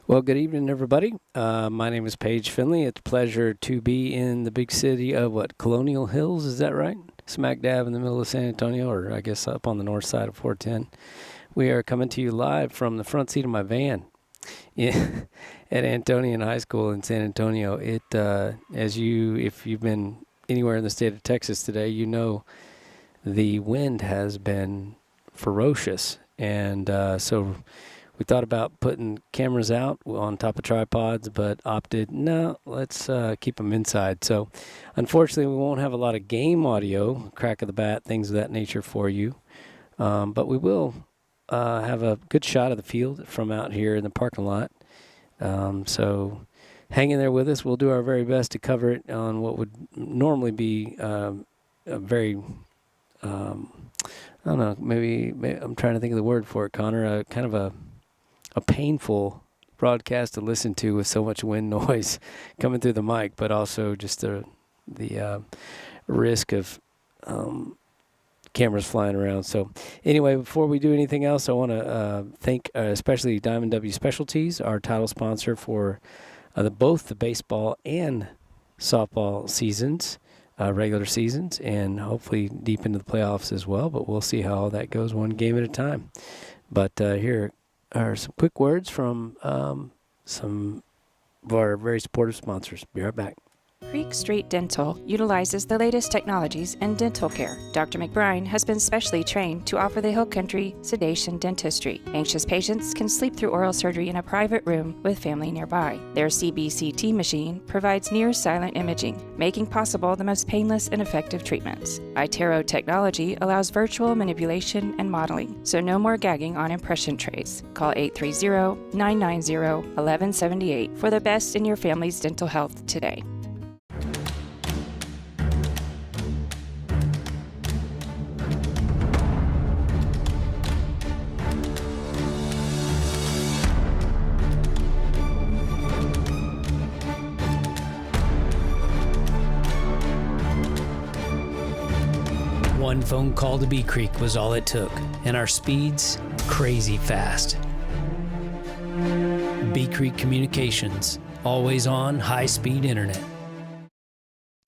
Well, good evening, everybody. My name is Paige Finley. It's a pleasure to be in the big city of, Colonial Hills, is that right? Smack dab in the middle of San Antonio, or I guess up on the north side of 410. We are coming to you live from the front seat of my van at Antonian High School in San Antonio. If you've been anywhere in the state of Texas today, you know the wind has been ferocious, and so we thought about putting cameras out on top of tripods, but opted, no, let's keep them inside. So unfortunately, we won't have a lot of game audio, crack of the bat, things of that nature for you. But we will have a good shot of the field from out here in the parking lot. So hang in there with us. We'll do our very best to cover it on what would normally be a very, I don't know, maybe I'm trying to think of the word for it, Connor, kind of a painful broadcast to listen to with so much wind noise coming through the mic, but also just the risk of cameras flying around. So anyway, before we do anything else, I want to thank especially Diamond W Specialties, our title sponsor for both the baseball and softball seasons, regular seasons, and hopefully deep into the playoffs as well, but we'll see how all that goes one game at a time. But here are some quick words from some of our very supportive sponsors. Be right back. Creek Street Dental utilizes the latest technologies in dental care. Dr. McBride has been specially trained to offer the Hill Country sedation dentistry. Anxious patients can sleep through oral surgery in a private room with family nearby. Their CBCT machine provides near-silent imaging, making possible the most painless and effective treatments. iTero technology allows virtual manipulation and modeling, so no more gagging on impression trays. Call 830-990-1178 for the best in your family's dental health today. One phone call to Bee Creek was all it took, and our speeds crazy fast. Bee Creek Communications, always on high-speed internet.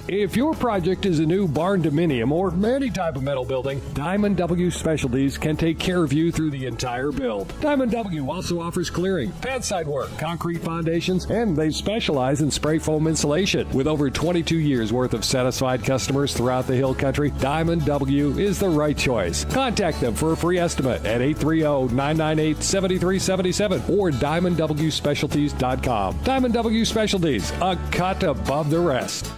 If your project is a new barn dominium or any type of metal building, Diamond W Specialties can take care of you through the entire build. Diamond W also offers clearing, pad side work, concrete foundations, and they specialize in spray foam insulation. With over 22 years worth of satisfied customers throughout the Hill Country, Diamond W is the right choice. Contact them for a free estimate at 830-998-7377 or DiamondWSpecialties.com. Diamond W Specialties, a cut above the rest.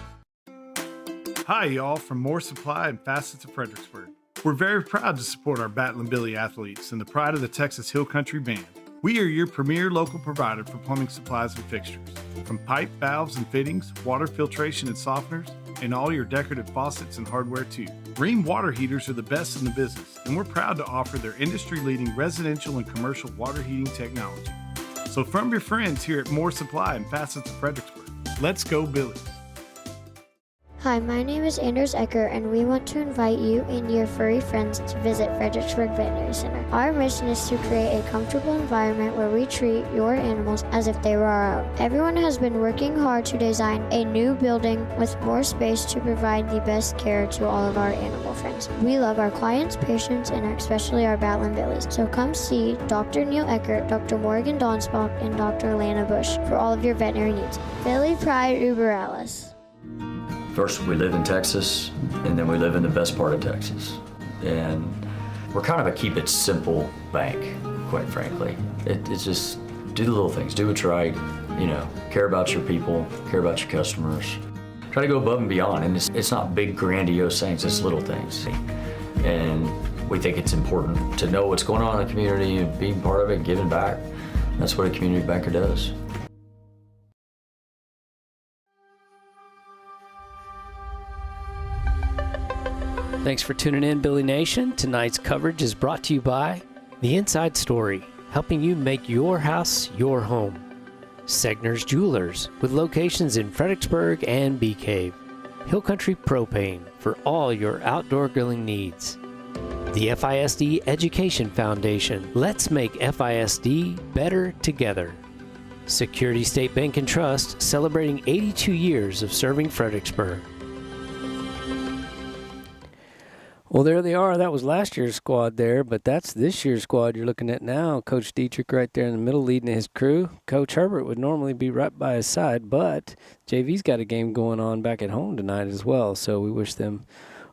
Hi, y'all, from More Supply and Facets of Fredericksburg. We're very proud to support our Battlin' Billy athletes and the pride of the Texas Hill Country Band. We are your premier local provider for plumbing supplies and fixtures. From pipe, valves, and fittings, water filtration and softeners, and all your decorative faucets and hardware too. Rheem water heaters are the best in the business, and we're proud to offer their industry-leading residential and commercial water heating technology. So from your friends here at More Supply and Facets of Fredericksburg, let's go Billies. Hi, my name is Anders Ecker, and we want to invite you and your furry friends to visit Fredericksburg Veterinary Center. Our mission is to create a comfortable environment where we treat your animals as if they were our own. Everyone has been working hard to design a new building with more space to provide the best care to all of our animal friends. We love our clients, patients, and especially our Battlin' Billies. So come see Dr. Neil Eckert, Dr. Morgan Donsbach, and Dr. Lana Bush for all of your veterinary needs. Billy Pride Uber Alice. First, we live in Texas, and then we live in the best part of Texas. And we're kind of a keep it simple bank, quite frankly. It's just do the little things, do what's right, care about your people, care about your customers. Try to go above and beyond, and it's not big, grandiose things, it's little things. And we think it's important to know what's going on in the community and being part of it, giving back. That's what a community banker does. Thanks for tuning in, Billy Nation. Tonight's coverage is brought to you by The Inside Story, helping you make your house your home. Segner's Jewelers, with locations in Fredericksburg and Bee Cave. Hill Country Propane, for all your outdoor grilling needs. The FISD Education Foundation. Let's make FISD better together. Security State Bank and Trust, celebrating 82 years of serving Fredericksburg. Well, there they are. That was last year's squad there, but that's this year's squad you're looking at now. Coach Dietrich right there in the middle leading his crew. Coach Herbert would normally be right by his side, but JV's got a game going on back at home tonight as well, so we wish them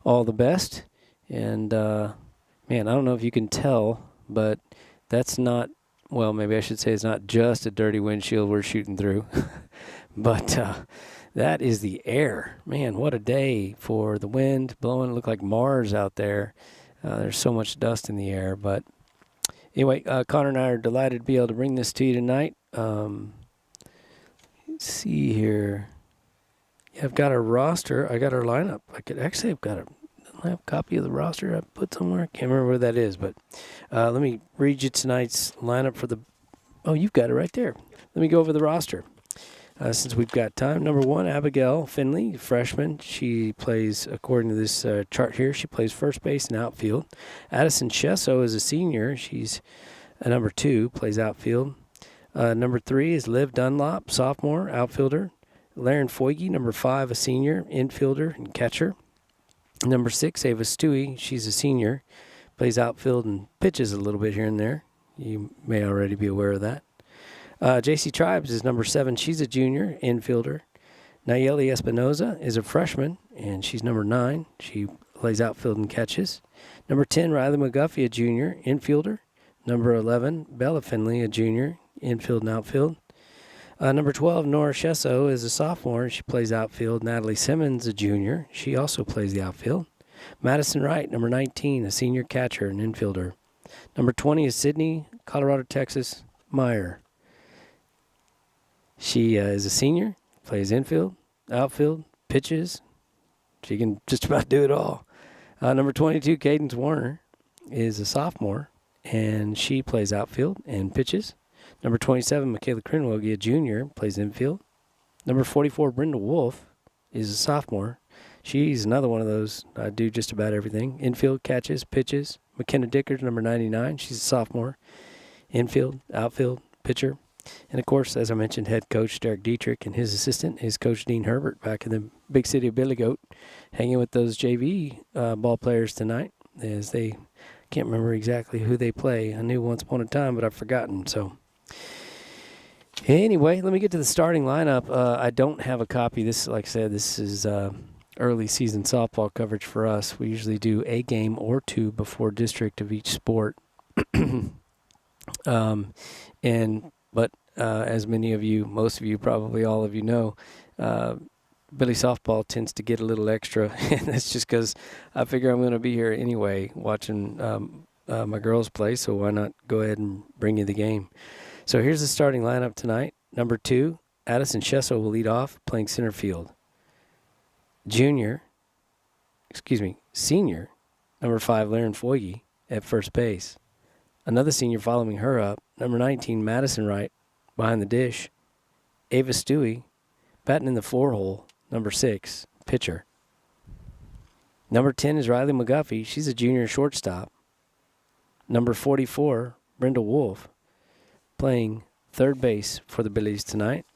all the best. And, man, I don't know if you can tell, but that's not, well, maybe I should say it's not just a dirty windshield we're shooting through, but that is the air. Man, what a day for the wind blowing. It looked like Mars out there. There's so much dust in the air. But anyway, Connor and I are delighted to be able to bring this to you tonight. Let's see here. Yeah, I've got our roster. I got our lineup. I've got a copy of the roster I put somewhere. Can't remember where that is. But let me read you tonight's lineup for the... Oh, you've got it right there. Let me go over the roster. Since we've got time. Number 1, Abigail Finley, freshman. She plays, according to this chart here, she plays first base and outfield. Addison Chesso is a senior. She's a number 2, plays outfield. Number 3 is Liv Dunlop, sophomore, outfielder. Laren Foyge, number 5, a senior, infielder and catcher. Number 6, Ava Stewie, she's a senior, plays outfield and pitches a little bit here and there. You may already be aware of that. J.C. Tribes is number 7. She's a junior, infielder. Nayeli Espinoza is a freshman, and she's number 9. She plays outfield and catches. Number 10, Riley McGuffey, a junior, infielder. Number 11, Bella Finley, a junior, infield and outfield. Number 12, Nora Chesso is a sophomore. She plays outfield. Natalie Simmons, a junior. She also plays the outfield. Madison Wright, number 19, a senior catcher and infielder. Number 20 is Sydney, Colorado, Texas, Meyer. She is a senior, plays infield, outfield, pitches. She can just about do it all. Number 22, Cadence Warner, is a sophomore, and she plays outfield and pitches. Number 27, Michaela Krinwogi, a junior, plays infield. Number 44, Brenda Wolf, is a sophomore. She's another one of those, do just about everything. Infield, catches, pitches. McKenna Dickers, number 99, she's a sophomore. Infield, outfield, pitcher. And, of course, as I mentioned, head coach Derek Dietrich and his assistant is Coach Dean Herbert back in the big city of Billy Goat, hanging with those JV ball players tonight as they can't remember exactly who they play. I knew once upon a time, but I've forgotten. So, anyway, let me get to the starting lineup. I don't have a copy. This, like I said, this is early season softball coverage for us. We usually do a game or two before district of each sport. But as many of you, most of you, probably all of you know, Billy softball tends to get a little extra, and that's just because I figure I'm going to be here anyway watching my girls play, so why not go ahead and bring you the game. So here's the starting lineup tonight. Number 2, Addison Chesso will lead off, playing center field. Senior, number 5, Laren Foyge at first base. Another senior following her up, number 19, Madison Wright, behind the dish. Ava Stewie, batting in the 4-hole, number 6, pitcher. Number 10 is Riley McGuffey. She's a junior shortstop. Number 44, Brenda Wolf, playing third base for the Billies tonight.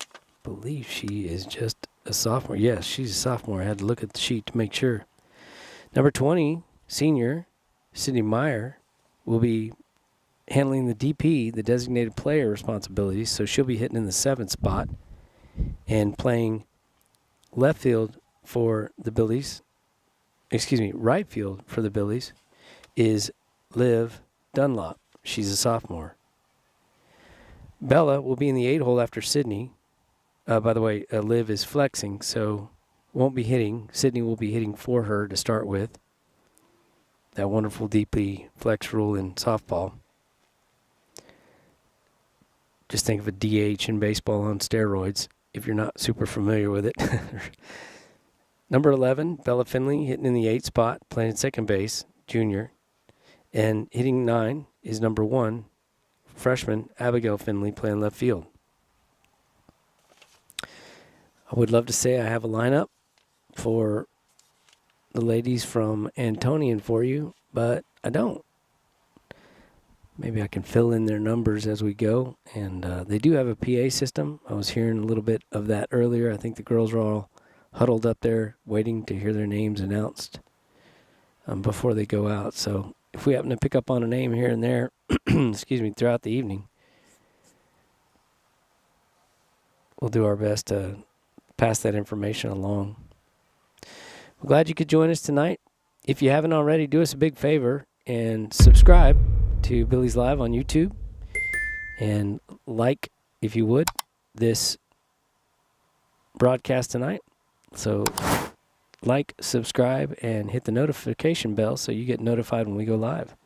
I believe she is just a sophomore. Yes, she's a sophomore. I had to look at the sheet to make sure. Number 20, senior, Sydney Meyer, will be handling the DP, the designated player responsibilities, so she'll be hitting in the 7th spot and playing left field for the Billies. Right field for the Billies is Liv Dunlop. She's a sophomore. Bella will be in the 8-hole after Sydney. By the way, Liv is flexing, so won't be hitting. Sydney will be hitting for her to start with. That wonderful DP flex rule in softball. Just think of a DH in baseball on steroids if you're not super familiar with it. Number 11, Bella Finley, hitting in the 8th spot, playing second base, junior. And hitting 9 is number 1, freshman Abigail Finley, playing left field. I would love to say I have a lineup for the ladies from Antonian for you, but I don't. maybe I can fill in their numbers as we go. And they do have a PA system. I was hearing a little bit of that earlier. I think the girls are all huddled up there waiting to hear their names announced before they go out. So if we happen to pick up on a name here and there, excuse me, throughout the evening, we'll do our best to pass that information along. I'm glad you could join us tonight. If you haven't already, do us a big favor and subscribe to Billies.Live on YouTube. And like, if you would, this broadcast tonight. So like, subscribe, and hit the notification bell so you get notified when we go live.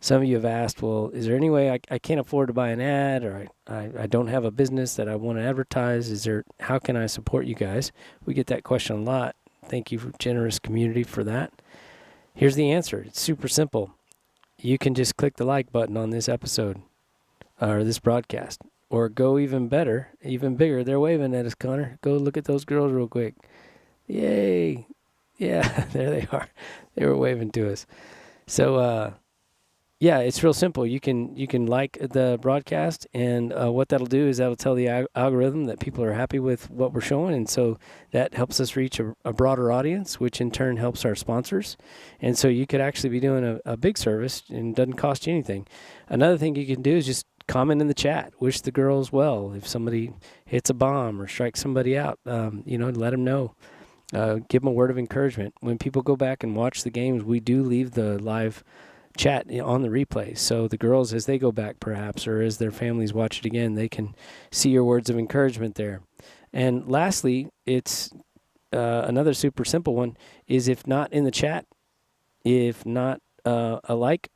Some of you have asked, well, is there any way I can't afford to buy an ad, or I don't have a business that I want to advertise? How can I support you guys? We get that question a lot. Thank you, generous community, for that. Here's the answer. It's super simple. You can just click the like button on this episode or this broadcast, or go even better, even bigger. They're waving at us, Connor. Go look at those girls real quick. Yay. Yeah, there they are. They were waving to us. So, yeah, it's real simple. You can like the broadcast, and what that'll do is that'll tell the algorithm that people are happy with what we're showing, and so that helps us reach a broader audience, which in turn helps our sponsors. And so you could actually be doing a big service, and it doesn't cost you anything. Another thing you can do is just comment in the chat. Wish the girls well. If somebody hits a bomb or strikes somebody out, let them know. Give them a word of encouragement. When people go back and watch the games, we do leave the live chat on the replay. So the girls, as they go back perhaps, or as their families watch it again, they can see your words of encouragement there. And lastly, it's another super simple one, is if not in the chat, if not a like,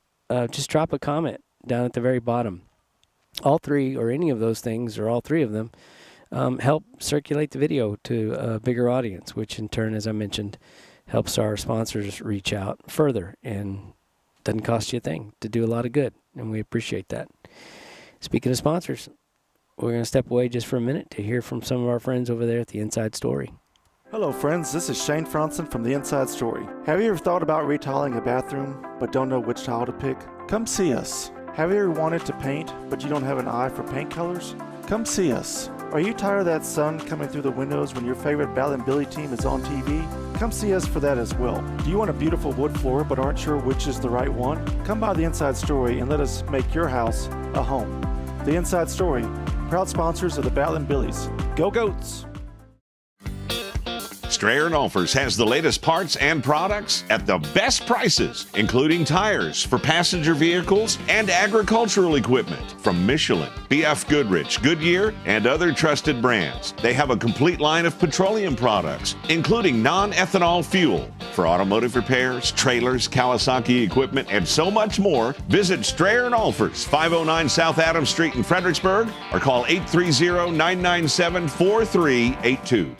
just drop a comment down at the very bottom. All three, or any of those things, or all three of them, help circulate the video to a bigger audience, which in turn, as I mentioned, helps our sponsors reach out further, and doesn't cost you a thing to do a lot of good, and we appreciate that. Speaking of sponsors, we're going to step away just for a minute to hear from some of our friends over there at the Inside Story. Hello friends, this is Shane Franson from The Inside Story. Have you ever thought about retiling a bathroom but don't know which tile to pick? Come see us. Have you ever wanted to paint but you don't have an eye for paint colors? Come see us. Are you tired of that sun coming through the windows when your favorite Bell and Billy team is on TV? Come see us for that as well. Do you want a beautiful wood floor but aren't sure which is the right one? Come by The Inside Story and let us make your house a home. The Inside Story, proud sponsors of the Bell and Billies. Go Goats! Strayer & Olfers has the latest parts and products at the best prices, including tires for passenger vehicles and agricultural equipment from Michelin, BF Goodrich, Goodyear, and other trusted brands. They have a complete line of petroleum products, including non-ethanol fuel for automotive repairs, trailers, Kawasaki equipment, and so much more. Visit Strayer & Olfers, 509 South Adams Street in Fredericksburg, or call 830-997-4382.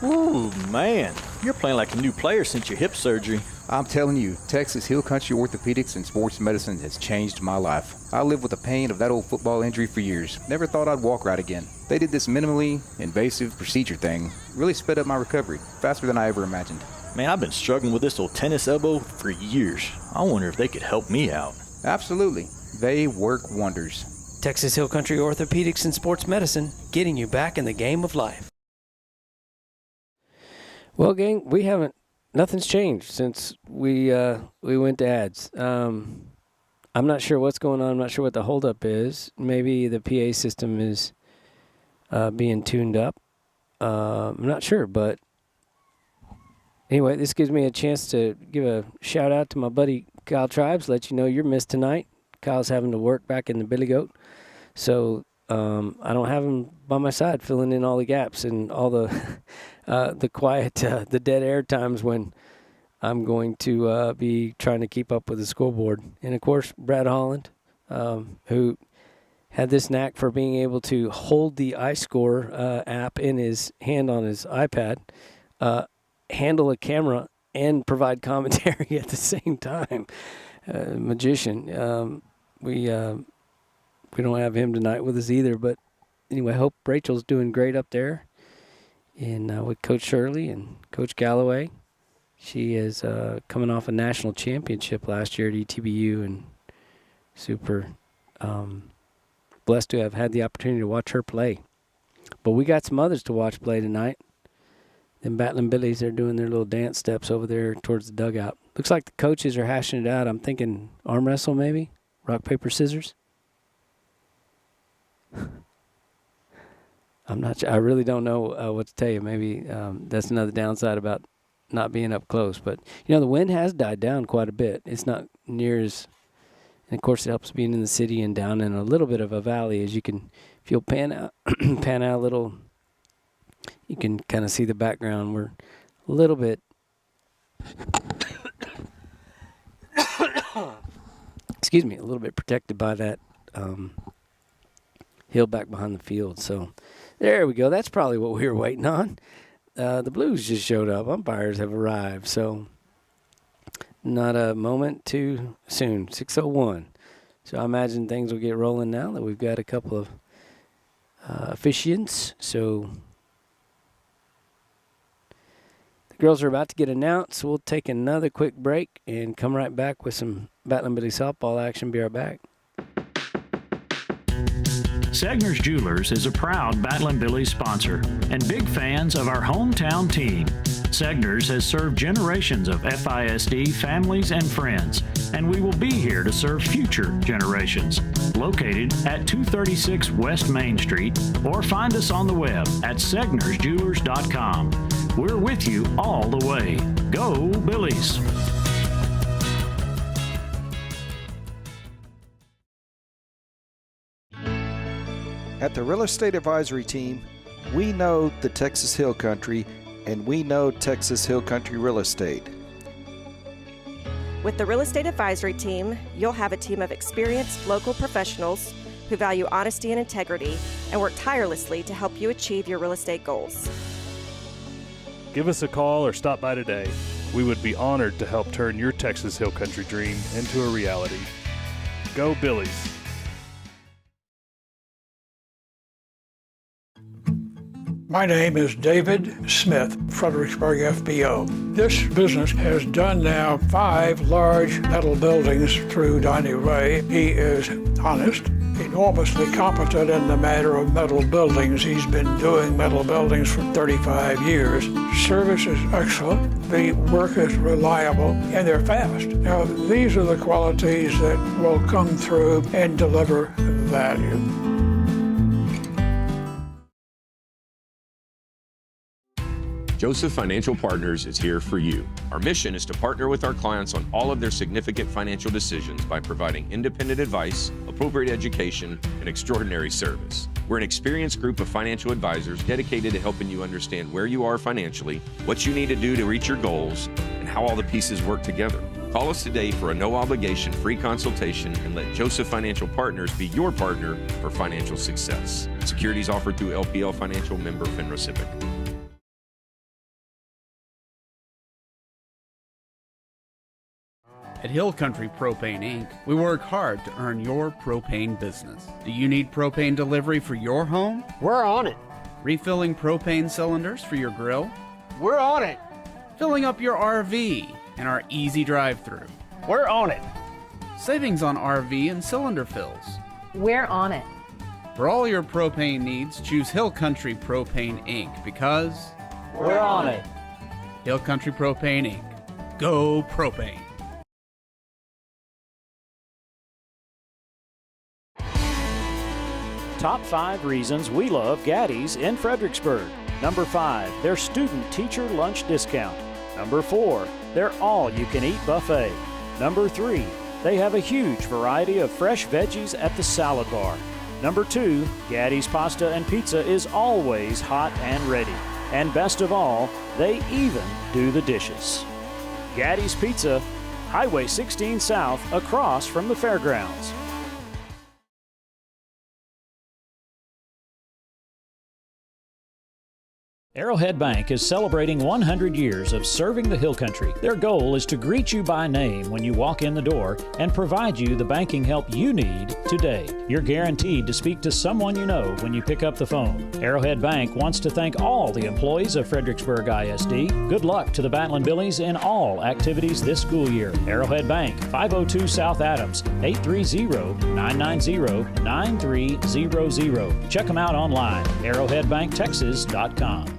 Ooh, man, you're playing like a new player since your hip surgery. I'm telling you, Texas Hill Country Orthopedics and Sports Medicine has changed my life. I lived with the pain of that old football injury for years. Never thought I'd walk right again. They did this minimally invasive procedure thing. Really sped up my recovery, faster than I ever imagined. Man, I've been struggling with this old tennis elbow for years. I wonder if they could help me out. Absolutely. They work wonders. Texas Hill Country Orthopedics and Sports Medicine, getting you back in the game of life. Well, gang, nothing's changed since we went to ads. I'm not sure what's going on. I'm not sure what the holdup is. Maybe the PA system is being tuned up. I'm not sure, but anyway, this gives me a chance to give a shout out to my buddy Kyle Tribes, let you know you're missed tonight. Kyle's having to work back in the Billy Goat, so I don't have him by my side filling in all the gaps and all the quiet, the dead air times when I'm going to be trying to keep up with the scoreboard. And, of course, Brad Holland, who had this knack for being able to hold the iScore app in his hand on his iPad, handle a camera, and provide commentary at the same time. Magician. We don't have him tonight with us either, but anyway, I hope Rachel's doing great up there and with Coach Shirley and Coach Galloway. She is coming off a national championship last year at ETBU, and super blessed to have had the opportunity to watch her play. But we got some others to watch play tonight. Them Battling Billies, they're doing their little dance steps over there towards the dugout. Looks like the coaches are hashing it out. I'm thinking arm wrestle maybe? Rock, paper, scissors? I'm not sure. I really don't know what to tell you. Maybe that's another downside about not being up close. But, the wind has died down quite a bit. It's not near as... And, of course, it helps being in the city and down in a little bit of a valley. As you can, if you'll pan out a little, you can kind of see the background. We're a little bit... excuse me, a little bit protected by that hill back behind the field. So there we go. That's probably what we were waiting on. The Blues just showed up. Umpires have arrived. So not a moment too soon. 6:01. So I imagine things will get rolling now that we've got a couple of officiants. So the girls are about to get announced. We'll take another quick break and come right back with some Battling Billy softball action. Be right back. Segner's Jewelers is a proud Battling Billies sponsor and big fans of our hometown team. Segner's has served generations of FISD families and friends, and we will be here to serve future generations. Located at 236 West Main Street, or find us on the web at segnersjewelers.com. We're with you all the way. Go Billies! At the Real Estate Advisory Team, we know the Texas Hill Country, and we know Texas Hill Country Real Estate. With the Real Estate Advisory Team, you'll have a team of experienced local professionals who value honesty and integrity and work tirelessly to help you achieve your real estate goals. Give us a call or stop by today. We would be honored to help turn your Texas Hill Country dream into a reality. Go Billies! My name is David Smith, Fredericksburg FBO. This business has done now 5 large metal buildings through Donnie Ray. He is honest, enormously competent in the matter of metal buildings. He's been doing metal buildings for 35 years. Service is excellent, the work is reliable, and they're fast. Now, these are the qualities that will come through and deliver value. Joseph Financial Partners is here for you. Our mission is to partner with our clients on all of their significant financial decisions by providing independent advice, appropriate education, and extraordinary service. We're an experienced group of financial advisors dedicated to helping you understand where you are financially, what you need to do to reach your goals, and how all the pieces work together. Call us today for a no-obligation free consultation and let Joseph Financial Partners be your partner for financial success. Securities offered through LPL Financial, member FINRA SIPC. At Hill Country Propane Inc., we work hard to earn your propane business. Do you need propane delivery for your home? We're on it. Refilling propane cylinders for your grill? We're on it. Filling up your RV in our easy drive-through? We're on it. Savings on RV and cylinder fills? We're on it. For all your propane needs, choose Hill Country Propane Inc. because we're on it. Hill Country Propane Inc. Go propane. Top 5 reasons we love Gaddy's in Fredericksburg. Number 5, their student-teacher lunch discount. Number 4, their all-you-can-eat buffet. Number 3, they have a huge variety of fresh veggies at the salad bar. Number 2, Gaddy's pasta and pizza is always hot and ready. And best of all, they even do the dishes. Gaddy's Pizza, Highway 16 South, across from the fairgrounds. Arrowhead Bank is celebrating 100 years of serving the Hill Country. Their goal is to greet you by name when you walk in the door and provide you the banking help you need today. You're guaranteed to speak to someone you know when you pick up the phone. Arrowhead Bank wants to thank all the employees of Fredericksburg ISD. Good luck to the Battling Billies in all activities this school year. Arrowhead Bank, 502 South Adams, 830-990-9300. Check them out online, arrowheadbanktexas.com.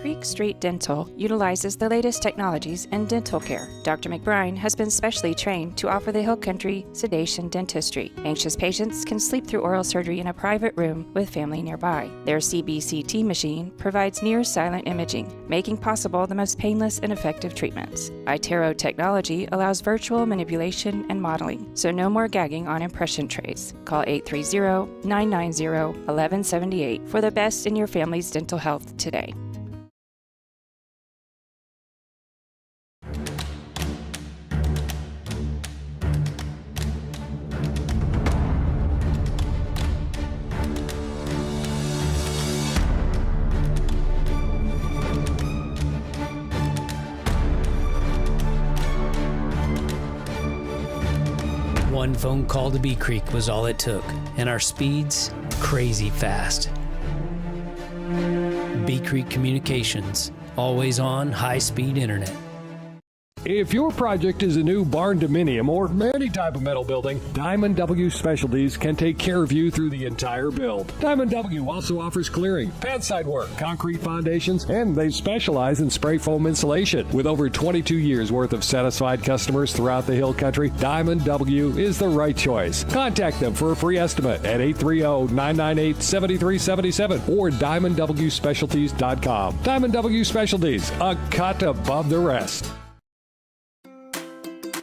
Creek Street Dental utilizes the latest technologies in dental care. Dr. McBride has been specially trained to offer the Hill Country sedation dentistry. Anxious patients can sleep through oral surgery in a private room with family nearby. Their CBCT machine provides near silent imaging, making possible the most painless and effective treatments. iTero technology allows virtual manipulation and modeling, so no more gagging on impression trays. Call 830-990-1178 for the best in your family's dental health today. One phone call to Bee Creek was all it took, and our speeds crazy fast. Bee Creek Communications, always on high-speed internet. If your project is a new barn dominium or any type of metal building, Diamond W Specialties can take care of you through the entire build. Diamond W also offers clearing, pad side work, concrete foundations, and they specialize in spray foam insulation. With over 22 years worth of satisfied customers throughout the Hill Country, Diamond W is the right choice. Contact them for a free estimate at 830-998-7377 or diamondwspecialties.com. Diamond W Specialties, a cut above the rest.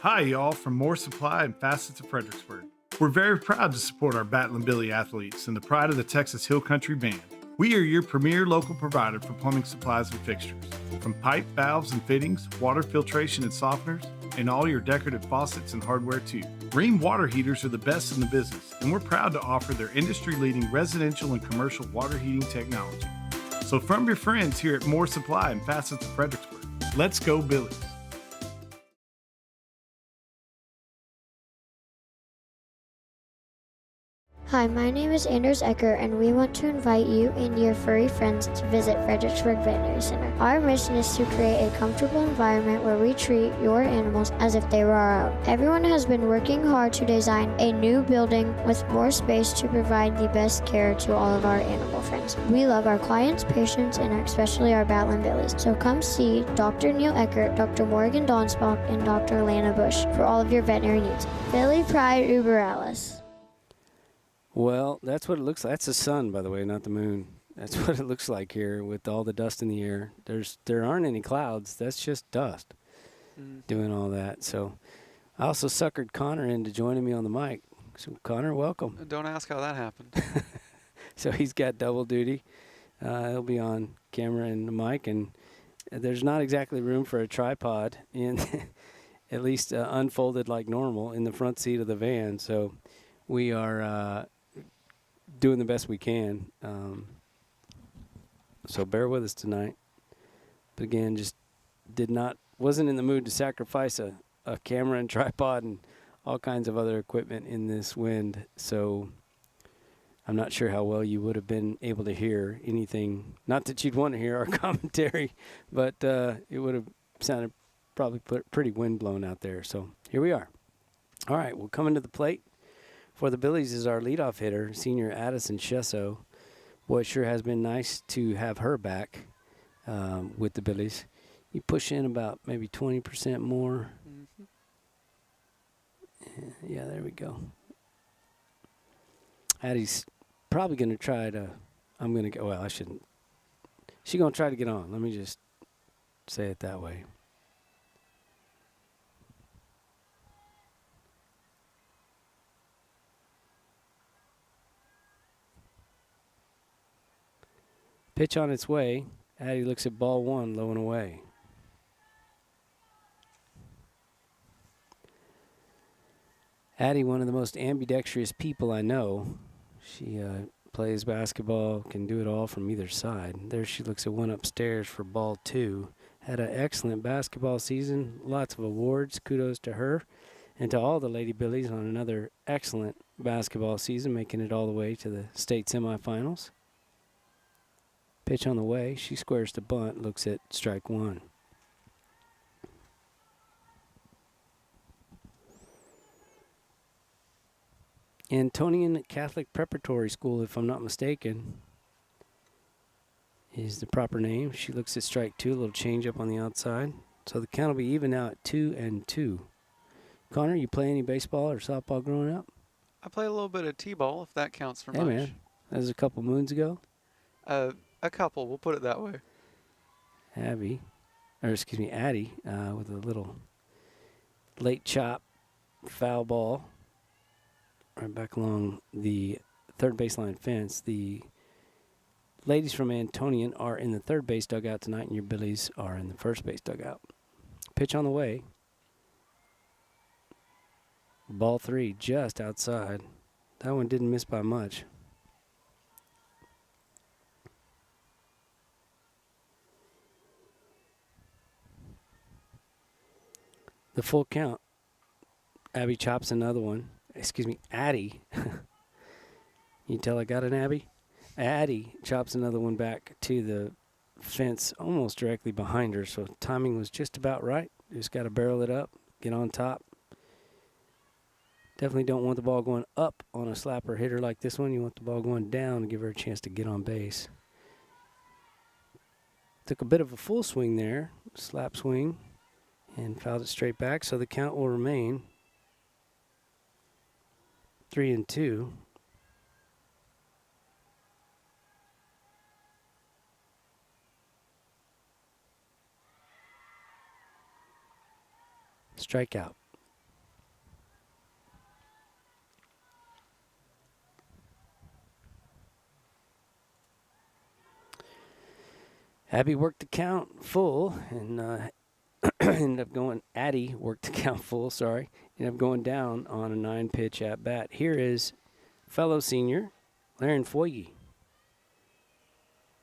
Hi, y'all, from More Supply and Facets of Fredericksburg. We're very proud to support our Battling Billy athletes and the pride of the Texas Hill Country Band. We are your premier local provider for plumbing supplies and fixtures. From pipe, valves, and fittings, water filtration and softeners, and all your decorative faucets and hardware too. Rheem water heaters are the best in the business, and we're proud to offer their industry-leading residential and commercial water heating technology. So from your friends here at More Supply and Facets of Fredericksburg, let's go Billies. Hi, my name is Anders Ecker, and we want to invite you and your furry friends to visit Fredericksburg Veterinary Center. Our mission is to create a comfortable environment where we treat your animals as if they were our own. Everyone has been working hard to design a new building with more space to provide the best care to all of our animal friends. We love our clients, patients, and especially our Battling Billies. So come see Dr. Neil Eckert, Dr. Morgan Donsbach, and Dr. Lana Bush for all of your veterinary needs. Billy Pride Uber Alice. Well, that's what it looks like. That's the sun, by the way, not the moon. That's what it looks like here with all the dust in the air. There aren't any clouds. That's just dust doing all that. So I also suckered Connor into joining me on the mic. So, Connor, welcome. Don't ask how that happened. So he's got double duty. He'll be on camera and the mic, and there's not exactly room for a tripod in at least unfolded like normal in the front seat of the van. So we are doing the best we can. So bear with us tonight. But again, just wasn't in the mood to sacrifice a camera and tripod and all kinds of other equipment in this wind. So I'm not sure how well you would have been able to hear anything. Not that you'd want to hear our commentary, but it would have sounded probably pretty windblown out there. So here we are. All right, we'll come into the plate. For the Billies is our leadoff hitter, senior Addison Shesso. Boy, it sure has been nice to have her back with the Billies. You push in about maybe 20% more. Yeah, there we go. Addie's probably going to try to, I shouldn't. She's going to try to get on. Let me just say it that way. Pitch on its way. Addie looks at ball one, low and away. Addie, one of the most ambidextrous people I know. She plays basketball, can do it all from either side. There she looks at one upstairs for ball 2. Had an excellent basketball season, lots of awards. Kudos to her and to all the Lady Billies on another excellent basketball season, making it all the way to the state semifinals. Pitch on the way. She squares to bunt, looks at strike 1. Antonian Catholic Preparatory School, if I'm not mistaken, is the proper name. She looks at strike 2, a little change up on the outside. So the count will be even now at 2-2. Connor, you play any baseball or softball growing up? I play a little bit of t-ball, if that counts for Hey, much. man. That was a couple moons ago. A couple, we'll put it that way. Addie, with a little late chop, foul ball, right back along the third baseline fence. The ladies from Antonian are in the third base dugout tonight, and your Billies are in the first base dugout. Pitch on the way. Ball 3 just outside. That one didn't miss by much. The full count. Abby chops another one. Addie. You tell I got an Abby? Addie chops another one back to the fence almost directly behind her, so timing was just about right. Just got to barrel it up, get on top. Definitely don't want the ball going up on a slapper hitter like this one. You want the ball going down to give her a chance to get on base. Took a bit of a full swing there, slap swing, and fouled it straight back, so the count will remain 3-2. Strikeout. Abby worked the count full and ended up going. Addie worked the count full. Ended up going down on a 9-pitch at bat. Here is fellow senior Laren Foyge.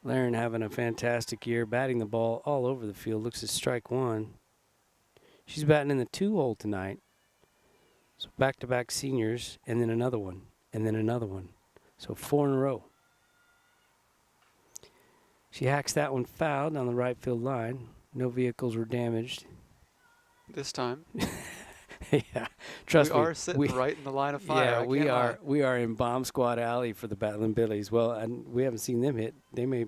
Laren having a fantastic year, batting the ball all over the field. Looks at strike 1. She's batting in the 2-hole tonight. So back-to-back seniors, and then another one, and then another one. So 4 in a row. She hacks that one foul down the right field line. No vehicles were damaged. This time. Yeah, trust me. We are sitting right in the line of fire. Yeah, we are in Bomb Squad Alley for the Battling Billies. Well, and we haven't seen them hit. They may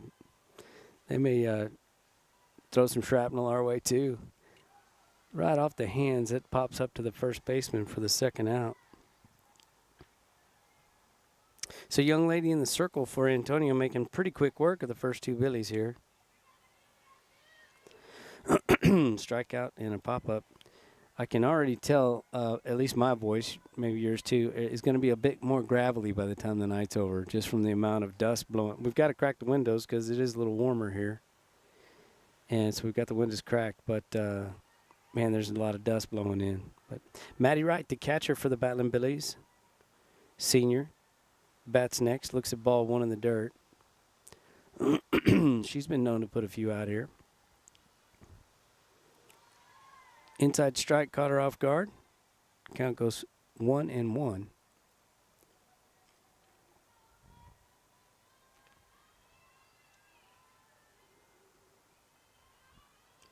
throw some shrapnel our way too. Right off the hands, it pops up to the first baseman for the second out. So young lady in the circle for Antonio, making pretty quick work of the first 2 Billies here. Strikeout and a pop-up. I can already tell, at least my voice, maybe yours too, is going to be a bit more gravelly by the time the night's over, just from the amount of dust blowing. We've got to crack the windows because it is a little warmer here. And so we've got the windows cracked, but man, there's a lot of dust blowing in. But Maddie Wright, the catcher for the Battling Billies, senior, bats next, looks at ball 1 in the dirt. She's been known to put a few out here. Inside strike caught her off guard. Count goes 1-1.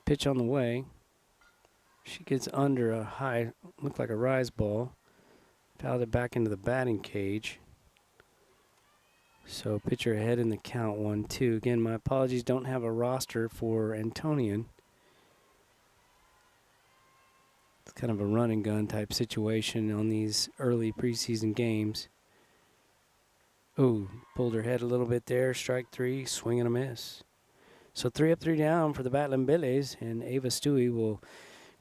Pitch on the way. She gets under a high, looked like a rise ball. Fouled it back into the batting cage. So pitcher ahead in the count, 1-2. Again, my apologies, don't have a roster for Antonian. It's kind of a run and gun type situation on these early preseason games. Ooh, pulled her head a little bit there. Strike 3, swing and a miss. So 3 up, 3 down for the Battling Billies, and Ava Stewie will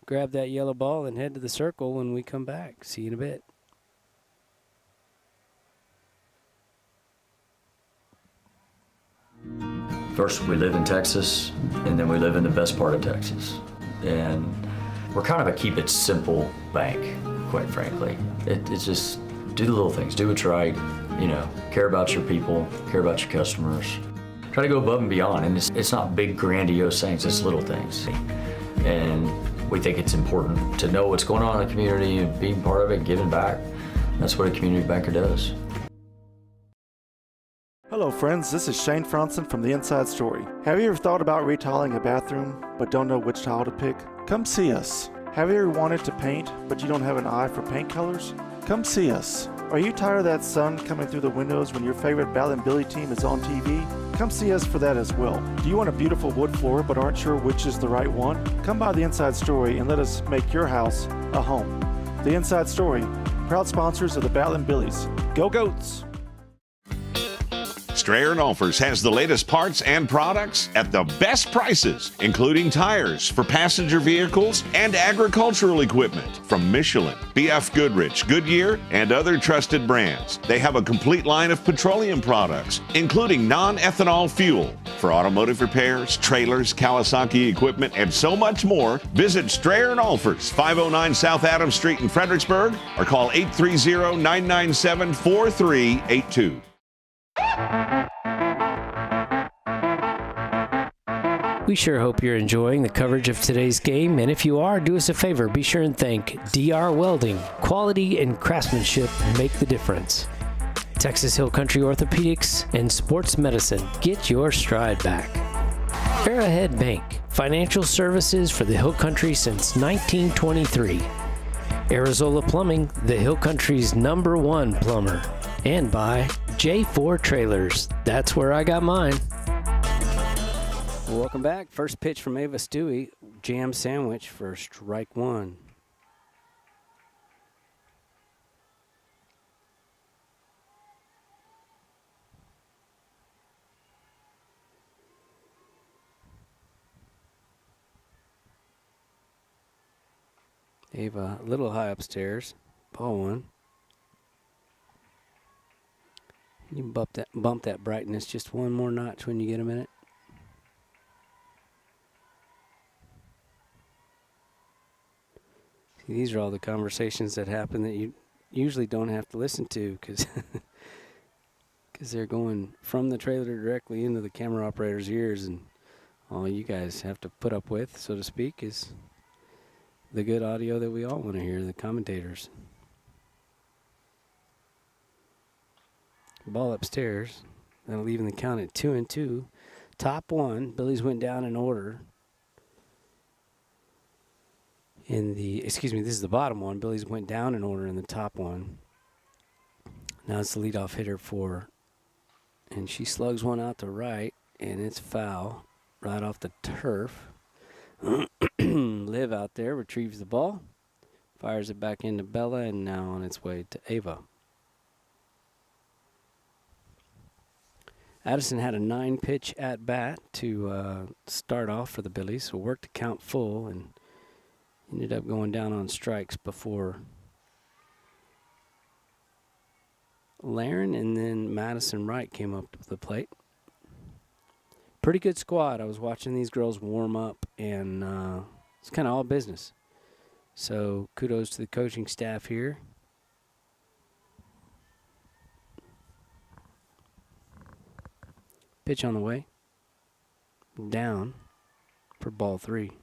grab that yellow ball and head to the circle when we come back. See you in a bit. First, we live in Texas, and then we live in the best part of Texas. And we're kind of a keep it simple bank, quite frankly. It's just do the little things, do what's right, care about your people, care about your customers. Try to go above and beyond, and it's not big grandiose things, it's little things. And we think it's important to know what's going on in the community and being part of it, giving back. That's what a community banker does. Hello friends, this is Shane Franson from The Inside Story. Have you ever thought about retiling a bathroom but don't know which tile to pick? Come see us. Have you ever wanted to paint but you don't have an eye for paint colors? Come see us. Are you tired of that sun coming through the windows when your favorite Bal and Billy team is on TV? Come see us for that as well. Do you want a beautiful wood floor but aren't sure which is the right one? Come by The Inside Story and let us make your house a home. The Inside Story, proud sponsors of the Bal and Billies. Go Goats! Strayer & Olfers has the latest parts and products at the best prices, including tires for passenger vehicles and agricultural equipment from Michelin, B.F. Goodrich, Goodyear, and other trusted brands. They have a complete line of petroleum products, including non-ethanol fuel for automotive repairs, trailers, Kawasaki equipment, and so much more. Visit Strayer & Olfers, 509 South Adams Street in Fredericksburg, or call 830-997-4382. We sure hope you're enjoying the coverage of today's game, and if you are, do us a favor. Be sure and thank DR Welding. Quality and craftsmanship make the difference. Texas Hill Country Orthopedics and Sports Medicine. Get your stride back. Arrowhead Bank. Financial services for the Hill Country since 1923. Arizola Plumbing, the Hill Country's #1 plumber. And by J4 Trailers. That's where I got mine. Welcome back. First pitch from Ava Stewie. Jam sandwich for strike one. Ava a little high upstairs. Ball one. You can bump that brightness just one more notch when you get a minute. See, these are all the conversations that happen that you usually don't have to listen to because they're going from the trailer directly into the camera operator's ears, and all you guys have to put up with, so to speak, is the good audio that we all want to hear, the commentators. Ball upstairs. That'll leave the count at 2-2. Top one. Billy's went down in order. This is the bottom one. Billy's went down in order in the top one. Now it's the leadoff hitter and she slugs one out to right, and it's foul right off the turf. Liv out there retrieves the ball, fires it back into Bella, and now on its way to Ava. Addison had a 9-pitch at-bat to start off for the Billies, so worked the count full and ended up going down on strikes before Laren and then Madison Wright came up to the plate. Pretty good squad. I was watching these girls warm up, and it's kind of all business. So kudos to the coaching staff here. Pitch on the way. Down for ball 3. I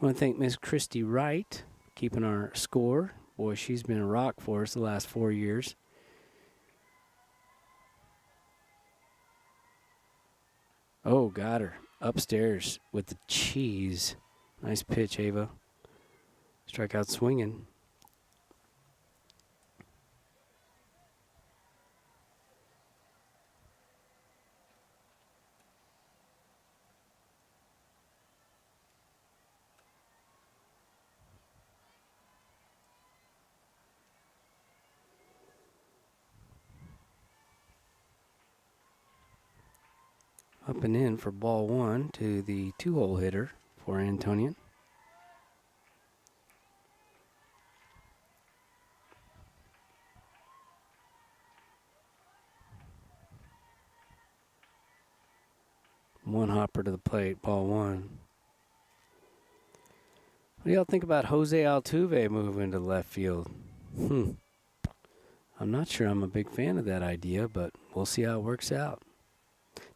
want to thank Miss Christy Wright, keeping our score. Boy, she's been a rock for us the last 4 years. Oh, got her. Upstairs with the cheese. Nice pitch, Ava. Strikeout swinging. Up and in for ball 1 to the 2-hole hitter for Antonian. One hopper to the plate, ball 1. What do y'all think about Jose Altuve moving to left field? I'm not sure I'm a big fan of that idea, but we'll see how it works out.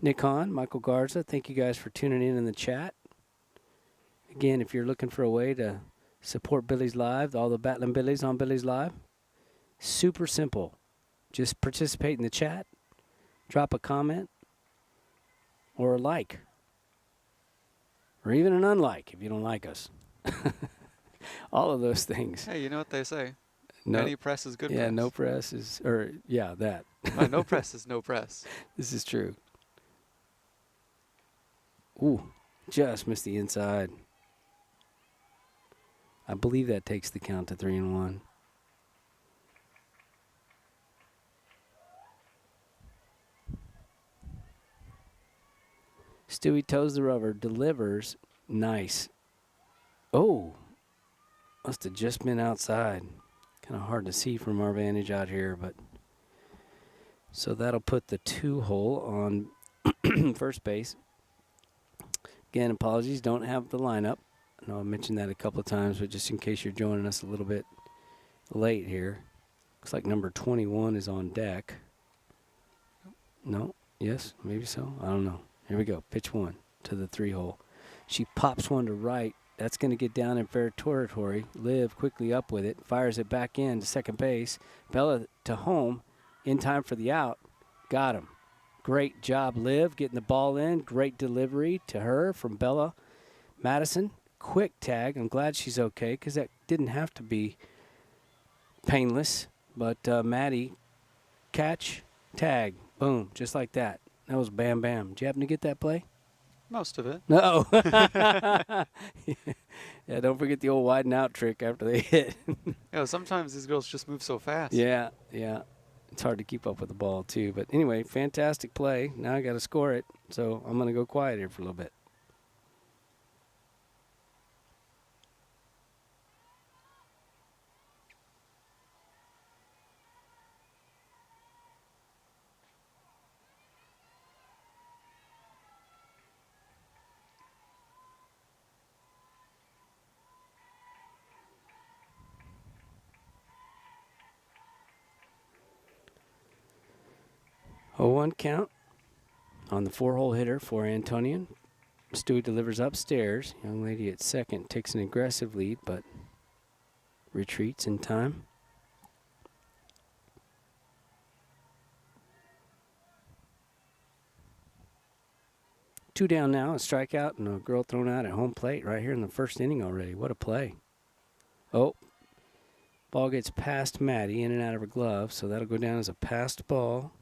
Nick Hahn, Michael Garza, thank you guys for tuning in the chat. Again, if you're looking for a way to support Billies.Live, all the Battling Billies on Billies.Live, super simple. Just participate in the chat, drop a comment, or a like, or even an unlike if you don't like us. All of those things. Hey, you know what they say? No, Any press is good press. Yeah, no press is, or yeah, that. No press is no press. This is true. Ooh, just missed the inside. I believe that takes the count to 3-1. Stewie toes the rubber, delivers. Nice. Oh, must have just been outside. Kind of hard to see from our vantage out here, but so that'll put the 2-hole on first base. Again, apologies, don't have the lineup. I know I mentioned that a couple of times, but just in case you're joining us a little bit late here. Looks like number 21 is on deck. No? Yes? Maybe so? I don't know. Here we go. Pitch 1 to the 3-hole. She pops one to right. That's going to get down in fair territory. Liv quickly up with it. Fires it back in to second base. Bella to home in time for the out. Got him. Great job, Liv, getting the ball in. Great delivery to her from Bella. Madison, quick tag. I'm glad she's okay because that didn't have to be painless. But Maddie, catch, tag, boom, just like that. That was bam, bam. Did you happen to get that play? Most of it. No. Yeah, don't forget the old widen out trick after they hit. Sometimes these girls just move so fast. Yeah. It's hard to keep up with the ball, too. But anyway, fantastic play. Now I got to score it, so I'm going to go quiet here for a little bit. Oh, 1 count on the 4-hole hitter for Antonian. Stewie delivers upstairs. Young lady at second takes an aggressive lead, but retreats in time. Two down now, a strikeout and a girl thrown out at home plate right here in the first inning already. What a play. Oh, ball gets past Maddie, in and out of her glove, so that'll go down as a passed ball.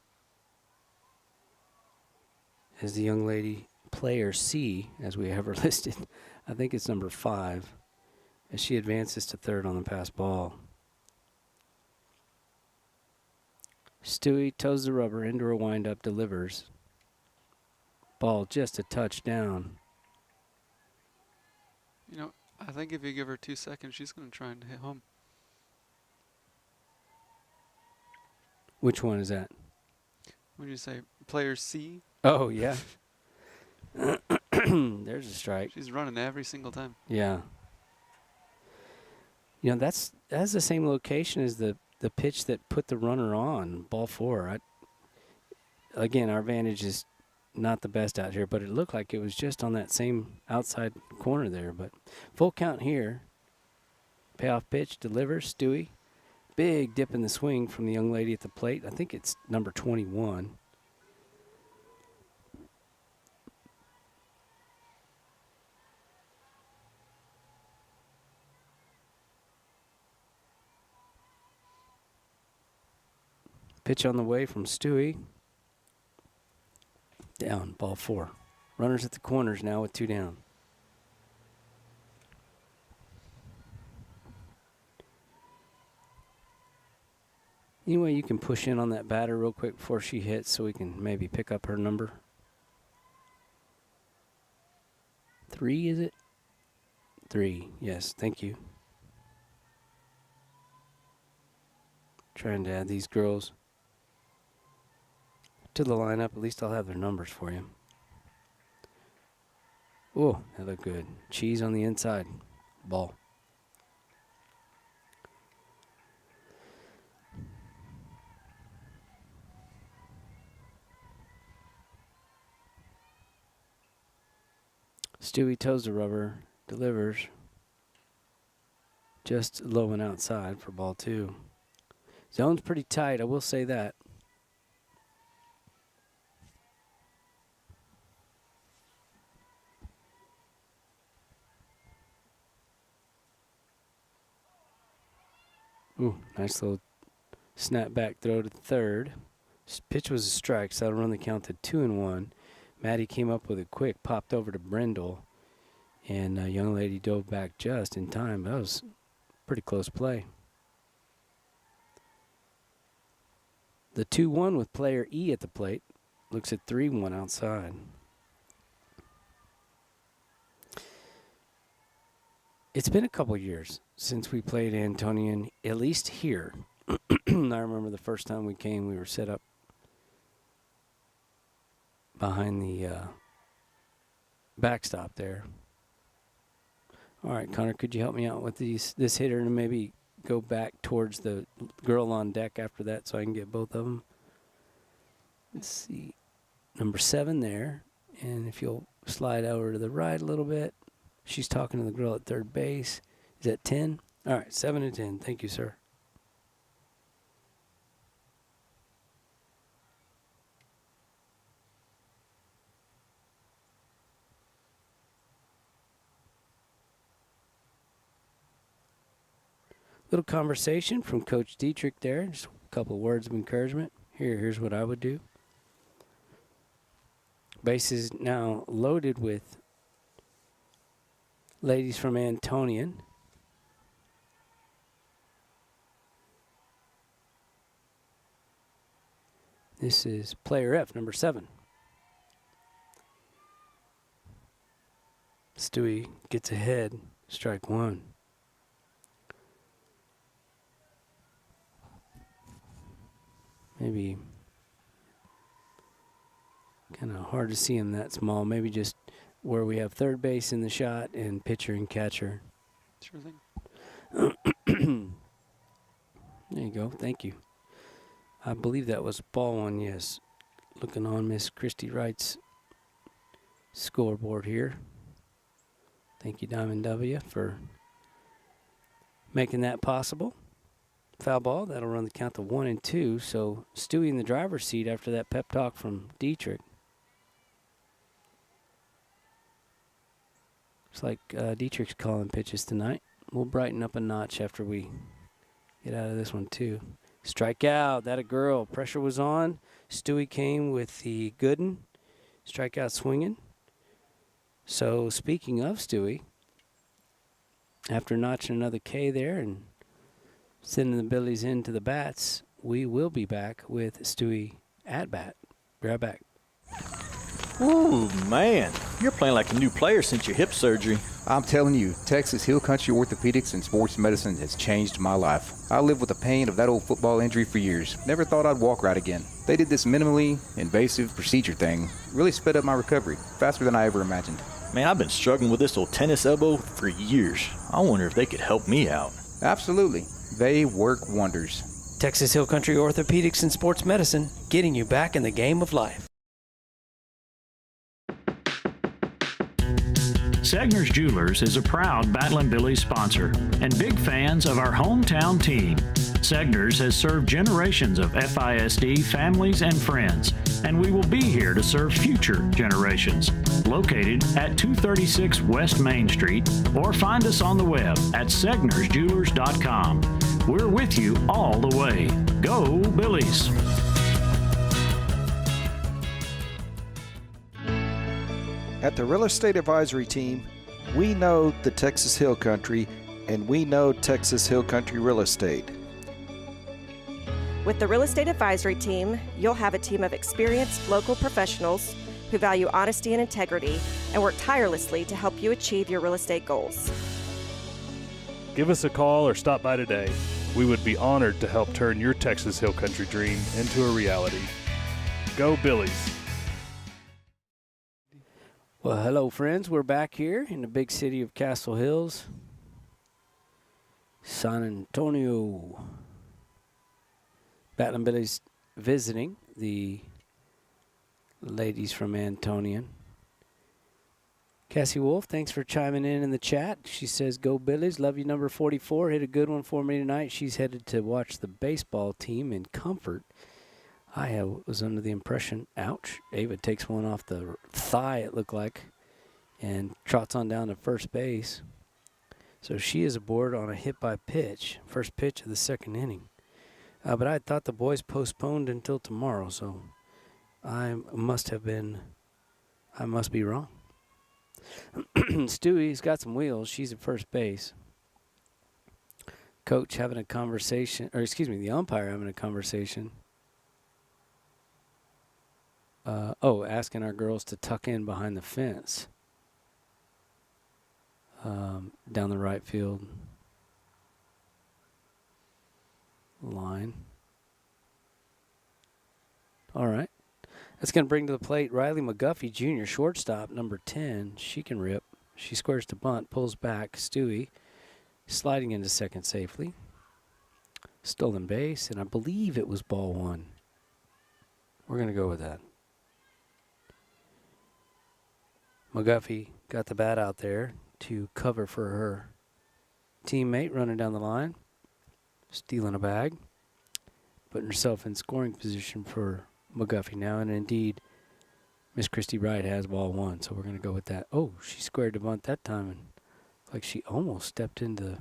As the young lady, player C, as we have her listed, I think it's number 5, as she advances to third on the pass ball. Stewie toes the rubber into her windup, delivers. Ball just a touch down. I think if you give her 2 seconds, she's going to try and hit home. Which one is that? When you say player C. Oh, yeah. There's a strike. She's running every single time. Yeah. That's the same location as the pitch that put the runner on, ball 4. Again, our vantage is not the best out here, but it looked like it was just on that same outside corner there. But full count here. Payoff pitch, delivers, Stewie. Big dip in the swing from the young lady at the plate. I think it's number 21. Pitch on the way from Stewie. Down, ball 4. Runners at the corners now with 2 down. Anyway, you can push in on that batter real quick before she hits so we can maybe pick up her number. 3, is it? 3, yes, thank you. Trying to add these girls to the lineup. At least I'll have their numbers for you. Oh, that looked good. Cheese on the inside. Ball. Stewie toes the rubber, delivers. Just low and outside for ball 2. Zone's pretty tight, I will say that. Ooh, nice little snap back throw to third. Pitch was a strike, so that'll run the count to 2-1. Maddie came up with it quick, popped over to Brindle, and a young lady dove back just in time. That was pretty close play. The 2-1 with player E at the plate. Looks at 3-1 outside. It's been a couple years since we played Antonian, at least here. I remember the first time we came, we were set up behind the backstop there. All right, Connor, could you help me out with this hitter and maybe go back towards the girl on deck after that so I can get both of them? Let's see. Number 7 there. And if you'll slide over to the right a little bit. She's talking to the girl at third base. Is that 10? All right, 7 and 10. Thank you, sir. Little conversation from Coach Dietrich there. Just a couple of words of encouragement. Here's what I would do. Base is now loaded with ladies from Antonian. This is player F, number 7. Stewie gets ahead, strike 1. Maybe kind of hard to see him that small. Maybe just where we have third base in the shot and pitcher and catcher. Sure thing. There you go. Thank you. I believe that was ball 1, yes. Looking on Miss Christy Wright's scoreboard here. Thank you, Diamond W, for making that possible. Foul ball. That'll run the count to 1 and 2. So Stewie in the driver's seat after that pep talk from Dietrich. Looks like Dietrich's calling pitches tonight. We'll brighten up a notch after we get out of this one, too. Strike out. That a girl. Pressure was on. Stewie came with the good one. Strikeout swinging. So speaking of Stewie, after notching another K there and sending the Billies into the bats, we will be back with Stewie at bat. Be right back. Ooh, man. You're playing like a new player since your hip surgery. I'm telling you, Texas Hill Country Orthopedics and Sports Medicine has changed my life. I lived with the pain of that old football injury for years. Never thought I'd walk right again. They did this minimally invasive procedure thing. Really sped up my recovery, faster than I ever imagined. Man, I've been struggling with this old tennis elbow for years. I wonder if they could help me out. Absolutely. They work wonders. Texas Hill Country Orthopedics and Sports Medicine, getting you back in the game of life. Segner's Jewelers is a proud Battlin' Billies sponsor and big fans of our hometown team. Segner's has served generations of FISD families and friends, and we will be here to serve future generations. Located at 236 West Main Street, or find us on the web at segnersjewelers.com. We're with you all the way. Go Billies! At the Real Estate Advisory Team, we know the Texas Hill Country, and we know Texas Hill Country Real Estate. With the Real Estate Advisory Team, you'll have a team of experienced local professionals who value honesty and integrity and work tirelessly to help you achieve your real estate goals. Give us a call or stop by today. We would be honored to help turn your Texas Hill Country dream into a reality. Go Billies! Well, hello, friends. We're back here in the big city of Castle Hills, San Antonio. Battlin' Billies visiting the ladies from Antonian. Cassie Wolf, thanks for chiming in the chat. She says, go Billies. Love you, number 44. Hit a good one for me tonight. She's headed to watch the baseball team in comfort. I was under the impression, ouch, Ava takes one off the thigh, it looked like, and trots on down to first base. So she is aboard on a hit by pitch, first pitch of the second inning. But I thought the boys postponed until tomorrow, so I must be wrong. Stewie's got some wheels. She's at first base. Coach having a conversation, or excuse me, the umpire having a conversation. Asking our girls to tuck in behind the fence. Down the right field line. All right. That's going to bring to the plate Riley McGuffey Jr., shortstop, number 10. She can rip. She squares to bunt, pulls back. Stewie sliding into second safely. Stolen base, and I believe it was ball one. We're going to go with that. McGuffey got the bat out there to cover for her teammate running down the line, stealing a bag, putting herself in scoring position for McGuffey now, and indeed, Miss Christy Wright has ball one, so we're going to go with that. Oh, she squared to bunt that time, and like she almost stepped into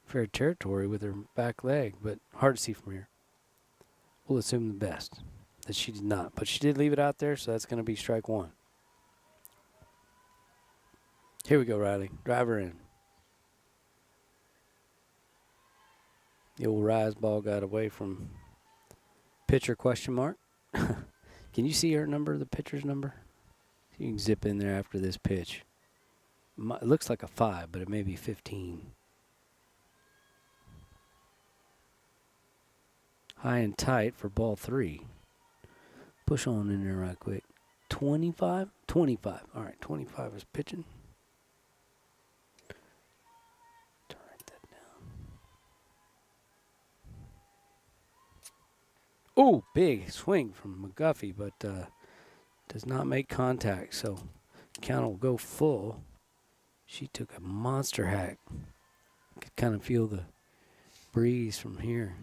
fair territory with her back leg, but hard to see from here. We'll assume the best, that she did not, but she did leave it out there, so that's going to be strike one. Here we go, Riley. Drive her in. The old rise ball got away from pitcher question mark. Can you see her number, the pitcher's number? You can zip in there after this pitch. It looks like a 5, but it may be 15. High and tight for ball 3. Push on in there right quick. 25? 25. All right, 25 is pitching. Oh, big swing from McGuffey, but does not make contact, so count will go full. She took a monster hack. Could kind of feel the breeze from here.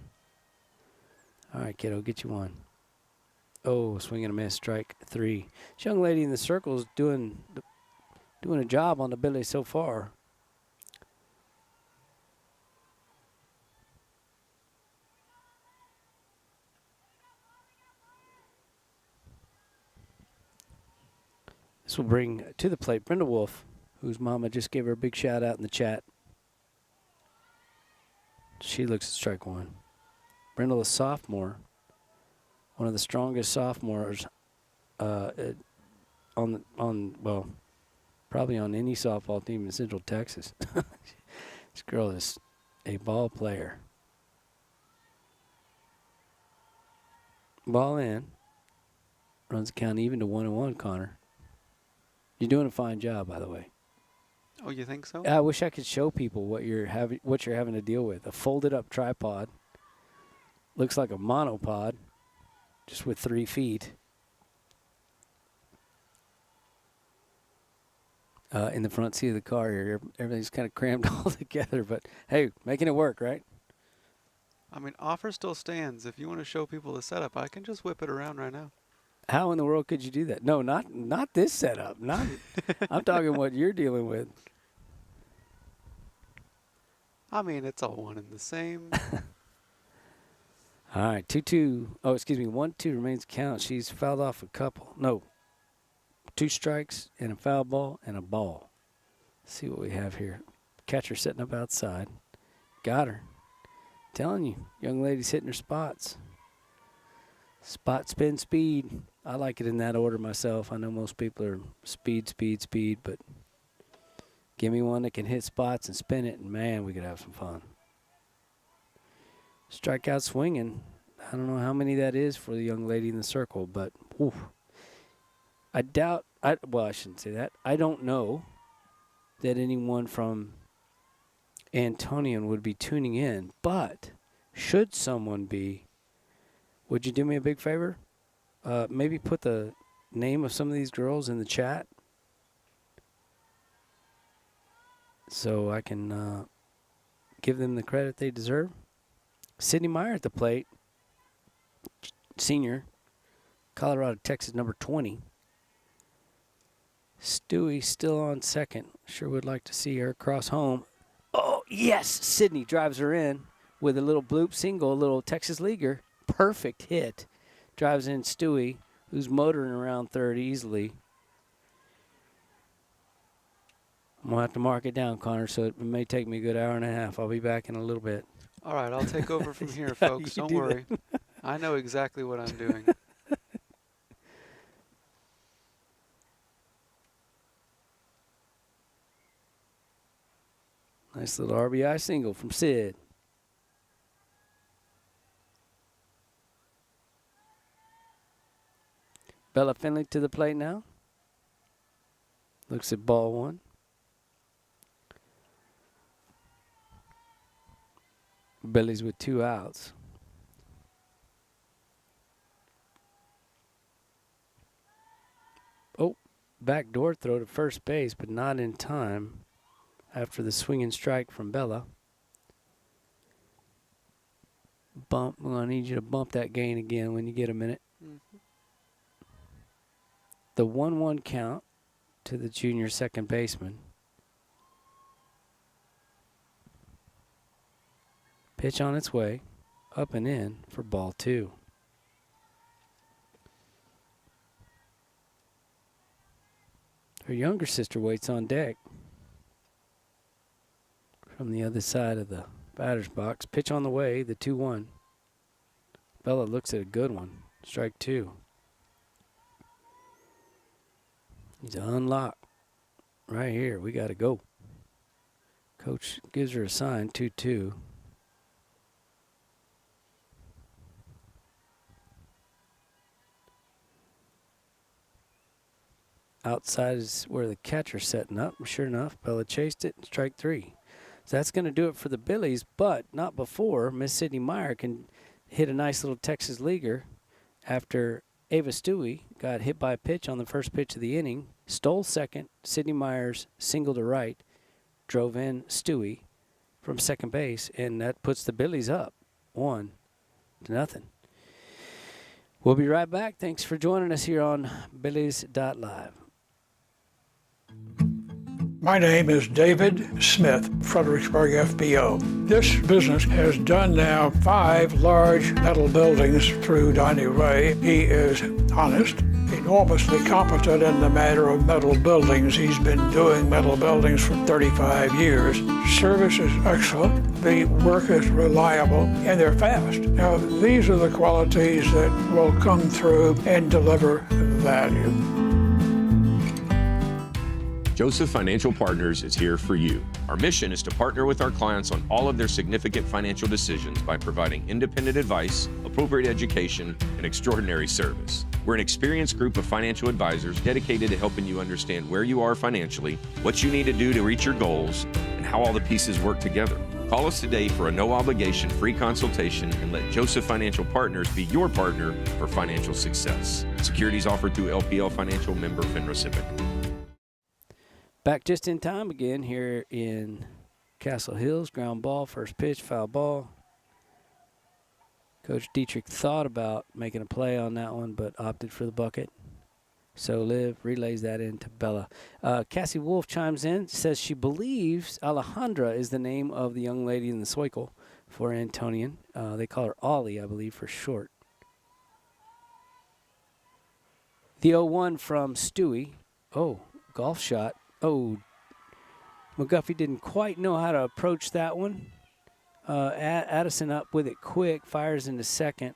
All right, kiddo, get you one. Oh, swing and a miss, strike 3. This young lady in the circle is doing a job on the Billy so far. This will bring to the plate Brenda Wolf, whose mama just gave her a big shout out in the chat. She looks at strike 1. Brenda, a sophomore, one of the strongest sophomores probably on any softball team in Central Texas. This girl is a ball player. Ball in. Runs the count even to 1-1, Connor. You're doing a fine job, by the way. Oh, you think so? I wish I could show people what you're having to deal with. A folded up tripod. Looks like a monopod, just with 3 feet. In the front seat of the car here, everything's kind of crammed all together. But hey, making it work, right? I mean, offer still stands. If you want to show people the setup, I can just whip it around right now. How in the world could you do that? No, not this setup. I'm talking what you're dealing with. I mean, it's all one and the same. All right, 2-2. Oh, excuse me, 1-2 remains count. She's fouled off a couple. No, 2 strikes and a foul ball and a ball. Let's see what we have here. Catcher setting up outside. Got her. Telling you, young lady's hitting her spots. Spot, spin, speed. I like it in that order myself. I know most people are speed, speed, speed, but give me one that can hit spots and spin it, and man, we could have some fun. Strikeout swinging. I don't know how many that is for the young lady in the circle, but whew. I shouldn't say that. I don't know that anyone from Antonian would be tuning in, but should someone be, would you do me a big favor? Maybe put the name of some of these girls in the chat. so I can give them the credit they deserve. Sidney Meyer at the plate, senior, Colorado, Texas, number 20. Stewie still on second. Sure would like to see her cross home. Oh, yes! Sidney drives her in with a little bloop single, a little Texas leaguer. Perfect hit. Drives in Stewie, who's motoring around third easily. I'm going to have to mark it down, Connor, so it may take me a good hour and a half. I'll be back in a little bit. All right, I'll take over from here, folks. Don't worry. I know exactly what I'm doing. Nice little RBI single from Sid. Bella Finley to the plate now. Looks at ball one. Billy's with 2 outs. Oh, backdoor throw to first base, but not in time after the swinging strike from Bella. I'm going to need you to bump that gain again when you get a minute. Mm-hmm. The 1-1 count to the junior second baseman. Pitch on its way, up and in for ball 2. Her younger sister waits on deck from the other side of the batter's box. Pitch on the way, the 2-1. Bella looks at a good one. Strike 2. He's unlocked. Right here, we got to go. Coach gives her a sign, 2-2. Outside is where the catcher's setting up. Sure enough, Bella chased it. Strike 3. So that's going to do it for the Billies, but not before Miss Sidney Meyer can hit a nice little Texas leaguer after Ava Stewie got hit by a pitch on the first pitch of the inning, stole second. Sidney Myers single to right, drove in Stewie from second base, and that puts the Billies up 1-0. We'll be right back. Thanks for joining us here on Billies.Live. My name is David Smith, Fredericksburg FBO. This business has done now 5 large metal buildings through Donnie Ray. He is honest, enormously competent in the matter of metal buildings. He's been doing metal buildings for 35 years. Service is excellent, the work is reliable, and they're fast. Now, these are the qualities that will come through and deliver value. Joseph Financial Partners is here for you. Our mission is to partner with our clients on all of their significant financial decisions by providing independent advice, appropriate education, and extraordinary service. We're an experienced group of financial advisors dedicated to helping you understand where you are financially, what you need to do to reach your goals, and how all the pieces work together. Call us today for a no-obligation free consultation and let Joseph Financial Partners be your partner for financial success. Securities offered through LPL Financial, member FINRA SIPC. Back just in time again here in Castle Hills. Ground ball, first pitch, foul ball. Coach Dietrich thought about making a play on that one, but opted for the bucket. So Liv relays that into Bella. Cassie Wolf chimes in, says she believes Alejandra is the name of the young lady in the Soikel for Antonian. They call her Ollie, I believe, for short. The 0-1 from Stewie. Oh, golf shot. Oh, McGuffey didn't quite know how to approach that one. Addison up with it quick, fires into second.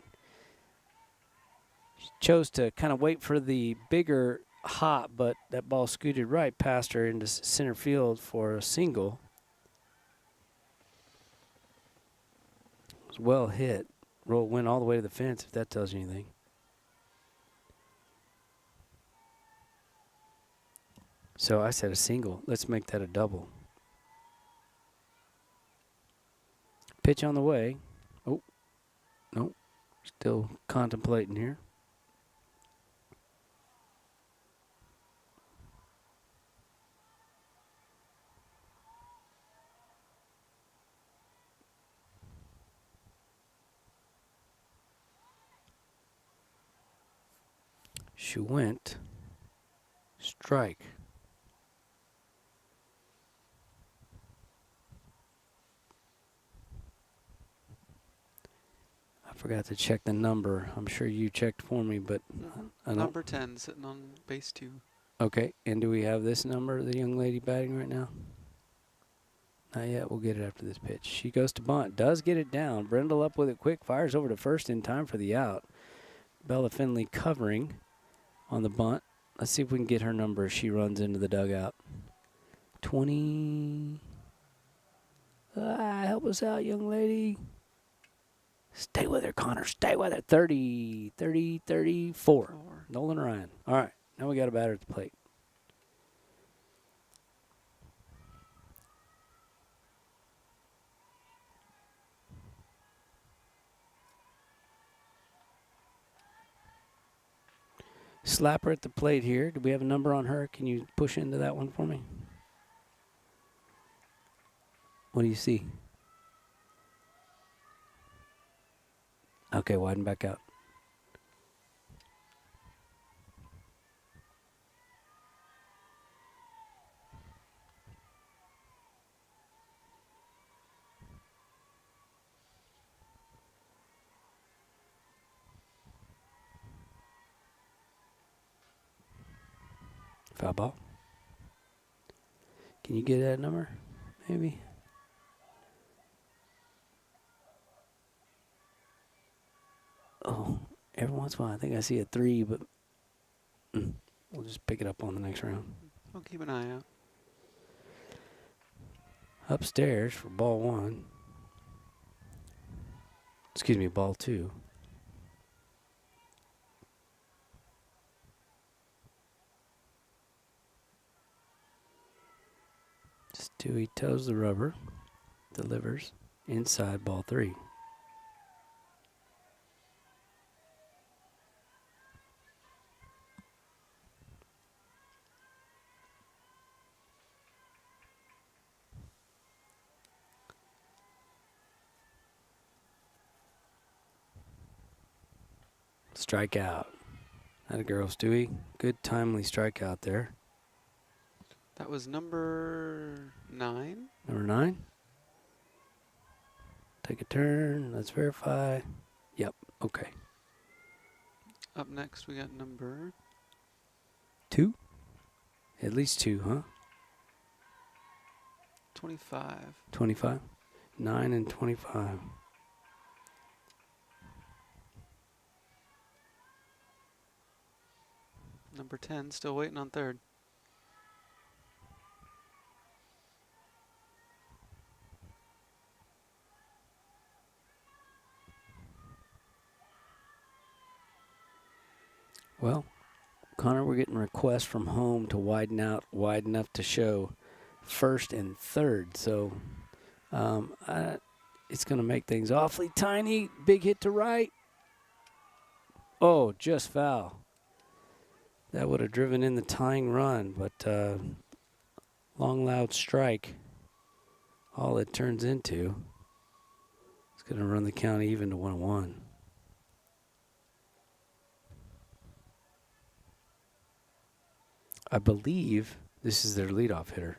She chose to kind of wait for the bigger hop, but that ball scooted right past her into center field for a single. It was well hit. Roll went all the way to the fence, if that tells you anything. So I said a single. Let's make that a double. Pitch on the way. Oh, no. Still contemplating here. She went. Strike. I forgot to check the number. I'm sure you checked for me, but I don't. Number 10 sitting on base 2. Okay, and do we have this number, the young lady batting right now? Not yet. We'll get it after this pitch. She goes to bunt. Does get it down. Brindle up with it quick. Fires over to first in time for the out. Bella Finley covering on the bunt. Let's see if we can get her number as she runs into the dugout. 20. Help us out, young lady. Stay with her, Connor. Stay with her. 34. Nolan Ryan. All right. Now we got a batter at the plate. Slapper at the plate here. Do we have a number on her? Can you push into that one for me? What do you see? Okay, widen back out. Foul ball. Can you get that number? Maybe. Oh, every once in a while I think I see a 3, but we'll just pick it up on the next round. I'll keep an eye out. Upstairs for ball 1. Excuse me, ball 2. Stewie toes the rubber, delivers inside ball 3. Strikeout. That a girl, Stewie. Good timely strikeout there. That was number 9. Number 9. Take a turn. Let's verify. Yep. Okay. Up next, we got number 2. At least 2, huh? 25. 25. 9 and 25. Number 10, still waiting on third. Well, Connor, we're getting requests from home to widen out wide enough to show first and third. So it's going to make things awfully tiny. Big hit to right. Oh, just foul. That would have driven in the tying run, but long, loud strike. All it turns into is going to run the count even to 1-1. I believe this is their leadoff hitter.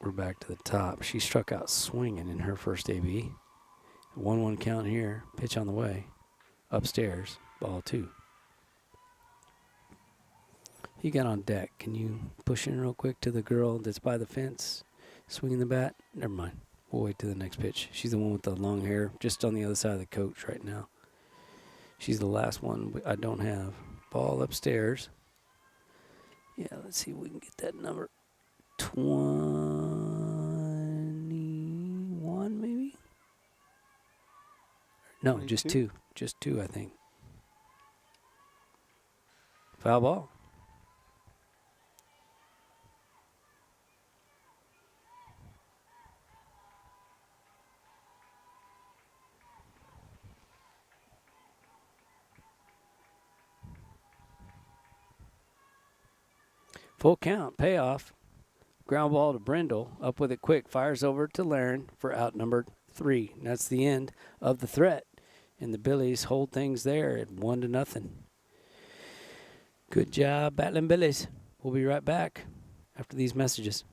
We're back to the top. She struck out swinging in her first AB. 1-1 count here. Pitch on the way. Upstairs. Ball 2. You got on deck. Can you push in real quick to the girl that's by the fence swinging the bat? Never mind. We'll wait to the next pitch. She's the one with the long hair just on the other side of the coach right now. She's the last one I don't have. Ball upstairs. Yeah, let's see if we can get that number. 21 maybe? No, 22? just 2. Just 2, I think. Foul ball. Full count, payoff. Ground ball to Brindle. Up with it quick. Fires over to Laren for out number 3. And that's the end of the threat. And the Billies hold things there at 1-0. Good job, Battling Billies. We'll be right back after these messages.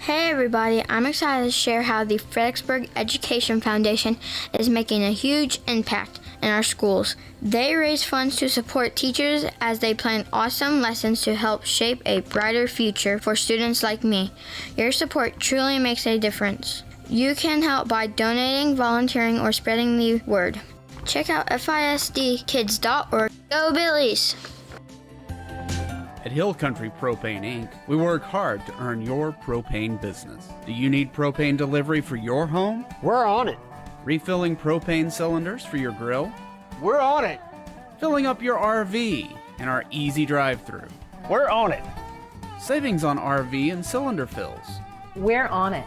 Hey everybody, I'm excited to share how the Fredericksburg Education Foundation is making a huge impact in our schools. They raise funds to support teachers as they plan awesome lessons to help shape a brighter future for students like me. Your support truly makes a difference. You can help by donating, volunteering, or spreading the word. Check out FISDkids.org. Go Billies! At Hill Country Propane Inc., we work hard to earn your propane business. Do you need propane delivery for your home? We're on it. Refilling propane cylinders for your grill? We're on it. Filling up your RV in our easy drive-through? We're on it. Savings on RV and cylinder fills? We're on it.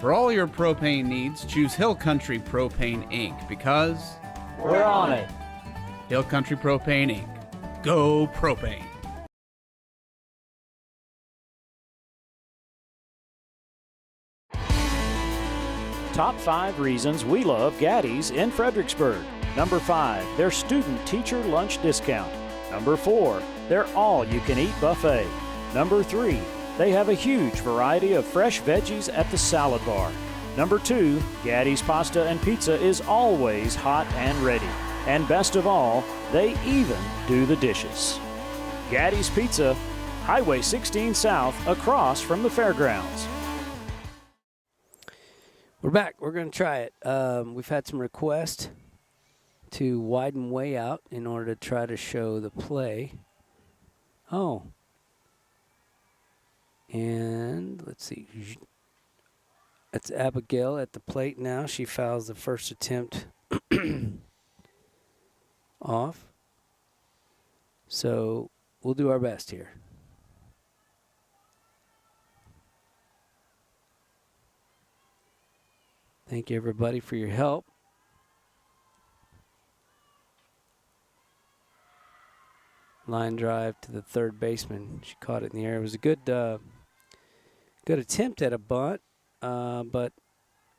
For all your propane needs, choose Hill Country Propane Inc. because we're on it. Hill Country Propane Inc. Go propane. Top 5 reasons we love Gaddy's in Fredericksburg. Number 5, their student-teacher lunch discount. Number 4, their all-you-can-eat buffet. Number 3, they have a huge variety of fresh veggies at the salad bar. Number 2, Gaddy's pasta and pizza is always hot and ready. And best of all, they even do the dishes. Gaddy's Pizza, Highway 16 South, across from the fairgrounds. We're back. We're going to try it. We've had some requests to widen way out in order to try to show the play. Oh. And let's see. That's Abigail at the plate now. She fouls the first attempt off. So we'll do our best here. Thank you, everybody, for your help. Line drive to the third baseman. She caught it in the air. It was a good attempt at a bunt, but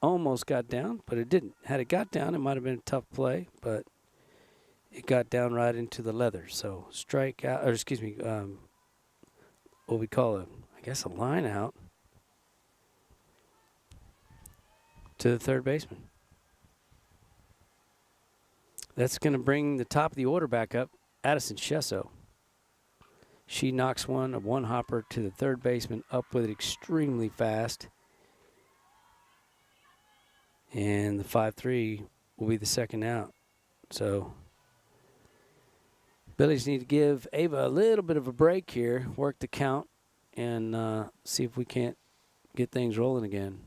almost got down, but it didn't. Had it got down, it might have been a tough play, but it got down right into the leather. So strike out, or excuse me, what we call a line out to the third baseman. That's going to bring the top of the order back up, Addison Shesso. She knocks a one hopper to the third baseman, up with it extremely fast. And the 5-3 will be the second out. So Billies need to give Ava a little bit of a break here, work the count, and see if we can't get things rolling again.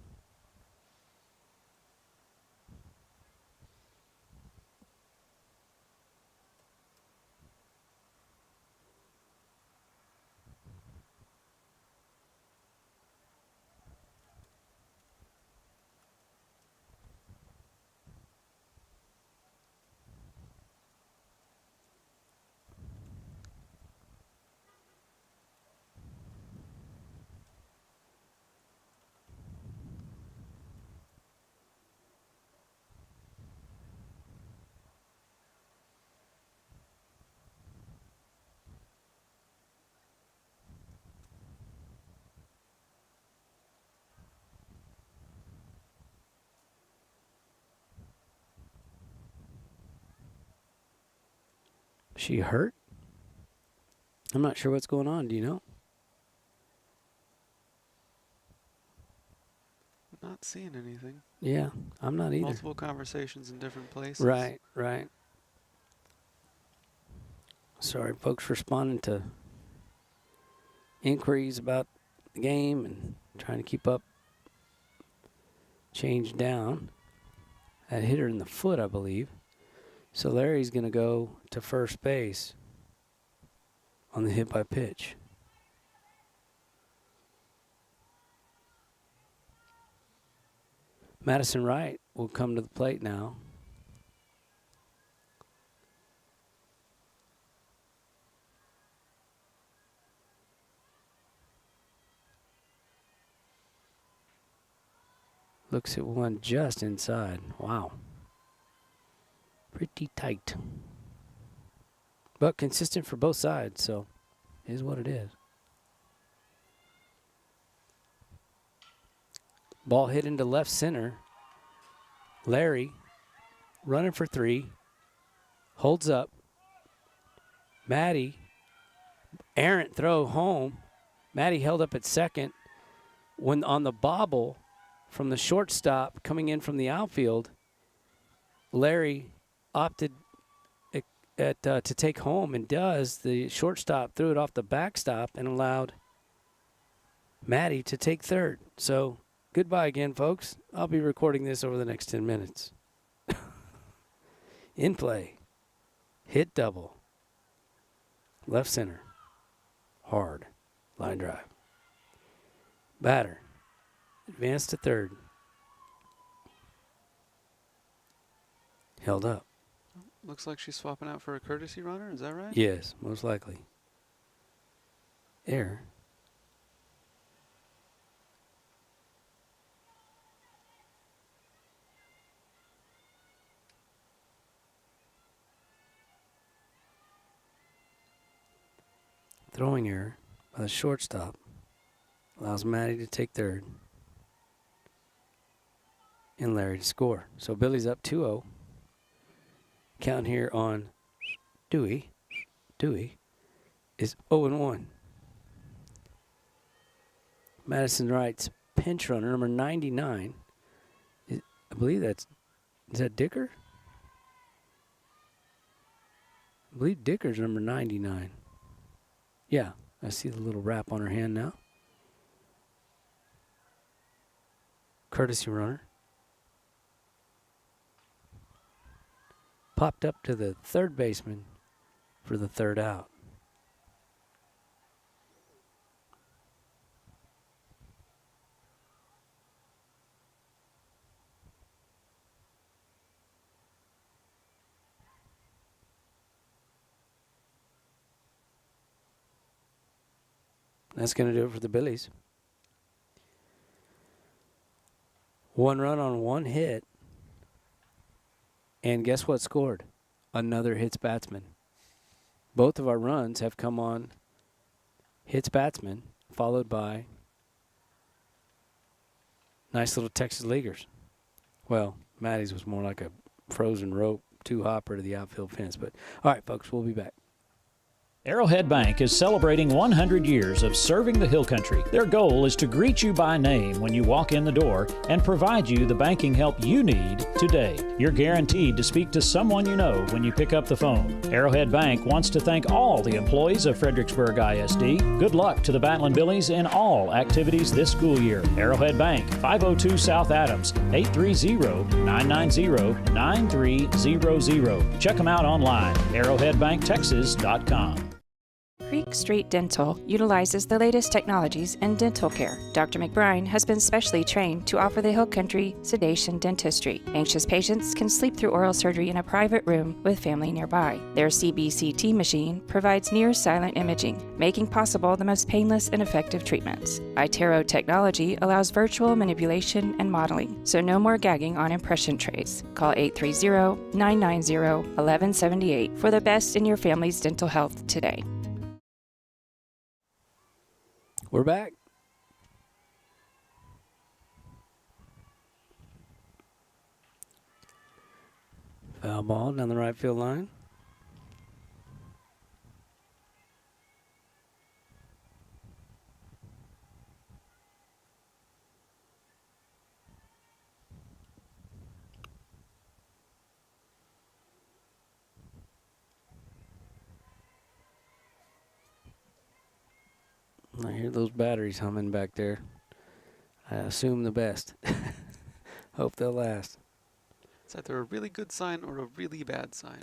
She hurt? I'm not sure what's going on. Do you know? Not seeing anything. Yeah, I'm not either. Multiple conversations in different places. Right, right. Sorry, folks, responding to inquiries about the game and trying to keep up. Change down. That hit her in the foot, I believe. So Larry's going to go to first base on the hit by pitch. Madison Wright will come to the plate now. Looks at one just inside. Wow. Pretty tight. but consistent for both sides, so it is what it is. Ball hit into left center. Larry running for three. Holds up. Maddie, errant throw home. Maddie held up at second. When on the bobble from the shortstop coming in from the outfield, Larry opted to take home and does. The shortstop threw it off the backstop and allowed Maddie to take third. So goodbye again, folks. I'll be recording this over the next 10 minutes. In play. Hit double. Left center. Hard. Line drive. Batter. Advanced to third. Held up. Looks like she's swapping out for a courtesy runner. Is that right? Yes, most likely. Error. Throwing error by the shortstop allows Maddie to take third and Larry to score. So Billy's up 2-0. Count here on Dewey is 0-1. Madison Wright's pinch runner, number 99. I believe is that Dicker? I believe Dicker's number 99. Yeah, I see the little wrap on her hand now. Courtesy runner. Popped up to the third baseman for the third out. That's going to do it for the Billies. 1 run on 1 hit. And guess what scored? Another hits batsman. Both of our runs have come on hits batsman, followed by nice little Texas leaguers. Well, Maddie's was more like a frozen rope, 2-hopper to the outfield fence. But all right, folks, we'll be back. Arrowhead Bank is celebrating 100 years of serving the Hill Country. Their goal is to greet you by name when you walk in the door and provide you the banking help you need today. You're guaranteed to speak to someone you know when you pick up the phone. Arrowhead Bank wants to thank all the employees of Fredericksburg ISD. Good luck to the Battling Billies in all activities this school year. Arrowhead Bank, 502 South Adams, 830-990-9300. Check them out online, arrowheadbanktexas.com. Creek Street Dental utilizes the latest technologies in dental care. Dr. McBride has been specially trained to offer the Hill Country sedation dentistry. Anxious patients can sleep through oral surgery in a private room with family nearby. Their CBCT machine provides near-silent imaging, making possible the most painless and effective treatments. iTero technology allows virtual manipulation and modeling, so no more gagging on impression trays. Call 830-990-1178 for the best in your family's dental health today. We're back. Foul ball down the right field line. I hear those batteries humming back there. I assume the best. Hope they'll last. It's either a really good sign or a really bad sign.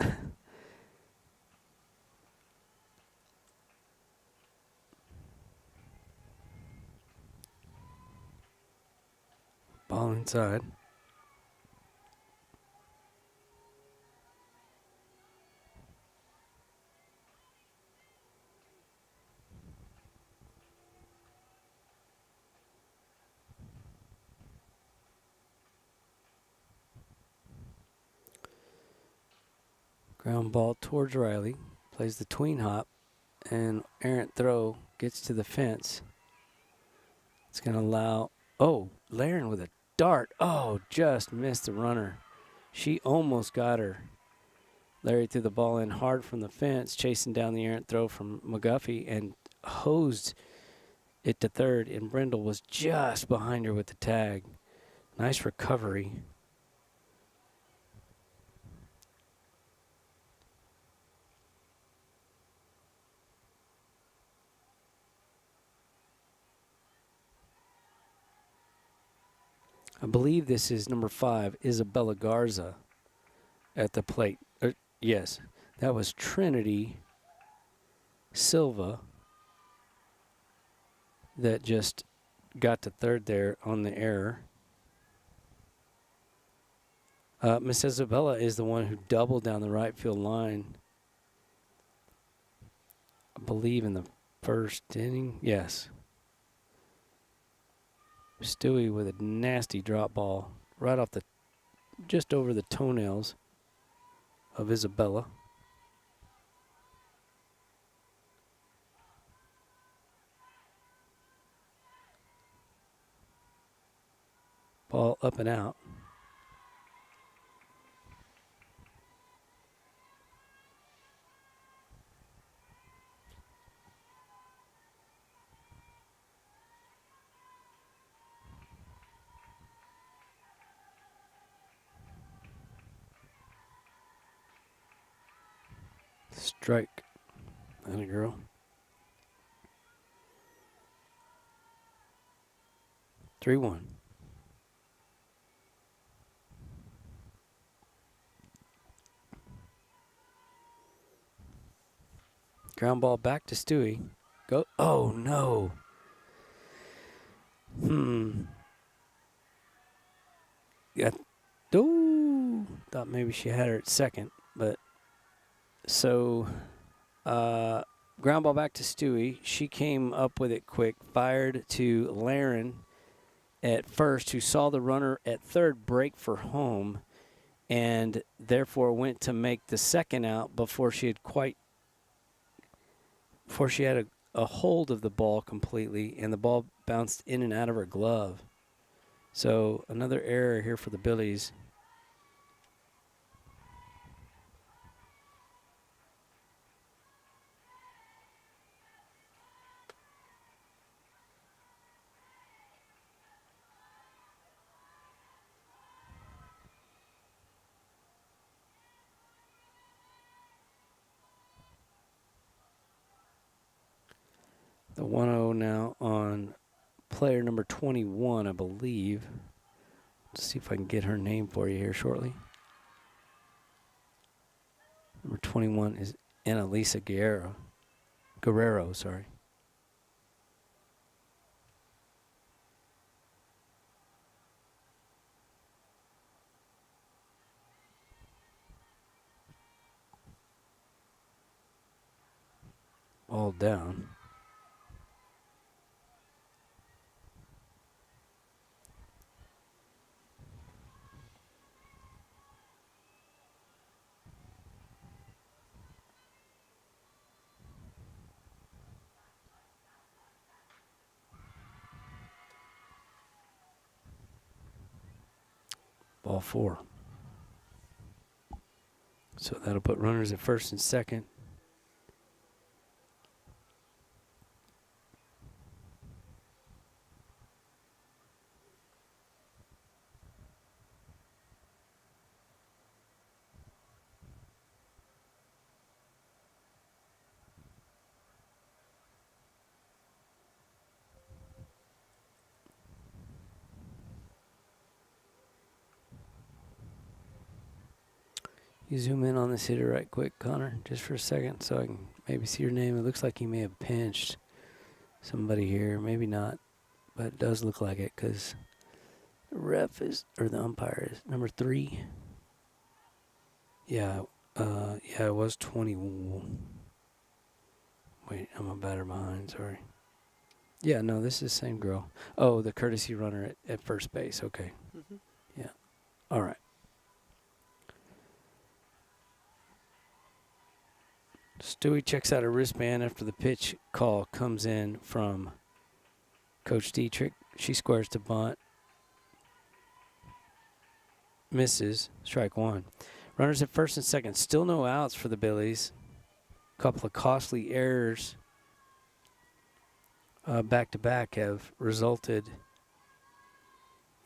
Ball inside. Ground ball towards Riley. plays the tween hop, and errant throw gets to the fence. It's going to allow, Laren with a dart. Oh, just missed the runner. She almost got her. Larry threw the ball in hard from the fence, chasing down the errant throw from McGuffey, and hosed it to third, and Brindle was just behind her with the tag. Nice recovery. I believe this is number 5, Isabella Garza, at the plate. Yes, that was Trinity Silva that just got to third there on the error. Miss Isabella is the one who doubled down the right field line, I believe, in the first inning. Yes. Stewie with a nasty drop ball right off just over the toenails of Isabella. Ball up and out. Strike. That a girl. Three one. Ground ball back to Stewie. Go. Oh, no. Yeah. Ooh. Thought maybe she had her at second, but so ground ball back to Stewie. She came up with it quick, fired to Laren at first, who saw the runner at third break for home, and therefore went to make the second out before she had a hold of the ball completely, and the ball bounced in and out of her glove. So another error here for the Billies. The 1-0 now on player number 21, I believe. Let's see if I can get her name for you here shortly. Number 21 is Annalisa Guerrero, sorry. Ball down. Ball 4. So that'll put runners at first and second. You zoom in on this hitter right quick, Connor, just for a second so I can maybe see your name. It looks like he may have pinched somebody here. Maybe not, but it does look like it because the ref is, or the umpire is, number 3. Yeah, it was 21. Wait, I'm a batter behind, sorry. Yeah, no, this is the same girl. Oh, the courtesy runner at first base, okay. Mm-hmm. Yeah, all right. Stewie checks out a wristband after the pitch call comes in from Coach Dietrich. She squares to bunt. Misses. Strike one. Runners at first and second. Still no outs for the Billies. A couple of costly errors back-to-back have resulted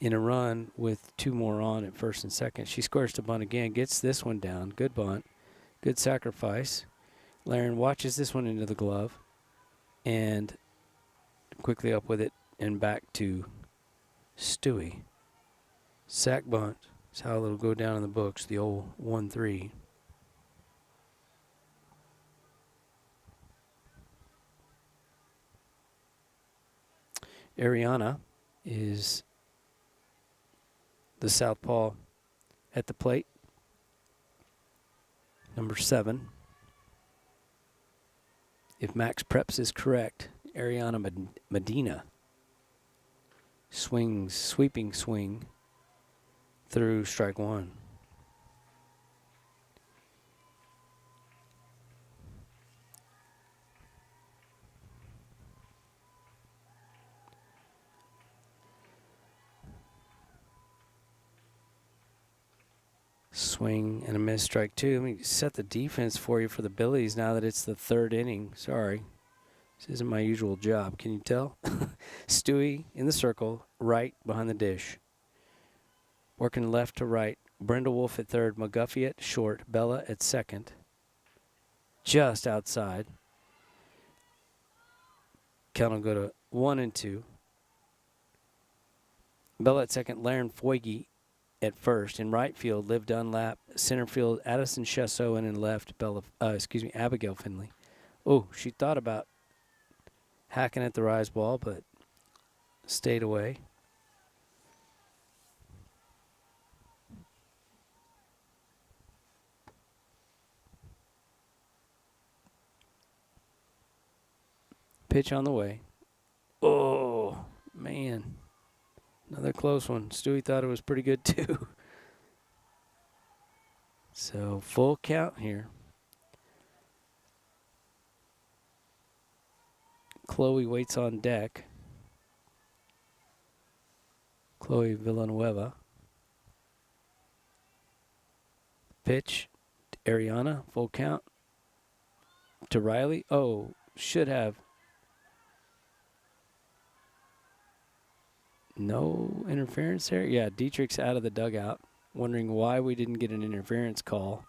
in a run with two more on at first and second. She squares to bunt again. Gets this one down. Good bunt. Good sacrifice. Laren watches this one into the glove and quickly up with it and back to Stewie. Sack bunt is how it'll go down in the books, the old 1-3. Ariana is the southpaw at the plate. Number 7. If Max Preps is correct, Ariana Medina swings, sweeping swing through strike one. Swing and a miss, strike two. Let me set the defense for you for the Billies now that it's the third inning. Sorry. This isn't my usual job. Can you tell? Stewie in the circle, right behind the dish. Working left to right. Brenda Wolf at third. McGuffey at short. Bella at second. Just outside. Count will go to 1 and 2. Bella at second. Laren Foyge at first. In right field, Liv Dunlap. Center field, Addison Chesso. And in left, Abigail Finley. Oh, she thought about hacking at the rise ball, but stayed away. Pitch on the way. Oh, man. Another close one. Stewie thought it was pretty good, too. So, full count here. Chloe waits on deck. Chloe Villanueva. Pitch to Ariana. Full count. To Riley. Oh, should have. No interference there? Yeah, Dietrich's out of the dugout, wondering why we didn't get an interference call.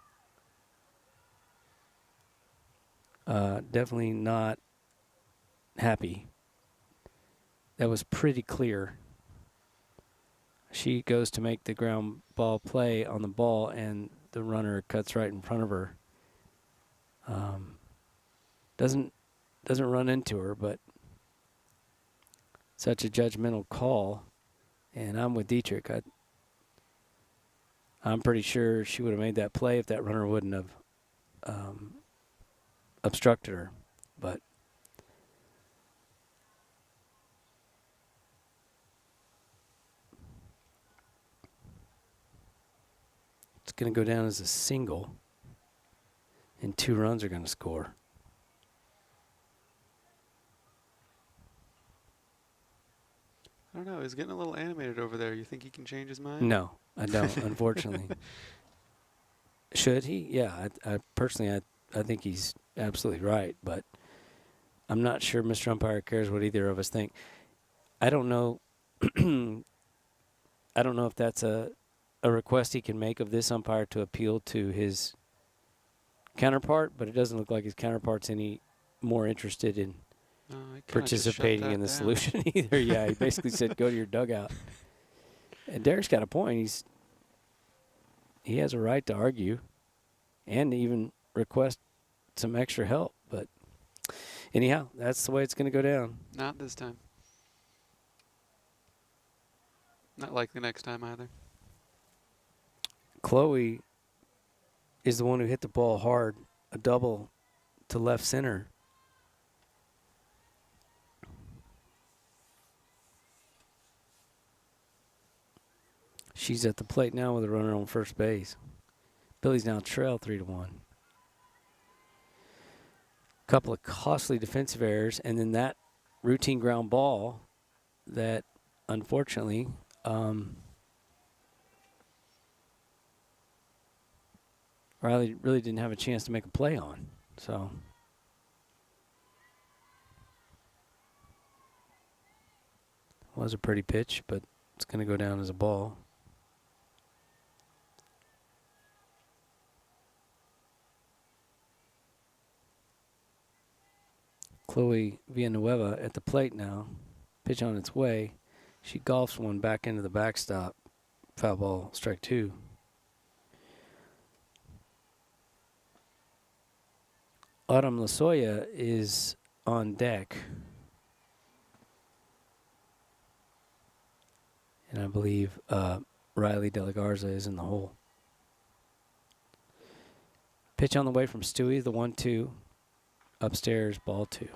Definitely not happy. That was pretty clear. She goes to make the ground ball play on the ball, and the runner cuts right in front of her. Doesn't run into her, but such a judgmental call, and I'm with Dietrich. I'm pretty sure she would have made that play if that runner wouldn't have obstructed her. But it's going to go down as a single, and 2 runs are going to score. I don't know. He's getting a little animated over there. You think he can change his mind? No, I don't, unfortunately. Should he? Yeah, I personally, I think he's absolutely right, but I'm not sure Mr. Umpire cares what either of us think. I don't know. I don't know if that's a request he can make of this umpire to appeal to his counterpart, but it doesn't look like his counterpart's any more interested in participating in the solution either. Yeah, he basically said, go to your dugout. And Derek's got a point. He has a right to argue and even request some extra help. But anyhow, that's the way it's going to go down. Not this time. Not likely next time either. Chloe is the one who hit the ball hard, a double to left center. She's at the plate now with a runner on first base. Billy's now trail 3-1. couple of costly defensive errors, and then that routine ground ball that unfortunately Riley really didn't have a chance to make a play on. So was a pretty pitch, but it's going to go down as a ball. Chloe Villanueva at the plate now. Pitch on its way. She golfs one back into the backstop. Foul ball, strike 2. Autumn Lasoya is on deck. And I believe Riley De La Garza is in the hole. Pitch on the way from Stewie, the 1-2. Upstairs, ball 2.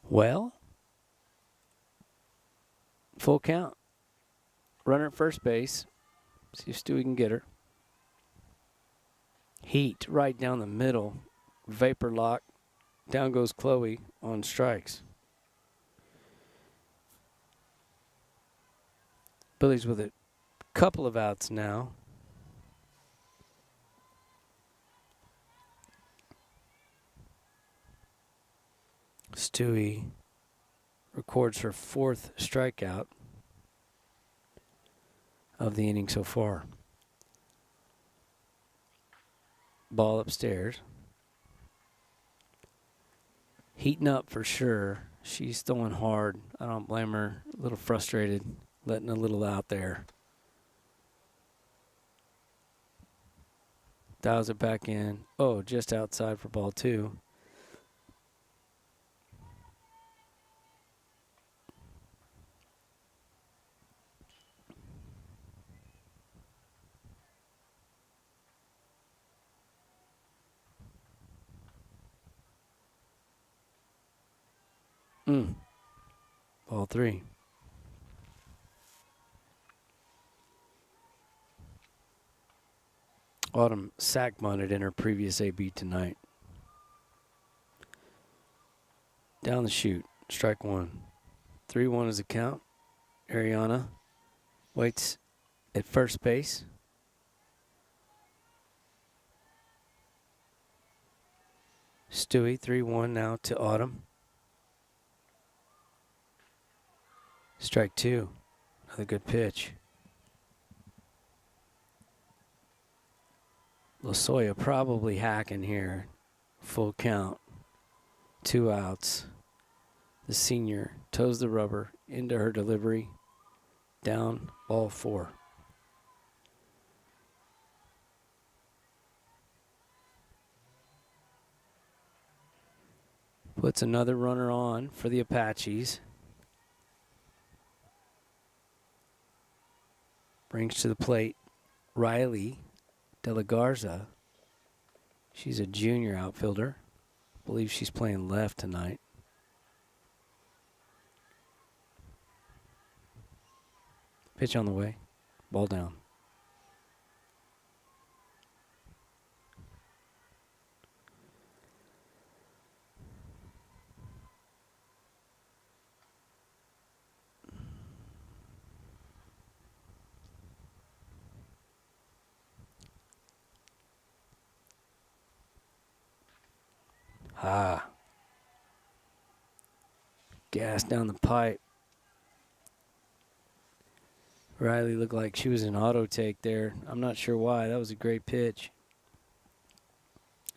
Well, full count. Runner at first base. See if Stewie can get her. Heat right down the middle. Vapor lock. Down goes Chloe on strikes. Billy's with a couple of outs now. Stewie records her 4th strikeout of the inning so far. Ball upstairs. Heating up for sure. She's throwing hard. I don't blame her. A little frustrated, letting a little out there. Dials it back in. Oh, just outside for ball 2. Ball 3. Autumn sack bunted in her previous AB tonight. Down the chute, strike 1. 3-1 is the count. Ariana waits at first base. Stewie, 3-1 now to Autumn. Strike 2. Another good pitch. Lasoya probably hacking here. Full count. 2 outs. The senior toes the rubber into her delivery. Down, ball 4. Puts another runner on for the Apaches. Brings to the plate Riley De La Garza. She's a junior outfielder. I believe she's playing left tonight. Pitch on the way. Ball down. Gas down the pipe. Riley looked like she was in auto take there. I'm not sure why. That was a great pitch.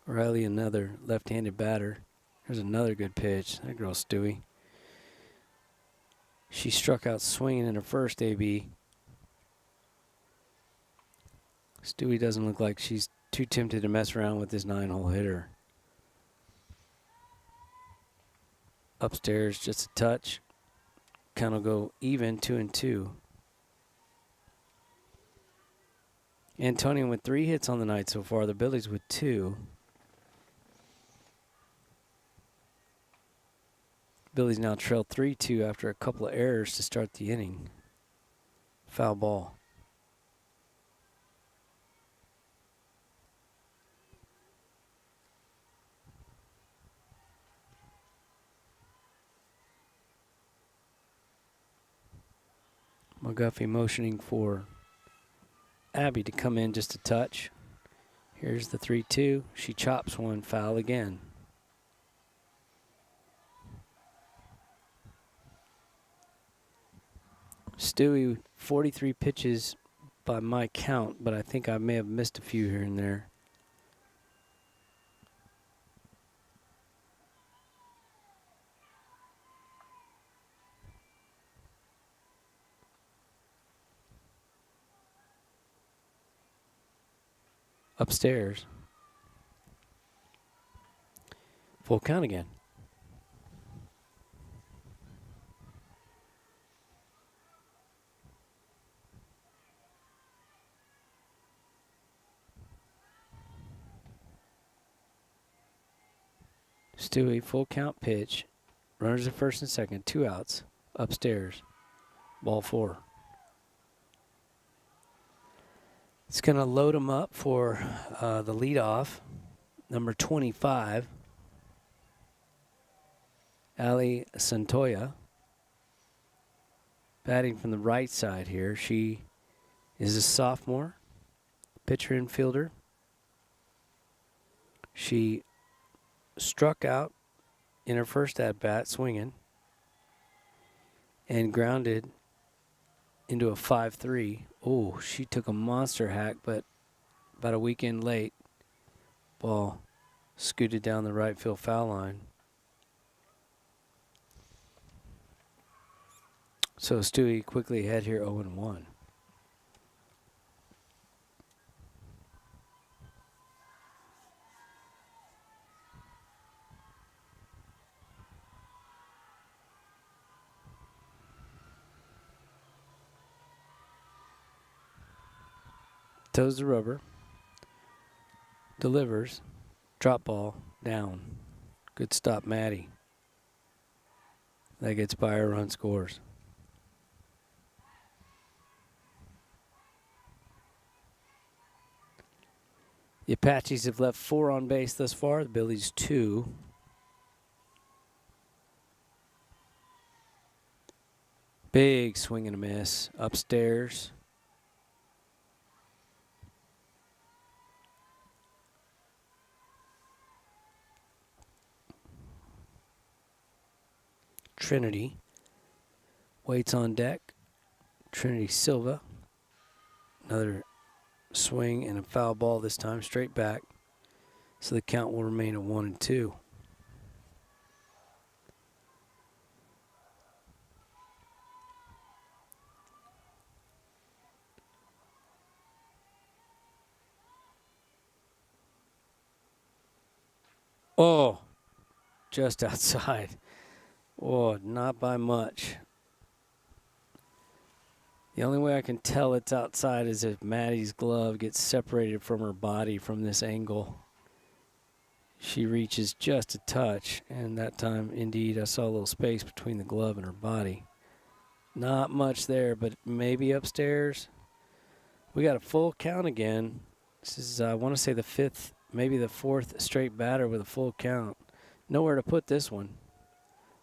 Riley, another left-handed batter. There's another good pitch. That girl, Stewie. She struck out swinging in her first AB. Stewie doesn't look like she's too tempted to mess around with this 9-hole hitter. Upstairs, just a touch. count will go even, 2-2. Antonian with 3 hits on the night so far. The Billies with 2. Billies now trail 3-2 after a couple of errors to start the inning. Foul ball. McGuffey motioning for Abby to come in just a touch. Here's the 3-2. She chops one, foul again. Stewie, 43 pitches by my count, but I think I may have missed a few here and there. Upstairs. Full count again. Stewie, full count pitch. Runners at first and second, 2 outs. Upstairs. Ball 4. It's going to load him up for the leadoff, number 25, Ali Santoya, batting from the right side here. She is a sophomore, pitcher infielder. She struck out in her first at-bat swinging and grounded into a 5-3. Oh, she took a monster hack, but about a weekend late, ball scooted down the right field foul line. So Stewie quickly ahead here, 0-1. Toes the rubber, delivers, drop ball, down. Good stop, Maddie. That gets by, a run scores. The Apaches have left 4 on base thus far, the Billies 2. Big swing and a miss, upstairs. Trinity waits on deck. Trinity Silva. Another swing and a foul ball this time, straight back. So the count will remain at 1-2. Oh, just outside. Oh, not by much. The only way I can tell it's outside is if Maddie's glove gets separated from her body from this angle. She reaches just a touch, and that time, indeed, I saw a little space between the glove and her body. Not much there, but maybe upstairs. We got a full count again. This is, I want to say, the 5th, maybe the 4th straight batter with a full count. Nowhere to put this one.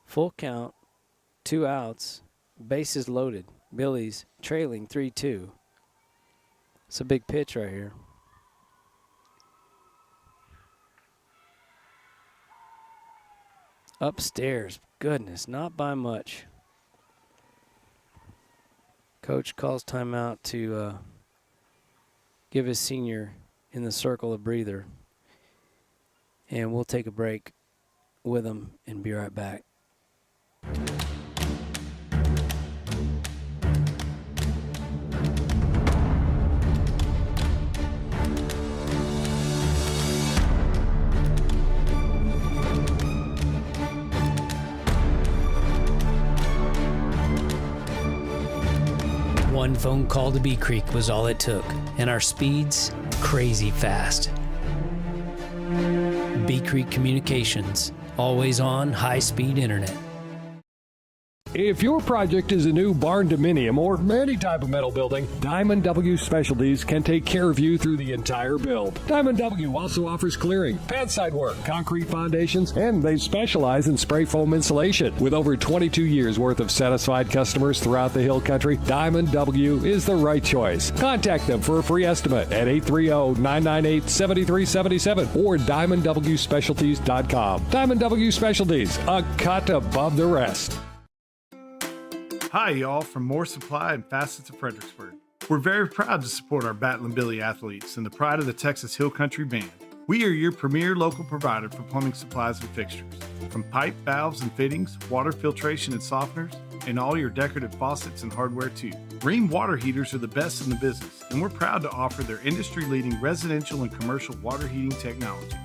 Full count, 2 outs, bases loaded. Billies trailing 3-2. It's a big pitch right here. Upstairs, goodness, not by much. Coach calls timeout to give his senior in the circle a breather. And we'll take a break with him and be right back. One phone call to Bee Creek was all it took, and our speeds crazy fast. Bee Creek Communications, always on high-speed internet. If your project is a new barn dominium or any type of metal building, Diamond W Specialties can take care of you through the entire build. Diamond W also offers clearing, pad side work, concrete foundations, and they specialize in spray foam insulation. With over 22 years worth of satisfied customers throughout the Hill Country, Diamond W is the right choice. Contact them for a free estimate at 830-998-7377 or DiamondWSpecialties.com. Diamond W Specialties, a cut above the rest. Hi, y'all, from More Supply and Facets of Fredericksburg. We're very proud to support our Battlin' Billy athletes and the pride of the Texas Hill Country Band. We are your premier local provider for plumbing supplies and fixtures. From pipe, valves, and fittings, water filtration and softeners, and all your decorative faucets and hardware too. Rheem water heaters are the best in the business, and we're proud to offer their industry-leading residential and commercial water heating technology.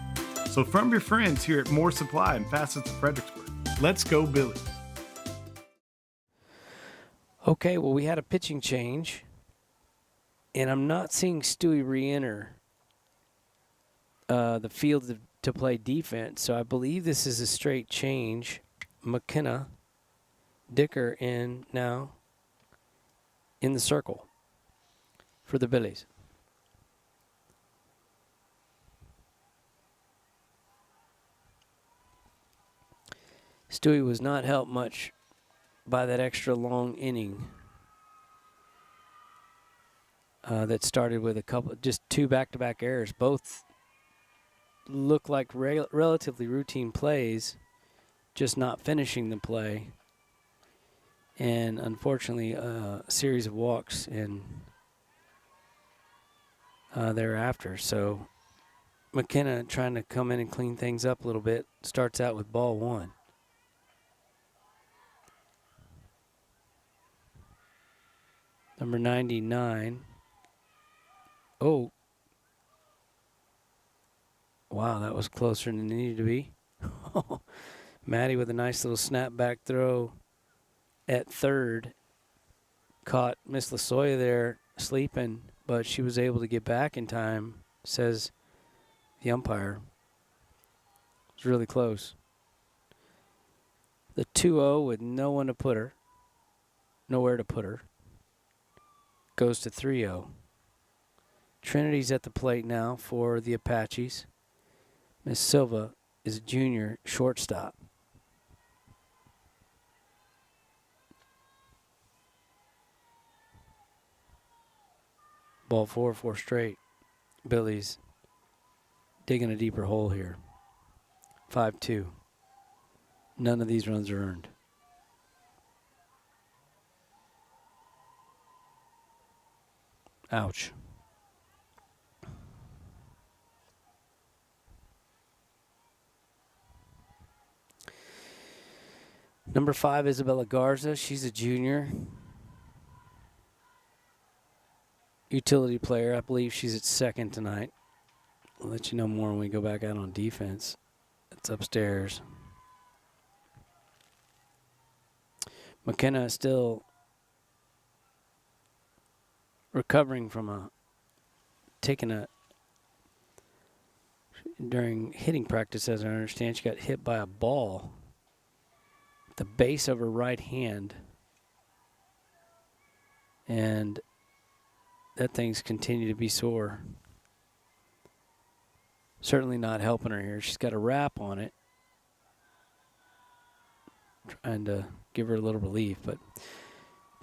So from your friends here at More Supply and Facets of Fredericksburg, let's go Billies. Okay, well, we had a pitching change, and I'm not seeing Stewie re-enter the field to play defense, so I believe this is a straight change. McKenna, Dicker in now in the circle for the Billies. Stewie was not helped much by that extra long inning that started with just two back-to-back errors. Both look like relatively routine plays, just not finishing the play. And unfortunately, a series of walks and thereafter. So McKenna trying to come in and clean things up a little bit, starts out with ball one. Number 99. Oh. Wow, that was closer than it needed to be. Maddie with a nice little snapback throw at third. Caught Miss Lasoya there sleeping, but she was able to get back in time, says the umpire. It was really close. The 2-0 with nowhere to put her. Goes to 3-0. Trinity's at the plate now for the Apaches. Miss Silva is a junior shortstop. Ball 4 straight. Billy's digging a deeper hole here. 5-2. None of these runs are earned. Ouch. Number 5, Isabella Garza. She's a junior. Utility player. I believe she's at second tonight. I'll let you know more when we go back out on defense. It's upstairs. McKenna is still recovering from during hitting practice, as I understand, she got hit by a ball at the base of her right hand. And that thing's continued to be sore. Certainly not helping her here. She's got a wrap on it, trying to give her a little relief. But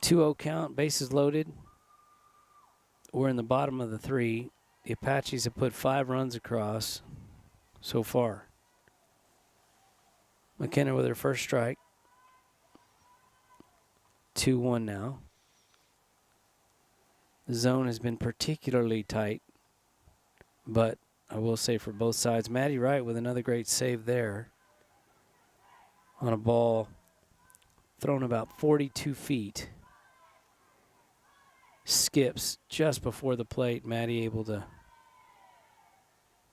2-0 count, bases loaded. We're in the bottom of the 3. The Apaches have put 5 runs across so far. McKenna with her first strike. 2-1 now. The zone has been particularly tight, but I will say for both sides, Maddie Wright with another great save there on a ball thrown about 42 feet. Skips just before the plate. Maddie able to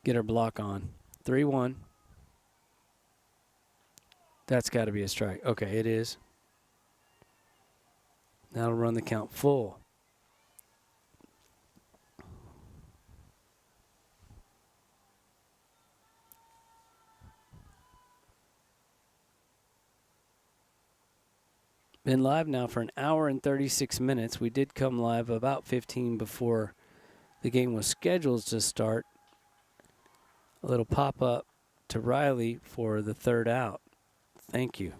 get her block on. 3-1. That's got to be a strike. Okay, it is. That'll run the count full. Been live now for an hour and 36 minutes. We did come live about 15 before the game was scheduled to start. A little pop-up to Riley for the third out. Thank you.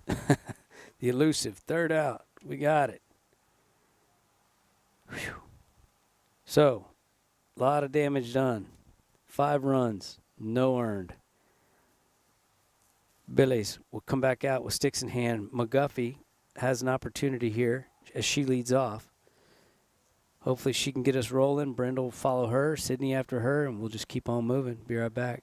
The elusive third out. We got it. Whew. So, a lot of damage done. 5 runs, no earned. Billies will come back out with sticks in hand. McGuffey has an opportunity here as she leads off. Hopefully she can get us rolling. Brenda will follow her, Sydney after her, and we'll just keep on moving. Be right back.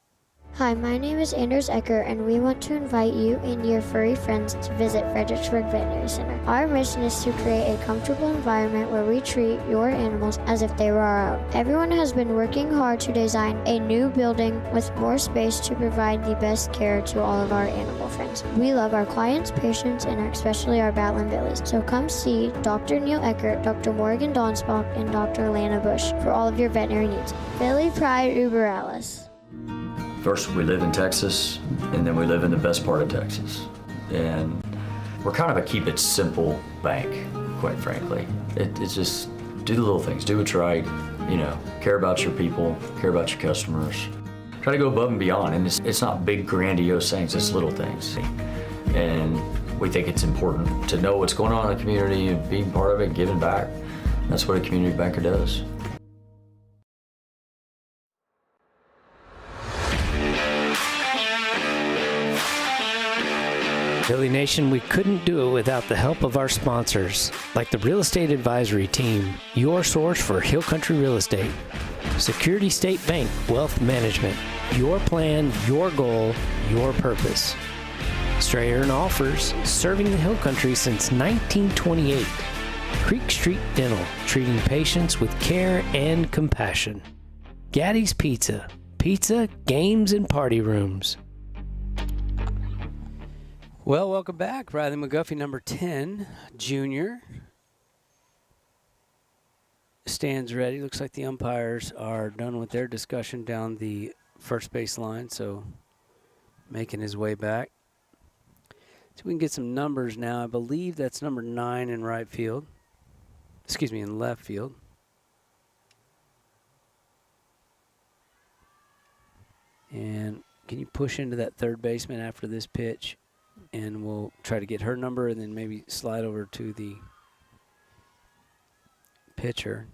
Hi, my name is Anders Ecker, and we want to invite you and your furry friends to visit Fredericksburg Veterinary Center. Our mission is to create a comfortable environment where we treat your animals as if they were our own. Everyone has been working hard to design a new building with more space to provide the best care to all of our animal friends. We love our clients, patients, and especially our Battling Billies. So come see Dr. Neil Eckert, Dr. Morgan Donsbach, and Dr. Lana Bush for all of your veterinary needs. Billy Pride Uber Alice. First, we live in Texas, and then we live in the best part of Texas. And we're kind of a keep it simple bank, quite frankly. It's just do the little things, do what's right, care about your people, care about your customers. Try to go above and beyond, and it's not big, grandiose things, it's little things. And we think it's important to know what's going on in the community and being part of it, giving back. That's what a community banker does. Billy Nation, we couldn't do it without the help of our sponsors, like the Real Estate Advisory Team, your source for Hill Country real estate. Security State Bank Wealth Management, your plan, your goal, your purpose. Strayer and Offers, serving the Hill Country since 1928. Creek Street Dental, treating patients with care and compassion. Gaddy's Pizza, pizza, games, and party rooms. Well, welcome back. Riley McGuffey, number 10, junior. Stands ready. Looks like the umpires are done with their discussion down the first base line, so making his way back. So we can get some numbers now. I believe that's number 9 in right field. Excuse me, in left field. And can you push into that third baseman after this pitch? And we'll try to get her number and then maybe slide over to the pitcher.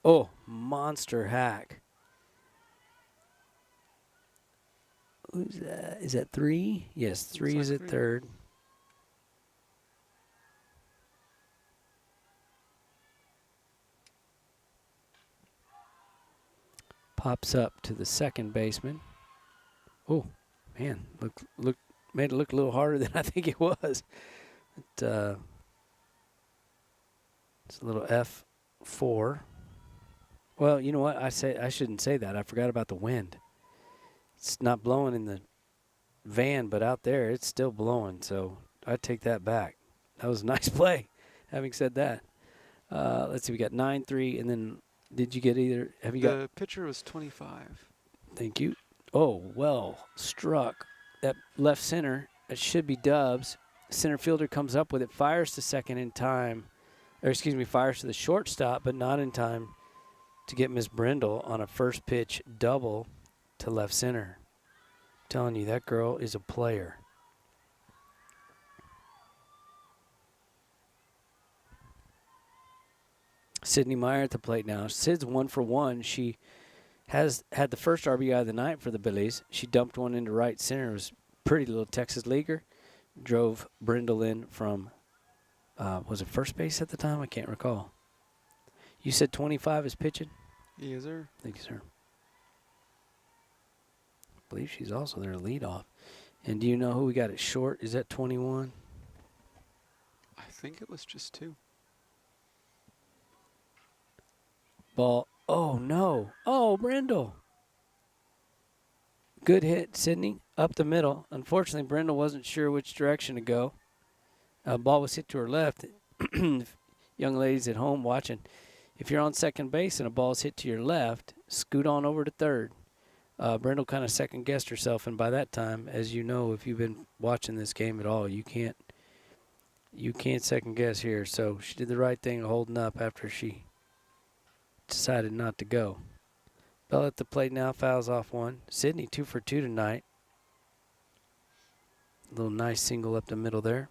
Oh, monster hack. Who's that? Is that 3? Yes, 3 is at third. Pops up to the second baseman. Oh, man, made it look a little harder than I think it was. It's a little F4. Well, you know what? I shouldn't say that. I forgot about the wind. It's not blowing in the van, but out there it's still blowing. So I take that back. That was a nice play. Having said that, let's see. We got 9-3, and then did you get either? Have you got? The pitcher was 25. Thank you. Oh, well struck. That left center, it should be Dubs. Center fielder comes up with it, fires to second in time, fires to the shortstop, but not in time to get Miss Brindle on a first pitch double to left center. I'm telling you, that girl is a player. Sydney Meyer at the plate now. Sid's 1 for 1. She has had the first RBI of the night for the Billies. She dumped one into right center. It was a pretty little Texas leaguer. Drove Brindle in from, was it first base at the time? I can't recall. You said 25 is pitching? Yes, sir. Thank you, sir. I believe she's also their leadoff. And do you know who we got at short? Is that 21? I think it was just 2. Ball. Oh, no. Oh, Brindle. Good hit, Sydney, up the middle. Unfortunately, Brindle wasn't sure which direction to go. Ball was hit to her left. Young ladies at home watching, if you're on second base and a ball's hit to your left, scoot on over to third. Brindle kind of second-guessed herself, and by that time, as you know, if you've been watching this game at all, you can't You can't second guess here. So she did the right thing holding up after she decided not to go. Bella at the plate now, fouls off one. Sydney 2 for 2 tonight. A little nice single up the middle there.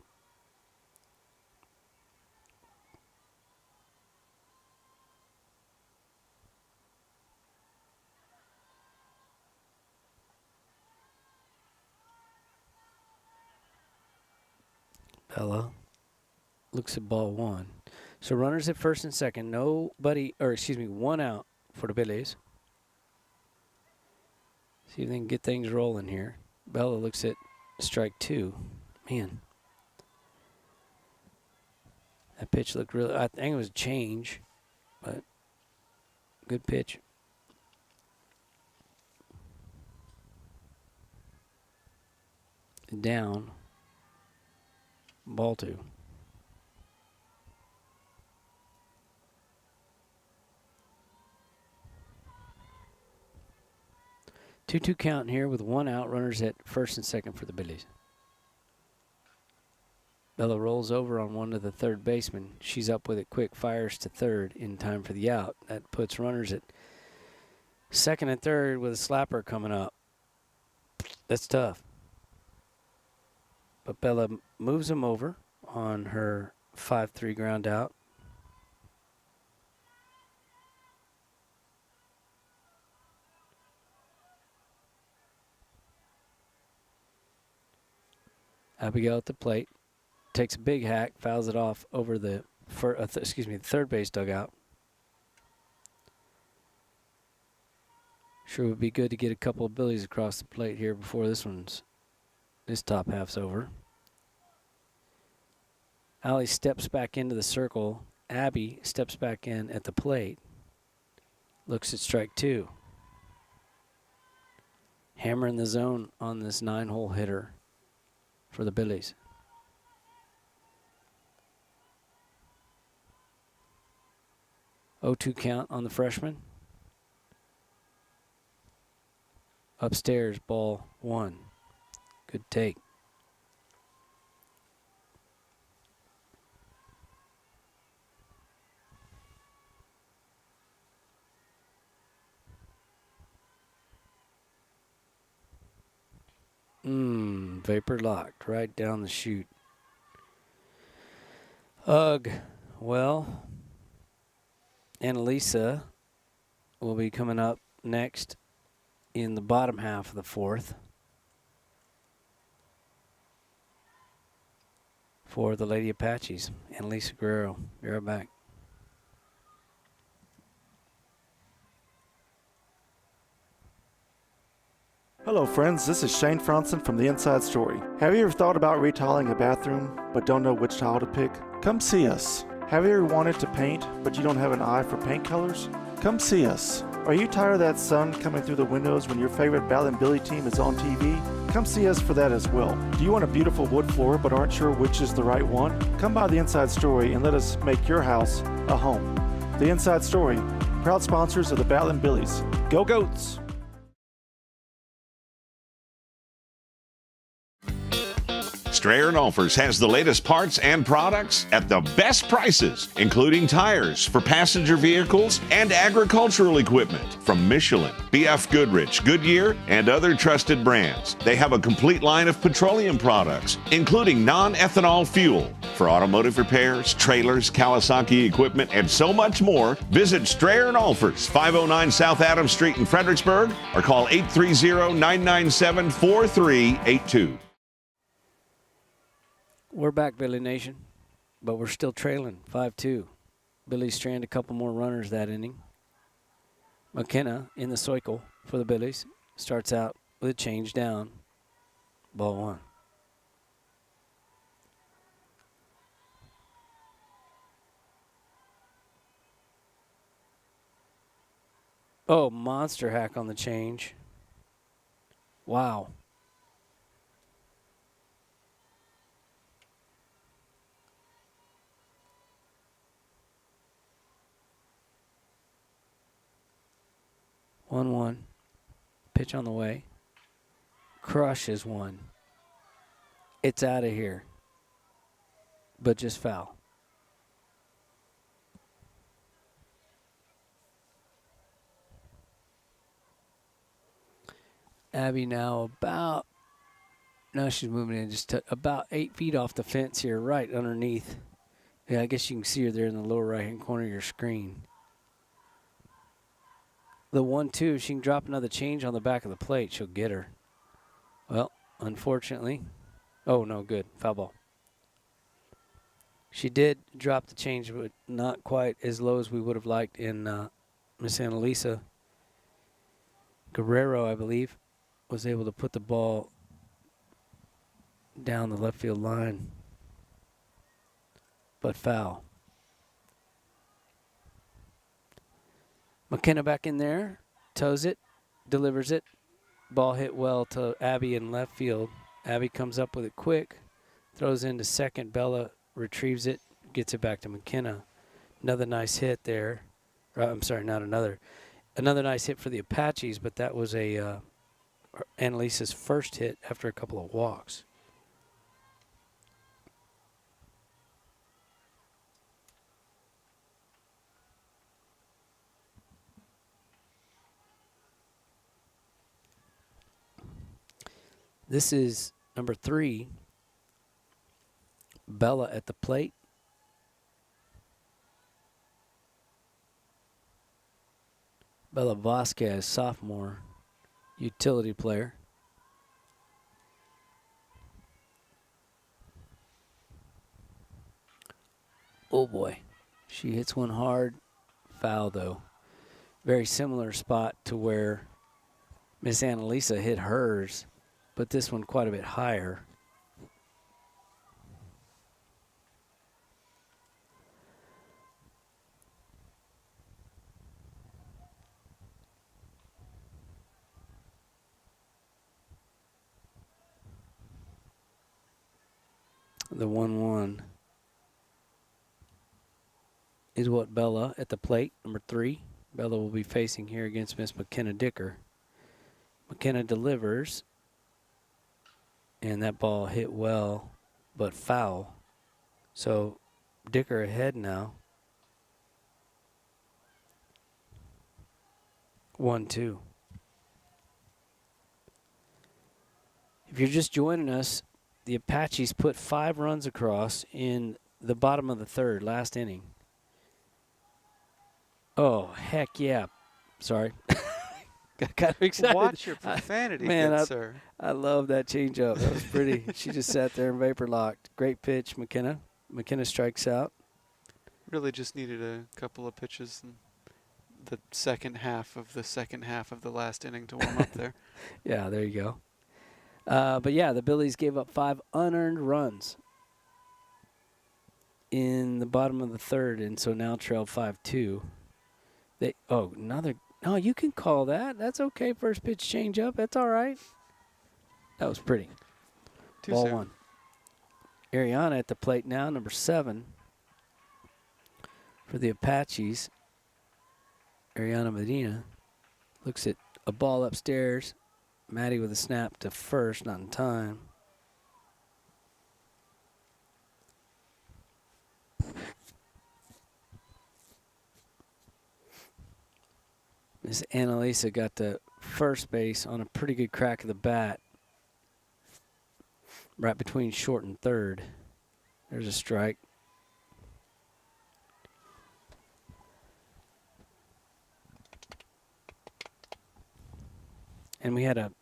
Bella looks at ball one. So runners at first and second. One out for the Billies. See if they can get things rolling here. Bella looks at strike two. Man. That pitch looked really, I think it was a change, but good pitch. Down. Ball two. 2-2 count here with one out. Runners at first and second for the Billies. Bella rolls over on one to the third baseman. She's up with it quick, fires to third in time for the out. That puts runners at second and third with a slapper coming up. That's tough. But Bella moves him over on her 5-3 ground out. Abigail at the plate. Takes a big hack, fouls it off over the third base dugout. Sure would be good to get a couple of Billies across the plate here before this top half's over. Allie steps back into the circle. Abby steps back in at the plate. Looks at strike two. Hammering the zone on this 9-hole hitter for the Billies. 0-2 count on the freshman. Upstairs, ball one. Good take. Vapor locked right down the chute. Ugh. Well, Annalisa will be coming up next in the bottom half of the fourth for the Lady Apaches. Annalisa Guerrero, be right back. Hello friends, this is Shane Franson from The Inside Story. Have you ever thought about retiling a bathroom but don't know which tile to pick? Come see us. Have you ever wanted to paint but you don't have an eye for paint colors? Come see us. Are you tired of that sun coming through the windows when your favorite Ballin Billy team is on TV? Come see us for that as well. Do you want a beautiful wood floor but aren't sure which is the right one? Come by The Inside Story and let us make your house a home. The Inside Story, proud sponsors of the Ballin Billies. Go Goats! Strayer & Olfers has the latest parts and products at the best prices, including tires for passenger vehicles and agricultural equipment from Michelin, BF Goodrich, Goodyear, and other trusted brands. They have a complete line of petroleum products, including non-ethanol fuel for automotive repairs, trailers, Kawasaki equipment, and so much more. Visit Strayer & Olfers, 509 South Adams Street in Fredericksburg, or call 830-997-4382. We're back, Billy Nation, but we're still trailing 5-2. Billy strand a couple more runners that inning. McKenna in the cycle for the Billies. Starts out with a change down. Ball one. Oh, monster hack on the change. Wow. One. Pitch on the way. Crushes one. It's out of here. but just foul. Abby now she's moving in just about 8 feet off the fence here, right underneath. Yeah, I guess you can see her there in the lower right-hand corner of your screen. The 1-2, if she can drop another change on the back of the plate, she'll get her. Well, unfortunately. Oh, no, good. Foul ball. She did drop the change, but not quite as low as we would have liked in Miss Annalisa. Guerrero, I believe, was able to put the ball down the left field line, but foul. McKenna back in there, toes it, delivers it. Ball hit well to Abby in left field. Abby comes up with it quick, throws into second. Bella retrieves it, gets it back to McKenna. Another nice hit there. I'm sorry, not another. Another nice hit for the Apaches, but that was Annalisa's first hit after a couple of walks. This is number 3, Bella at the plate. Bella Vasquez, sophomore, utility player. Oh boy, she hits one hard. Foul though. Very similar spot to where Miss Annalisa hit hers, but this one quite a bit higher. The 1-1 is what Bella at the plate, number 3. Bella will be facing here against Miss McKenna Dicker. McKenna delivers, and that ball hit well, but foul. So Dicker ahead now. 1-2. If you're just joining us, the Apaches put 5 runs across in the bottom of the third, last inning. Oh, heck yeah. Sorry. Got kind of excited. Watch your profanity, man, sir. I love that changeup. That was pretty. She just sat there and vapor locked. Great pitch, McKenna. McKenna strikes out. Really just needed a couple of pitches in the second half of the last inning to warm up there. Yeah, there you go. But yeah, the Billies gave up 5 unearned runs in the bottom of the third, and so now trail 5-2. No, you can call that. That's okay. First pitch change up. That's all right. That was pretty. Ball soon. 1. Ariana at the plate now, number 7 for the Apaches. Ariana Medina looks at a ball upstairs. Maddie with a snap to first, not in time. Miss Annalisa got to first base on a pretty good crack of the bat, right between short and third. There's a strike. And we had a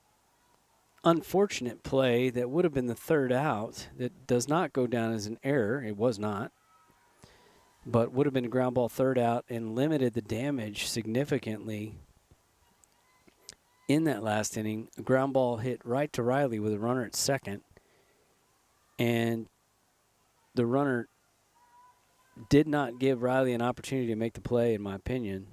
unfortunate play that would have been the third out that does not go down as an error. It was not. But would have been a ground ball third out and limited the damage significantly in that last inning. A ground ball hit right to Riley with a runner at second. And the runner did not give Riley an opportunity to make the play, in my opinion.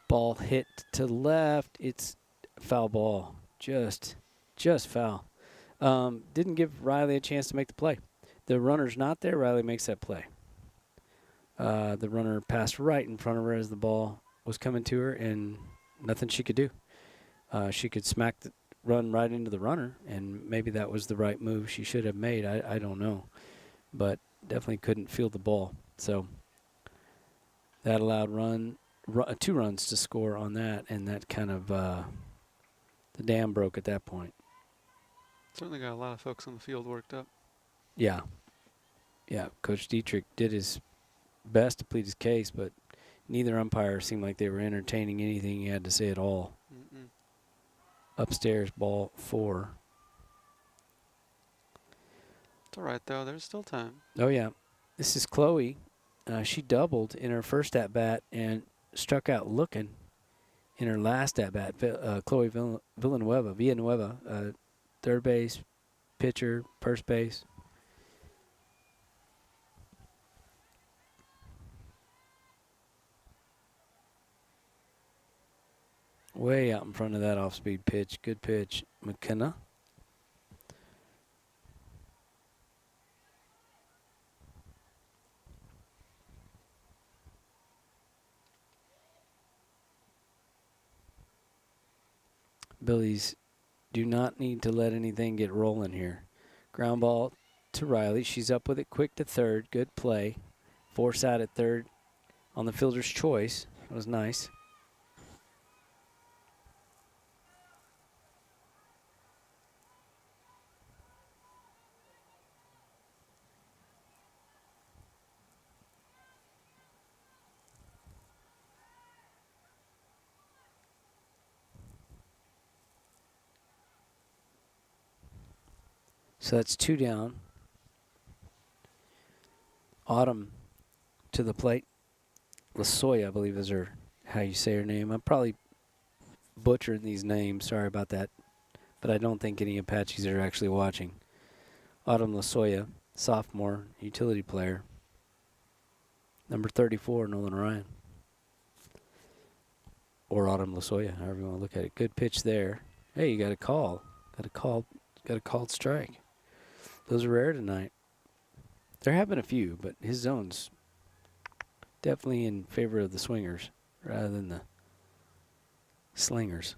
Ball hit to left. It's foul ball. Just foul. Didn't give Riley a chance to make the play. The runner's not there. Riley makes that play. The runner passed right in front of her as the ball was coming to her, and nothing she could do. She could run right into the runner, and maybe that was the right move she should have made. I don't know. but definitely couldn't field the ball. So that allowed 2 runs to score on that, and that kind of the dam broke at that point. Certainly got a lot of folks on the field worked up. Yeah. Yeah, Coach Dietrich did his best to plead his case, but neither umpire seemed like they were entertaining anything he had to say at all. Upstairs, ball 4. It's all right, though. There's still time. Oh, yeah. This is Chloe. She doubled in her first at-bat and struck out looking in her last at-bat. Chloe Villanueva, third base, pitcher, first base. Way out in front of that off-speed pitch. Good pitch. McKenna. Billies do not need to let anything get rolling here. Ground ball to Riley. She's up with it quick to third. Good play. Force out at third on the fielder's choice. That was nice. So that's 2 down. Autumn to the plate. Lasoya, I believe, is her how you say her name. I'm probably butchering these names. Sorry about that. But I don't think any Apaches are actually watching. Autumn Lasoya, sophomore, utility player. Number 34, Nolan Ryan. Or Autumn Lasoya, however you want to look at it. Good pitch there. Hey, you got a call. Got a called strike. Those are rare tonight. There have been a few, but his zone's definitely in favor of the swingers rather than the slingers.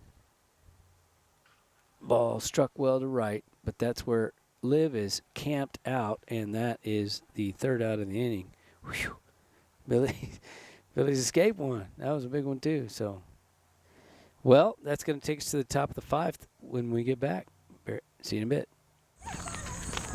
Ball struck well to right, but that's where Liv is camped out, and that is the 3rd out of the inning. Whew. Billy's escaped one. That was a big one too. So, well, that's going to take us to the top of the 5th when we get back. See you in a bit.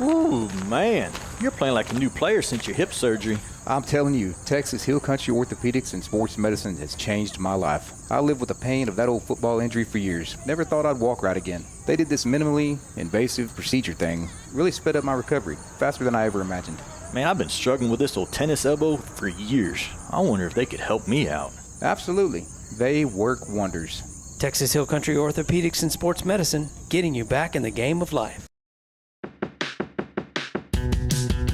Ooh, man. You're playing like a new player since your hip surgery. I'm telling you, Texas Hill Country Orthopedics and Sports Medicine has changed my life. I lived with the pain of that old football injury for years. Never thought I'd walk right again. They did this minimally invasive procedure thing. Really sped up my recovery, faster than I ever imagined. Man, I've been struggling with this old tennis elbow for years. I wonder if they could help me out. Absolutely. They work wonders. Texas Hill Country Orthopedics and Sports Medicine, getting you back in the game of life.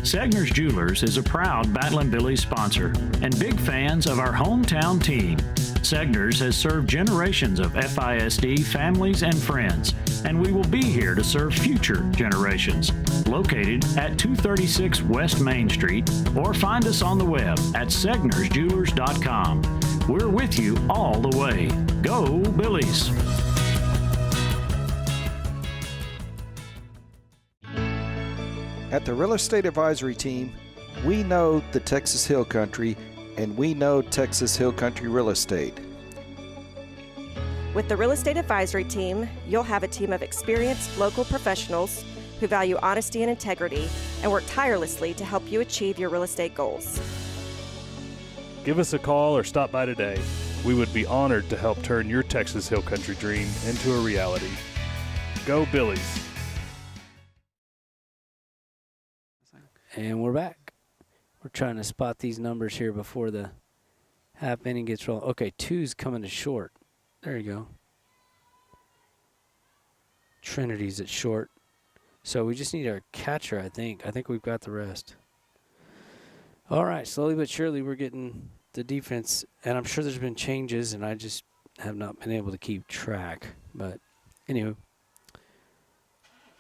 Segner's Jewelers is a proud Battlin' Billies sponsor and big fans of our hometown team. Segner's has served generations of FISD families and friends, and we will be here to serve future generations. Located at 236 West Main Street, or find us on the web at segnersjewelers.com. We're with you all the way. Go Billies! At the Real Estate Advisory Team, we know the Texas Hill Country, and we know Texas Hill Country Real Estate. With the Real Estate Advisory Team, you'll have a team of experienced local professionals who value honesty and integrity and work tirelessly to help you achieve your real estate goals. Give us a call or stop by today. We would be honored to help turn your Texas Hill Country dream into a reality. Go Billies! And we're back. We're trying to spot these numbers here before the half inning gets rolling. Okay, 2's coming to short. There you go. Trinity's at short. So we just need our catcher, I think. I think we've got the rest. All right, slowly but surely we're getting the defense. And I'm sure there's been changes, and I just have not been able to keep track. But anyway.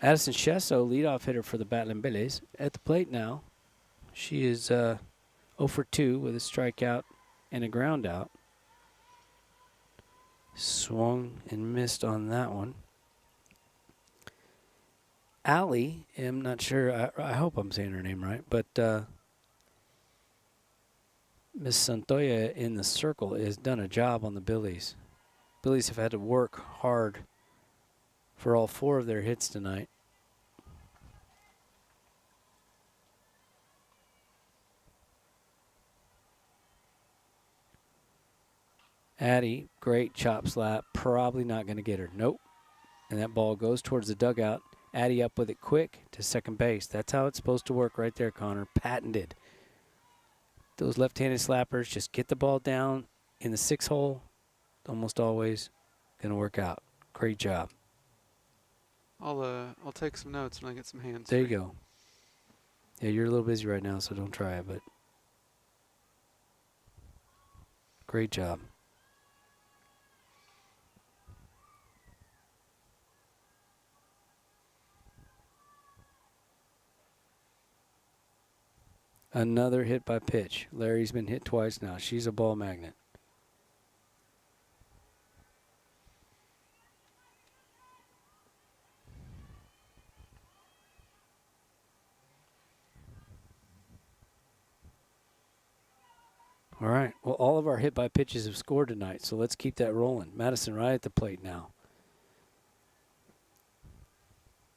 Addison Chesso, leadoff hitter for the Battlin' Billies, at the plate now. She is 0 for 2 with a strikeout and a ground out. Swung and missed on that one. Allie, I'm not sure, I hope I'm saying her name right, but Miss Santoya in the circle has done a job on the Billies. Billies have had to work hard for all 4 of their hits tonight. Addie, great chop slap, probably not going to get her. Nope. And that ball goes towards the dugout. Addie up with it quick to second base. That's how it's supposed to work right there, Connor. Patented. Those left-handed slappers, just get the ball down in the 6 hole. Almost always going to work out. Great job. I'll take some notes when I get some hands. There you go. Yeah, you're a little busy right now, so don't try it, but great job. Another hit by pitch. Larry's been hit twice now. She's a ball magnet. All right. Well, all of our hit by pitches have scored tonight, so let's keep that rolling. Madison right at the plate now.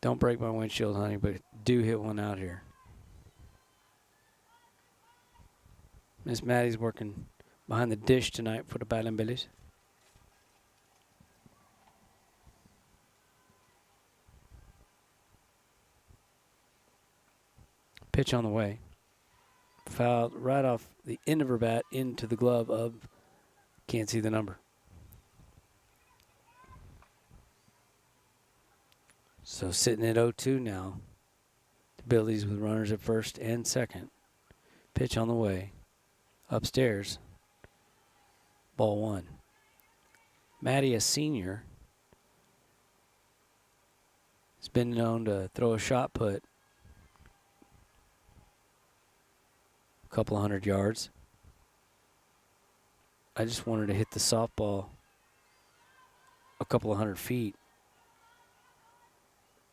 Don't break my windshield, honey, but do hit one out here. Miss Maddie's working behind the dish tonight for the Battling Billies. Pitch on the way. Fouled right off the end of her bat into the glove of, can't see the number. So sitting at 0-2 now. The Billies with runners at first and second. Pitch on the way. Upstairs. Ball 1. Maddie, a senior, has been known to throw a shot put a couple 100 yards. I just wanted to hit the softball a couple 100 feet.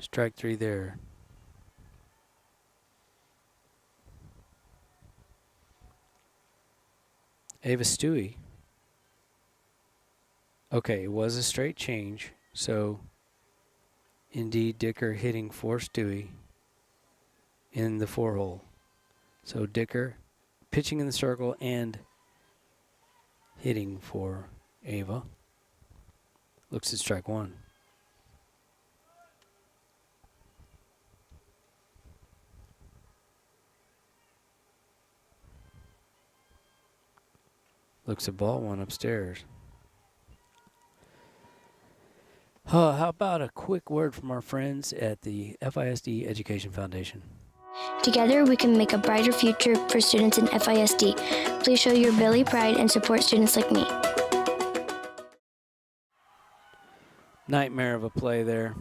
Strike 3 there. Ava Stewie. Okay, it was a straight change. So, indeed, Dicker hitting for Stewie in the 4 hole. So, Dicker pitching in the circle and hitting for Ava. Looks at strike 1. Looks at ball 1 upstairs. How about a quick word from our friends at the FISD Education Foundation? Together, we can make a brighter future for students in FISD. Please show your Billy pride and support students like me. Nightmare of a play there.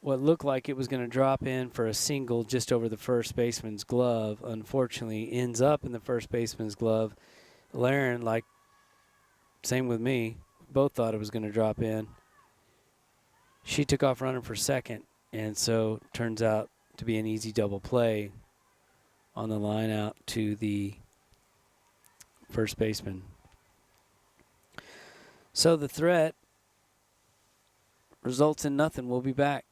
What looked like it was going to drop in for a single just over the first baseman's glove, unfortunately ends up in the first baseman's glove. Laren, like, same with me, both thought it was going to drop in. She took off running for second, and so turns out to be an easy double play on the line out to the first baseman. So the threat results in nothing. We'll be back.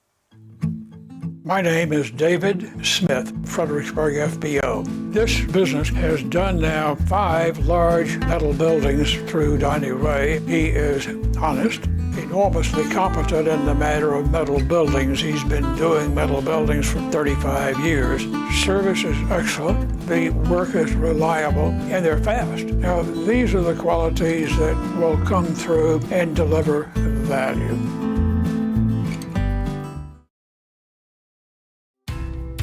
My name is David Smith, Fredericksburg FBO. This business has done now 5 large metal buildings through Donnie Ray. He is honest, enormously competent in the matter of metal buildings. He's been doing metal buildings for 35 years. Service is excellent, the work is reliable, and they're fast. Now, these are the qualities that will come through and deliver value.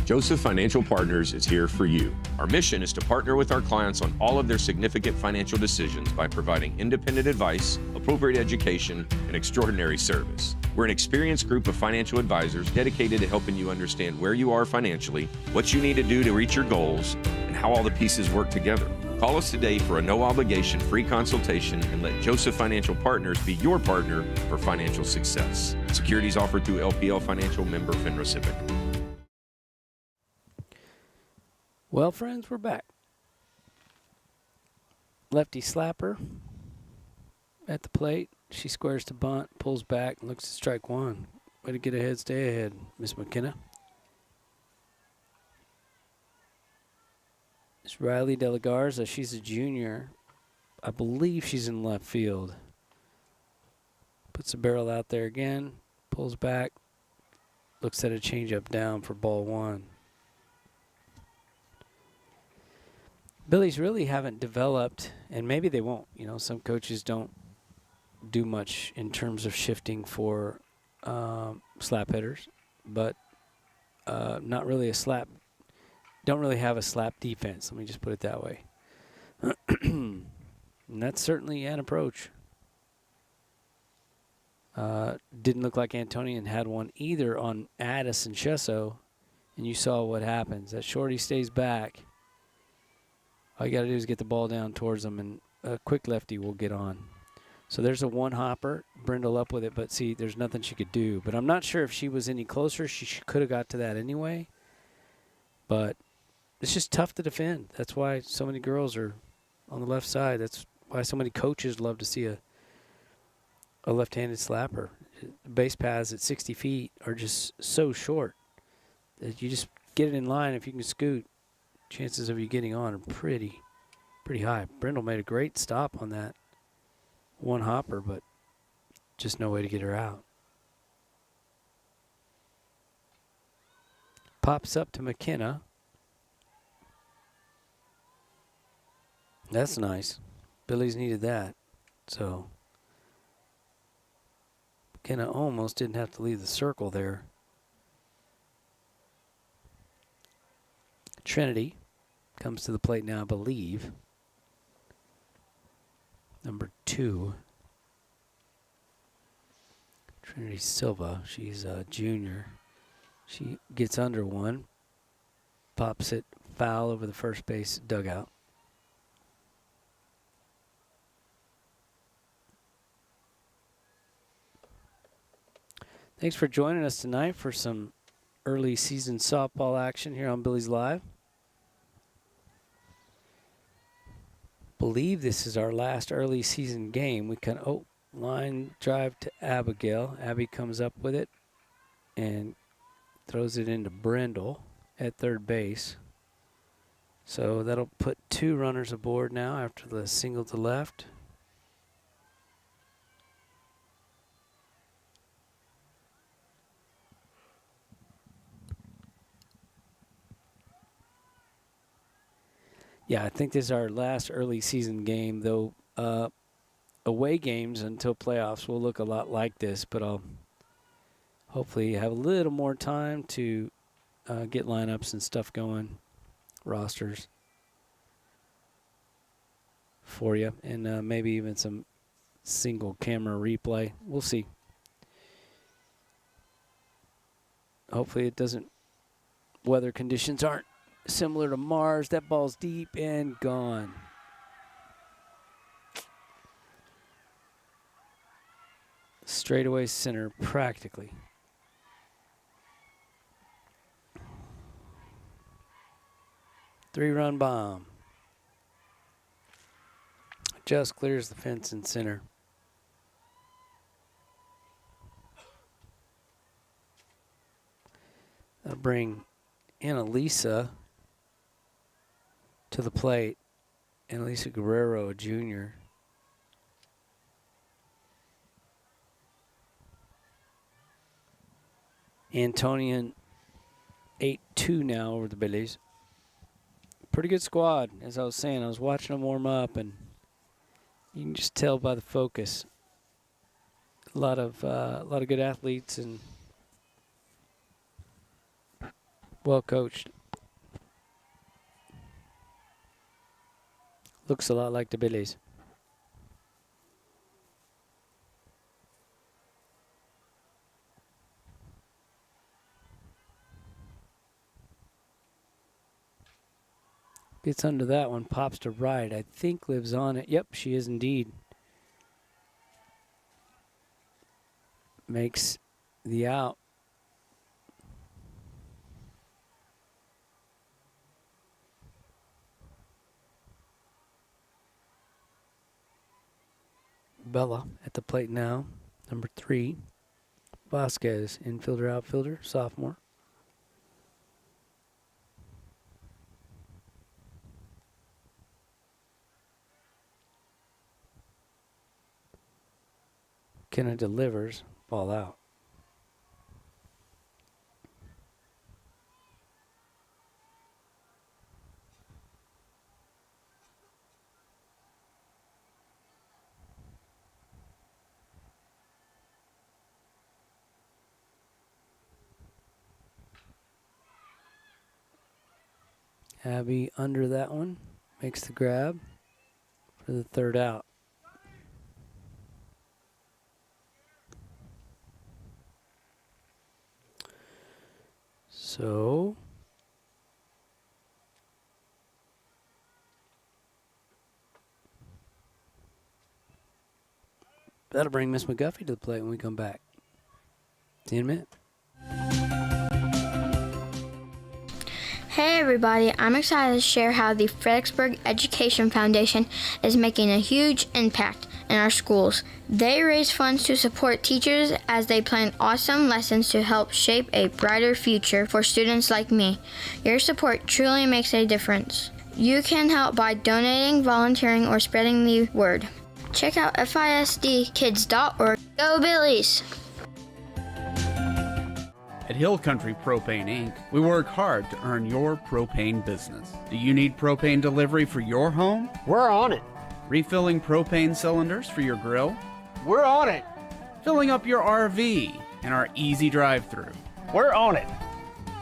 Joseph Financial Partners is here for you. Our mission is to partner with our clients on all of their significant financial decisions by providing independent advice, appropriate education, and extraordinary service. We're an experienced group of financial advisors dedicated to helping you understand where you are financially, what you need to do to reach your goals, and how all the pieces work together. Call us today for a no-obligation free consultation and let Joseph Financial Partners be your partner for financial success. Securities offered through LPL Financial, member FINRA SIPC. Well, friends, we're back. Lefty slapper at the plate. She squares to bunt, pulls back, and looks to strike one. Way to get ahead, stay ahead, Miss McKenna. It's Riley De La Garza. She's a junior. I believe she's in left field. Puts the barrel out there again, pulls back, looks at a changeup down for ball one. Billies really haven't developed, and maybe they won't. You know, some coaches don't do much in terms of shifting for slap hitters, but not really a slap. Don't really have a slap defense. Let me just put it that way. And that's certainly an approach. Didn't look like Antonian had one either on Addis and Chesso, and you saw what happens. That shorty stays back. All you got to do is get the ball down towards them, and a quick lefty will get on. So there's a one-hopper. Brindle up with it, but see, there's nothing she could do. But I'm not sure if she was any closer. She could have got to that anyway. But it's just tough to defend. That's why so many girls are on the left side. That's why so many coaches love to see a left-handed slapper. The base paths at 60 feet are just so short that you just get it in line. If you can scoot, chances of you getting on are pretty high. Brindle made a great stop on that one hopper, but just no way to get her out. Pops up to McKenna. That's nice. Billy's needed that. So McKenna almost didn't have to leave the circle there. Trinity comes to the plate now, I believe. Number 2. Trinity Silva. She's a junior. She gets under one. Pops it foul over the first base dugout. Thanks for joining us tonight for some early season softball action here on Billies.Live. Believe this is our last early season game. We can line drive to Abigail. Abby comes up with it and throws it into Brindle at third base. So that'll put 2 runners aboard now after the single to left. Yeah, I think this is our last early season game, though away games until playoffs will look a lot like this, but I'll hopefully have a little more time to get lineups and stuff going, rosters for you, and maybe even some single camera replay. We'll see. Hopefully it doesn't, weather conditions aren't similar to Mars. That ball's deep and gone. Straightaway center practically. Three-run bomb. Just clears the fence in center. That'll bring Annalisa to the plate. Annalisa Guerrero, a junior. Antonian 8-2 now over the Billies. Pretty good squad, as I was saying. I was watching them warm up, and you can just tell by the focus. A lot of good athletes and well coached. Looks a lot like the Billies. Gets under that one, pops to right. I think lives on it. Yep, she is indeed. Makes the out. Bella at the plate now. Number 3. Vasquez, infielder, outfielder, sophomore. Kenna delivers, ball out. Abby under that one, makes the grab for the 3rd out. So that'll bring Miss McGuffey to the plate when we come back. See you in a minute. Hey everybody, I'm excited to share how the Fredericksburg Education Foundation is making a huge impact in our schools. They raise funds to support teachers as they plan awesome lessons to help shape a brighter future for students like me. Your support truly makes a difference. You can help by donating, volunteering, or spreading the word. Check out FISDkids.org. Go Billies! At Hill Country Propane Inc., we work hard to earn your propane business. Do you need propane delivery for your home? We're on it. Refilling propane cylinders for your grill? We're on it. Filling up your RV in our easy drive-through? We're on it.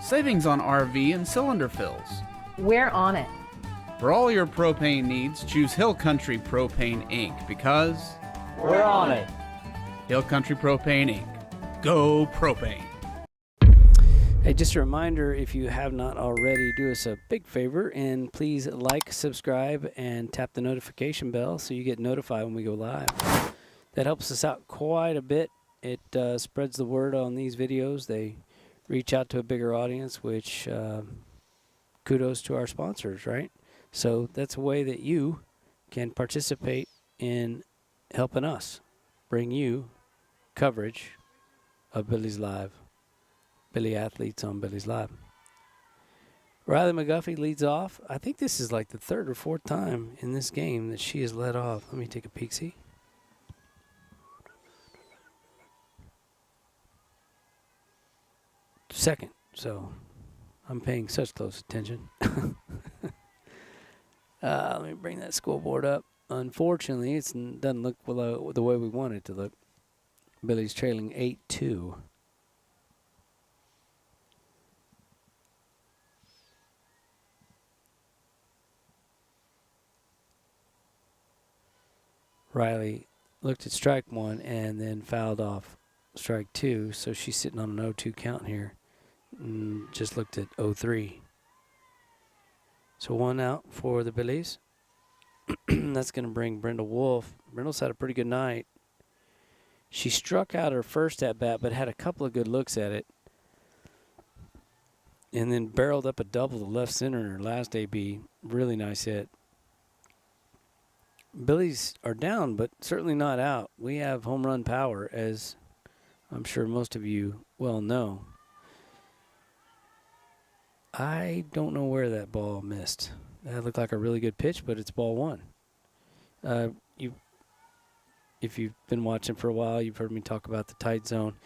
Savings on RV and cylinder fills? We're on it. For all your propane needs, choose Hill Country Propane Inc. because we're on it. Hill Country Propane Inc. Go propane. Hey, just a reminder, if you have not already, do us a big favor and please like, subscribe, and tap the notification bell so you get notified when we go live. That helps us out quite a bit. It spreads the word on these videos. They reach out to a bigger audience, which kudos to our sponsors, right? So that's a way that you can participate in helping us bring you coverage of Billies.Live. Billy athletes on Billies.Live. Riley McGuffey leads off. I think this is like the 3rd or 4th time in this game that she has led off. Let me take a peek, see. Second, so I'm paying such close attention. Let me bring that scoreboard up. Unfortunately, it doesn't look the way we want it to look. Billy's trailing 8-2. Riley looked at strike 1 and then fouled off strike 2, so she's sitting on an 0-2 count here. And just looked at 0-3. So 1 out for the Billies. That's going to bring Brenda Wolf. Brenda's had a pretty good night. She struck out her first at-bat, but had a couple of good looks at it. And then barreled up a double to left center in her last AB. Really nice hit. Billies are down, but certainly not out. We have home run power, as I'm sure most of you well know. I don't know where that ball missed. That looked like a really good pitch, but it's ball 1. If you've been watching for a while, you've heard me talk about the tight zone.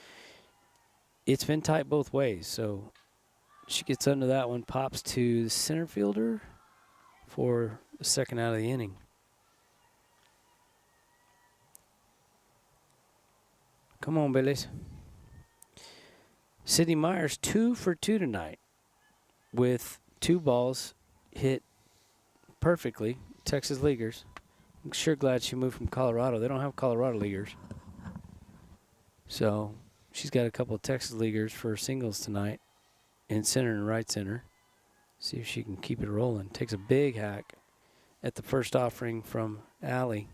It's been tight both ways, so she gets under that one, pops to the center fielder for the 2nd out of the inning. Come on, Billies. Sydney Myers 2 for 2 tonight with 2 balls hit perfectly. Texas leaguers. I'm sure glad she moved from Colorado. They don't have Colorado leaguers. So she's got a couple of Texas leaguers for singles tonight in center and right center. See if she can keep it rolling. Takes a big hack at the first offering from Allie.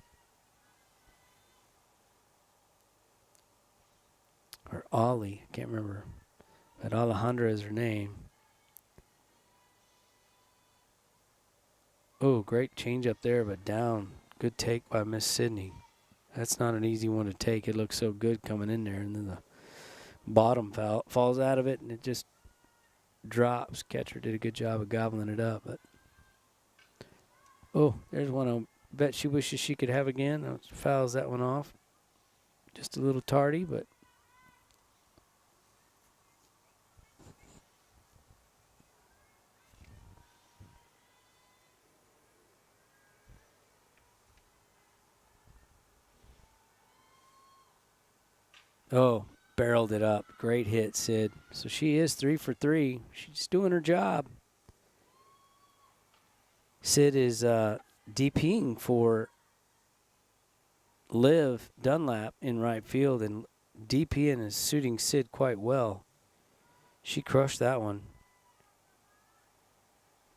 Or Ollie, I can't remember. But Alejandra is her name. Oh, great change up there, but down. Good take by Miss Sydney. That's not an easy one to take. It looks so good coming in there, and then the bottom falls out of it, and it just drops. Catcher did a good job of gobbling it up. But oh, there's one I bet she wishes she could have again. Fouls that one off. Just a little tardy, but oh, barreled it up. Great hit, Sid. So she is 3 for 3. She's doing her job. Sid is DPing for Liv Dunlap in right field, and DPing is suiting Sid quite well. She crushed that one.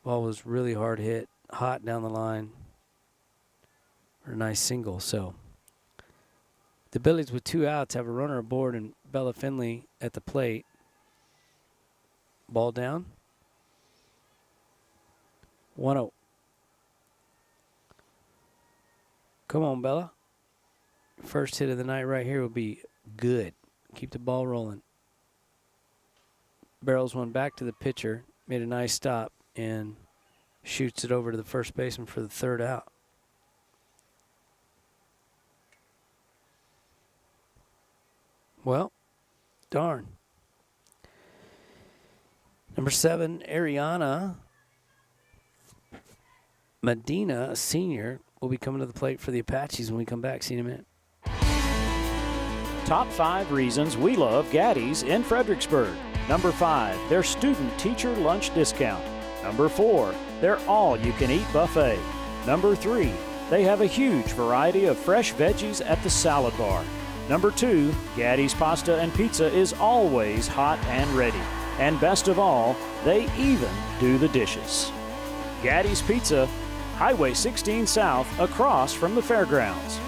Ball was really hard hit, hot down the line. Or a nice single, so. The Billies with 2 outs have a runner aboard and Bella Finley at the plate. Ball down. 1-0. Come on, Bella. First hit of the night right here will be good. Keep the ball rolling. Barrels one back to the pitcher. Made a nice stop and shoots it over to the first baseman for the 3rd out. Well, darn. Number 7, Ariana Medina, a senior, will be coming to the plate for the Apaches when we come back. See you in a minute. Top 5 reasons we love Gaddy's in Fredericksburg. Number 5, their student teacher lunch discount. Number 4, their all-you-can-eat buffet. Number 3, they have a huge variety of fresh veggies at the salad bar. Number 2, Gaddy's pasta and pizza is always hot and ready. And best of all, they even do the dishes. Gaddy's Pizza, Highway 16 South, across from the fairgrounds.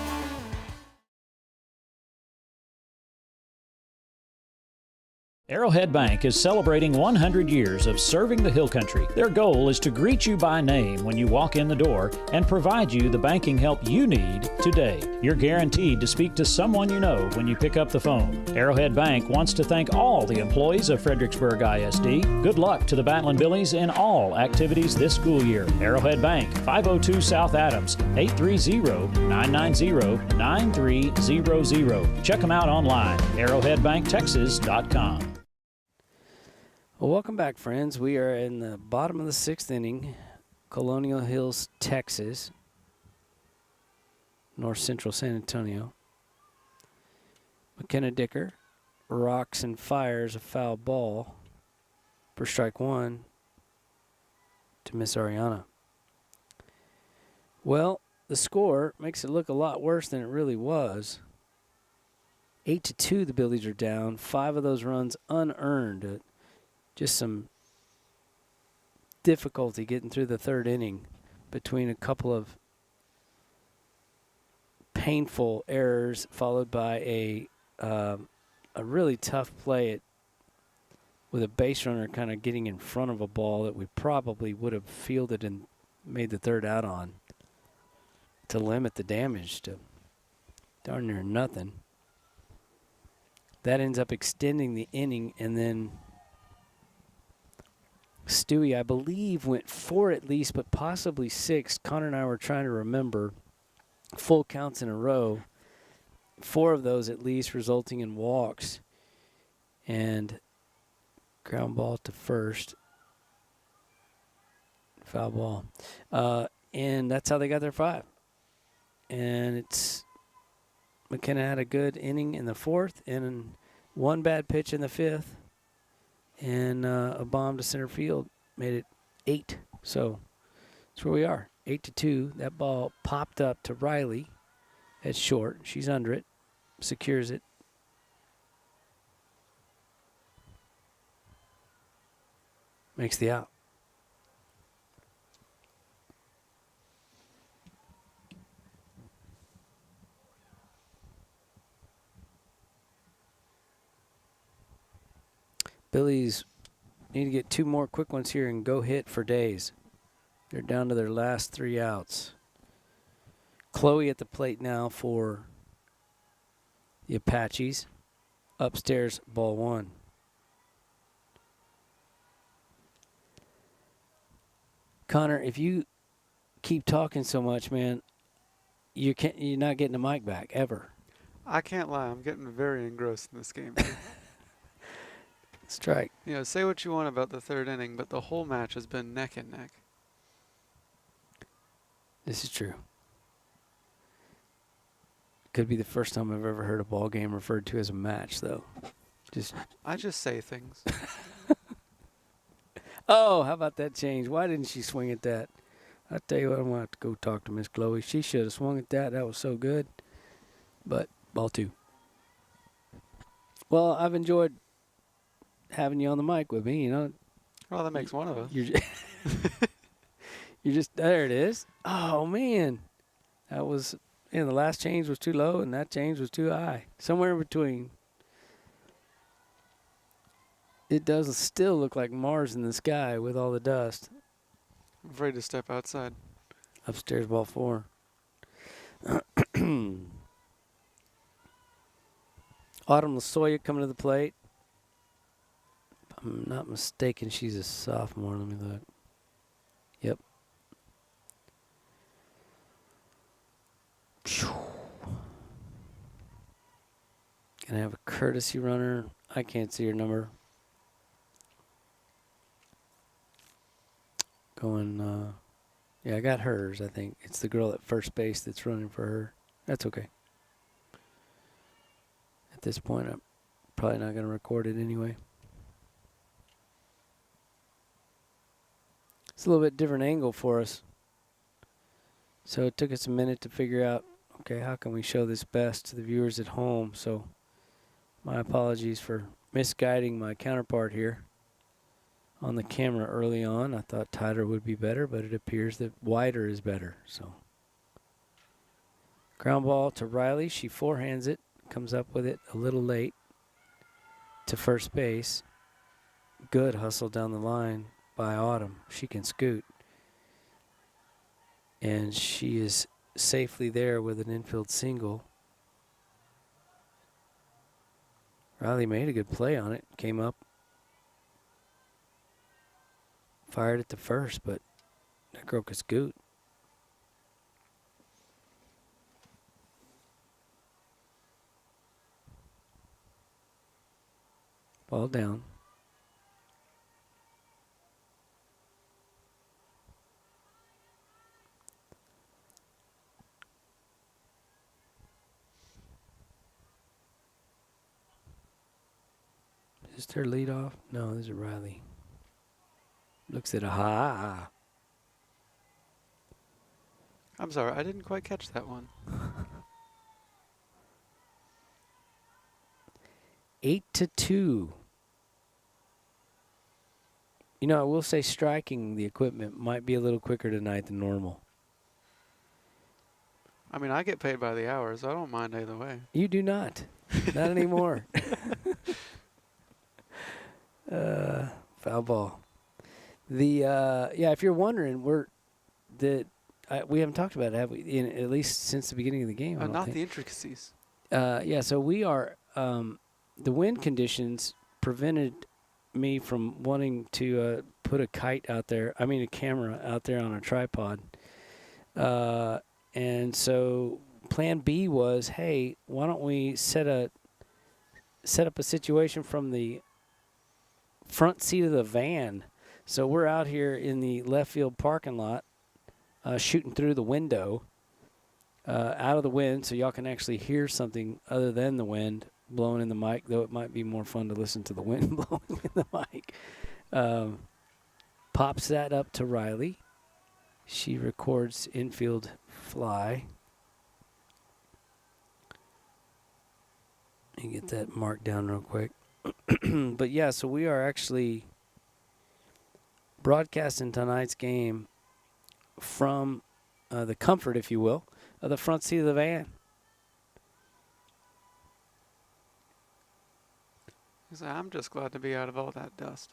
Arrowhead Bank is celebrating 100 years of serving the Hill Country. Their goal is to greet you by name when you walk in the door and provide you the banking help you need today. You're guaranteed to speak to someone you know when you pick up the phone. Arrowhead Bank wants to thank all the employees of Fredericksburg ISD. Good luck to the Battling Billies in all activities this school year. Arrowhead Bank, 502 South Adams, 830-990-9300. Check them out online, arrowheadbanktexas.com. Well, welcome back, friends. We are in the bottom of the 6th inning, Colonial Hills, Texas, north central San Antonio. McKenna Dicker rocks and fires a foul ball for strike 1 to Miss Ariana. Well, the score makes it look a lot worse than it really was. 8-2, the Billies are down. 5 of those runs unearned. Just some difficulty getting through the 3rd inning between a couple of painful errors followed by a really tough play with a base runner kind of getting in front of a ball that we probably would have fielded and made the 3rd out on to limit the damage to darn near nothing. That ends up extending the inning, and then Stewie, I believe, went 4 at least, but possibly 6. Connor and I were trying to remember full counts in a row. 4 of those at least resulting in walks. And ground ball to first. Foul ball. And that's how they got their 5. And it's McKenna had a good inning in the 4th and 1 bad pitch in the 5th. And a bomb to center field made it 8. So that's where we are, 8-2. That ball popped up to Riley at short. She's under it, secures it. Makes the out. Billies need to get 2 more quick ones here and go hit for days. They're down to their last 3 outs. Chloe at the plate now for the Apaches. Upstairs, ball 1. Connor, if you keep talking so much, man, you're not getting the mic back ever. I can't lie. I'm getting very engrossed in this game. Strike. You know, say what you want about the 3rd inning, but the whole match has been neck and neck. This is true. Could be the first time I've ever heard a ball game referred to as a match, though. I just say things. Oh, how about that change? Why didn't she swing at that? I tell you what, I'm going to have to go talk to Miss Chloe. She should have swung at that. That was so good. But ball 2. Well, I've enjoyed having you on the mic with me, you know. Well, that makes one of us. You're just, there it is. Oh, man. That was, the last change was too low and that change was too high. Somewhere in between. It does still look like Mars in the sky with all the dust. I'm afraid to step outside. Upstairs, ball 4. Autumn Lasoya coming to the plate. If I'm not mistaken, she's a sophomore. Let me look. Yep. Gonna have a courtesy runner. I can't see her number. Going, yeah, I got hers, I think. It's the girl at first base that's running for her. That's okay. At this point, I'm probably not going to record it anyway. It's a little bit different angle for us. So it took us a minute to figure out, okay, how can we show this best to the viewers at home? So my apologies for misguiding my counterpart here. On the camera early on, I thought tighter would be better, but it appears that wider is better. So, ground ball to Riley. She forehands it, comes up with it a little late to first base. Good hustle down the line by Autumn. She can scoot. And she is safely there with an infield single. Riley made a good play on it, came up. Fired at the first, but that girl could scoot. Ball down. Is there lead off? No, this is Riley. Looks at a ha. I'm sorry, I didn't quite catch that one. 8-2. You know, I will say striking the equipment might be a little quicker tonight than normal. I mean, I get paid by the hour, so I don't mind either way. You do not. Not anymore. Foul ball. Yeah, if you're wondering, we haven't talked about it, have we? At least since the beginning of the game. Not the intricacies. Yeah, so we are. The wind conditions prevented me from wanting to put a kite out there. I mean, a camera out there on a tripod. And so Plan B was, hey, why don't we set up a situation from the front seat of the van. So we're out here in the left field parking lot, shooting through the window, out of the wind, so y'all can actually hear something other than the wind blowing in the mic, though it might be more fun to listen to the wind blowing in the mic. Pops that up to Riley. She records infield fly. Let me get that marked down real quick. But yeah, so we are actually broadcasting tonight's game from the comfort, if you will, of the front seat of the van. I'm just glad to be out of all that dust.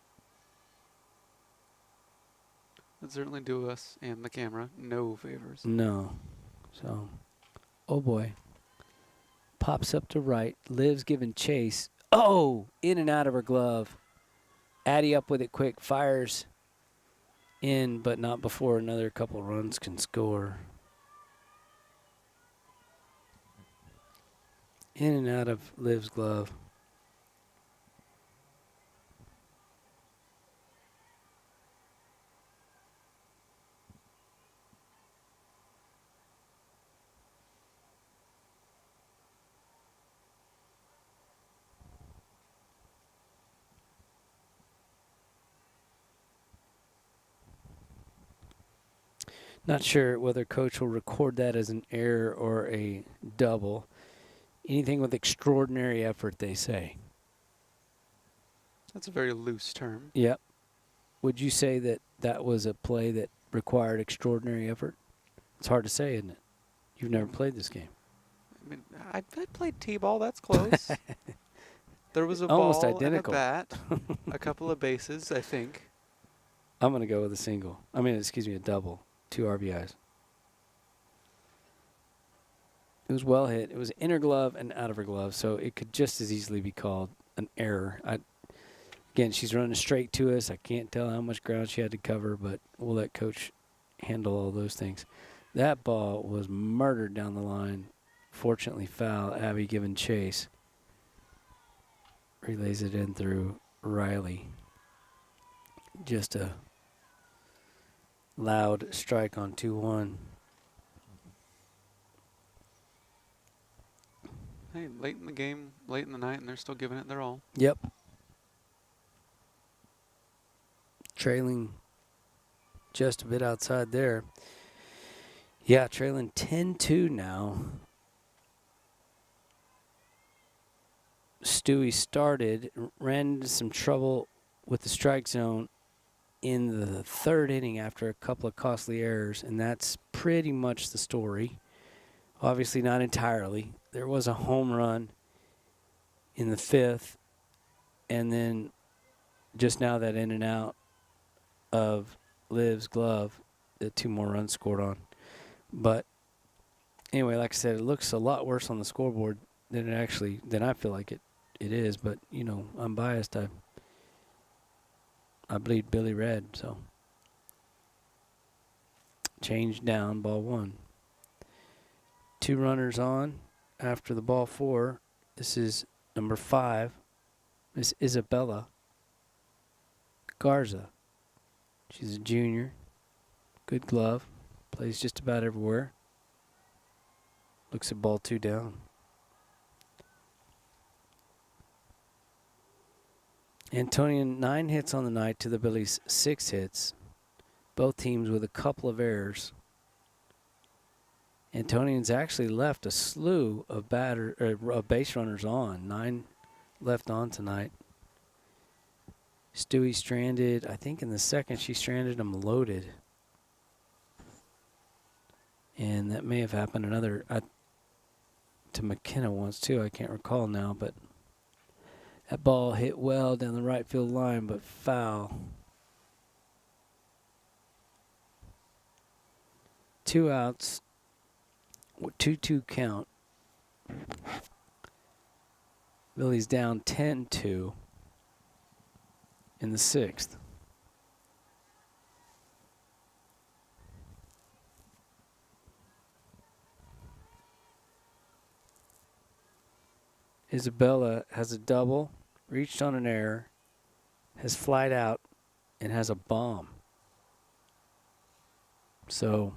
It'd certainly do us and the camera no favors. No. So, oh boy. Pops up to right. Liv's giving chase. Oh! In and out of her glove. Addie up with it quick. Fires in, but not before another couple runs can score. In and out of Liv's glove. Not sure whether coach will record that as an error or a double. Anything with extraordinary effort, they say. That's a very loose term. Yep. Would you say that that was a play that required extraordinary effort? It's hard to say, isn't it? You've never played this game. I mean, I played t-ball. That's close. There was a almost ball identical. and a bat, a couple of bases, I think. I'm going to go with a single. A double. 2 RBIs. It was well hit. It was in her glove and out of her glove, so it could just as easily be called an error. Again, she's running straight to us. I can't tell how much ground she had to cover, but we'll let coach handle all those things. That ball was murdered down the line. Fortunately foul. Abby giving chase. Relays it in through Riley. Just a loud strike on 2-1. Hey, late in the game, late in the night, and they're still giving it their all. Yep. Trailing just a bit outside there. Yeah, trailing 10-2 now. Stewie started, ran into some trouble with the strike zone in the 3rd inning after a couple of costly errors, and that's pretty much the story. Obviously not entirely. There was a home run in the 5th, and then just now that in and out of Liv's glove, the 2 more runs scored on. But anyway, like I said, it looks a lot worse on the scoreboard than I feel like it is. But, you know, I'm biased. I bleed Billy red, so. Change down, ball 1. 2 runners on after the ball 4. This is number 5, Miss Isabella Garza. She's a junior. Good glove. Plays just about everywhere. Looks at ball 2 down. Antonian 9 hits on the night to the Billies 6 hits. Both teams with a couple of errors. Antonian's actually left a slew of base runners on. 9 left on tonight. Stewie stranded, I think in the 2nd she stranded them loaded. And that may have happened to McKenna once too. I can't recall now, but that ball hit well down the right field line, but foul. 2 outs. 2-2 count. Billy's down 10-2 in the 6th. Isabella has a double, reached on an error, has flied out, and has a bomb. So,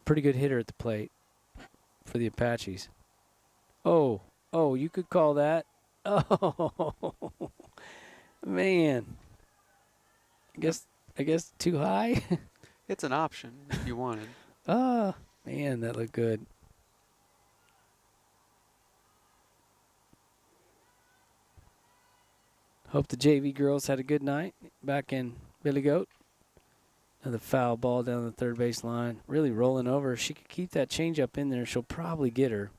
pretty good hitter at the plate for the Apaches. Oh, you could call that. Oh, man. I guess too high. It's an option if you wanted. Man, that looked good. Hope the JV girls had a good night back in Billy Goat. Another foul ball down the 3rd base line. Really rolling over. If she could keep that changeup in there, she'll probably get her.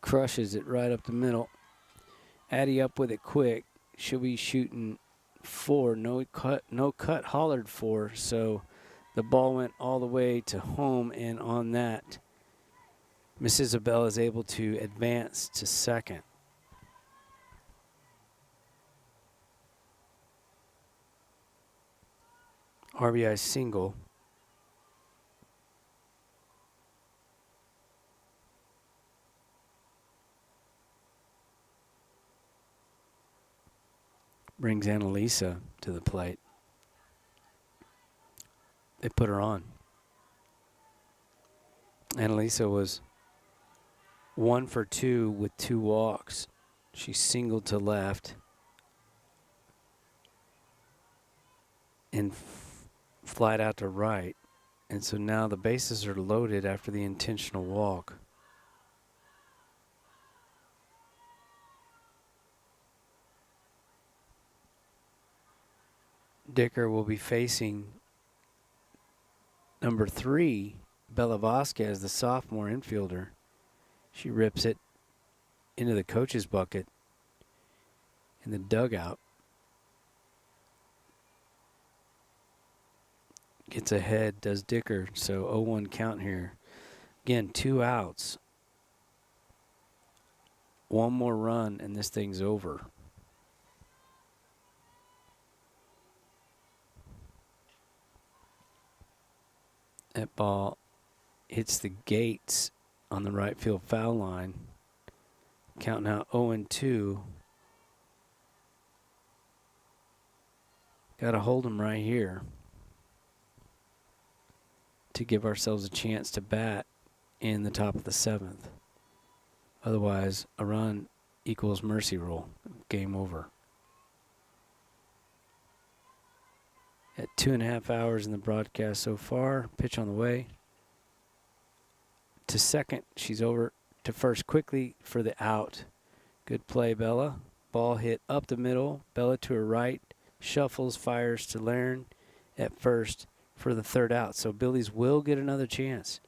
crushes it right up the middle. Addie up with it quick. She'll be shooting 4. No cut hollered for. So the ball went all the way to home, and on that, Miss Isabel is able to advance to second. RBI single. Brings Annalisa to the plate. They put her on. Annalisa was 1 for 2 with 2 walks. She singled to left and flied out to right. And so now the bases are loaded after the intentional walk. Dicker will be facing number 3, Bella Vasquez, the sophomore infielder. She rips it into the coach's bucket in the dugout. Gets ahead, does Dicker, so 0-1 count here. Again, 2 outs. 1 more run and this thing's over. That ball hits the gates on the right field foul line. Count now 0-2. Got to hold them right here to give ourselves a chance to bat in the top of the 7th. Otherwise, a run equals mercy rule. Game over. At 2.5 hours in the broadcast so far. Pitch on the way. To second. She's over to first quickly for the out. Good play, Bella. Ball hit up the middle. Bella to her right. Shuffles, fires to Laren at first for the 3rd out. So Billies will get another chance.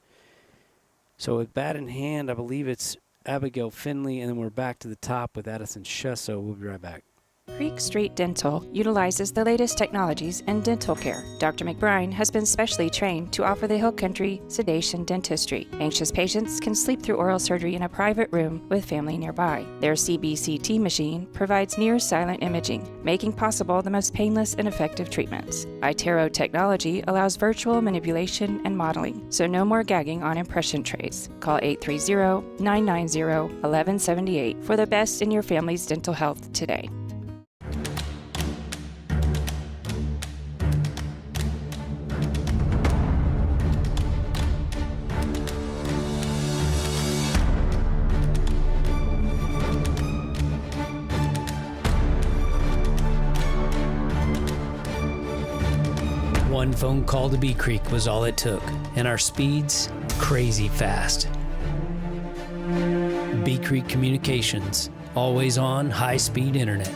So with bat in hand, I believe it's Abigail Finley, and then we're back to the top with Addison Shesso. We'll be right back. Creek Street Dental utilizes the latest technologies in dental care. Dr. McBride has been specially trained to offer the Hill Country sedation dentistry. Anxious patients can sleep through oral surgery in a private room with family nearby. Their CBCT machine provides near silent imaging, making possible the most painless and effective treatments. iTero technology allows virtual manipulation and modeling, so no more gagging on impression trays. Call 830-990-1178 for the best in your family's dental health today. One phone call to Bee Creek was all it took, and our speeds, crazy fast. Bee Creek Communications, always on high-speed internet.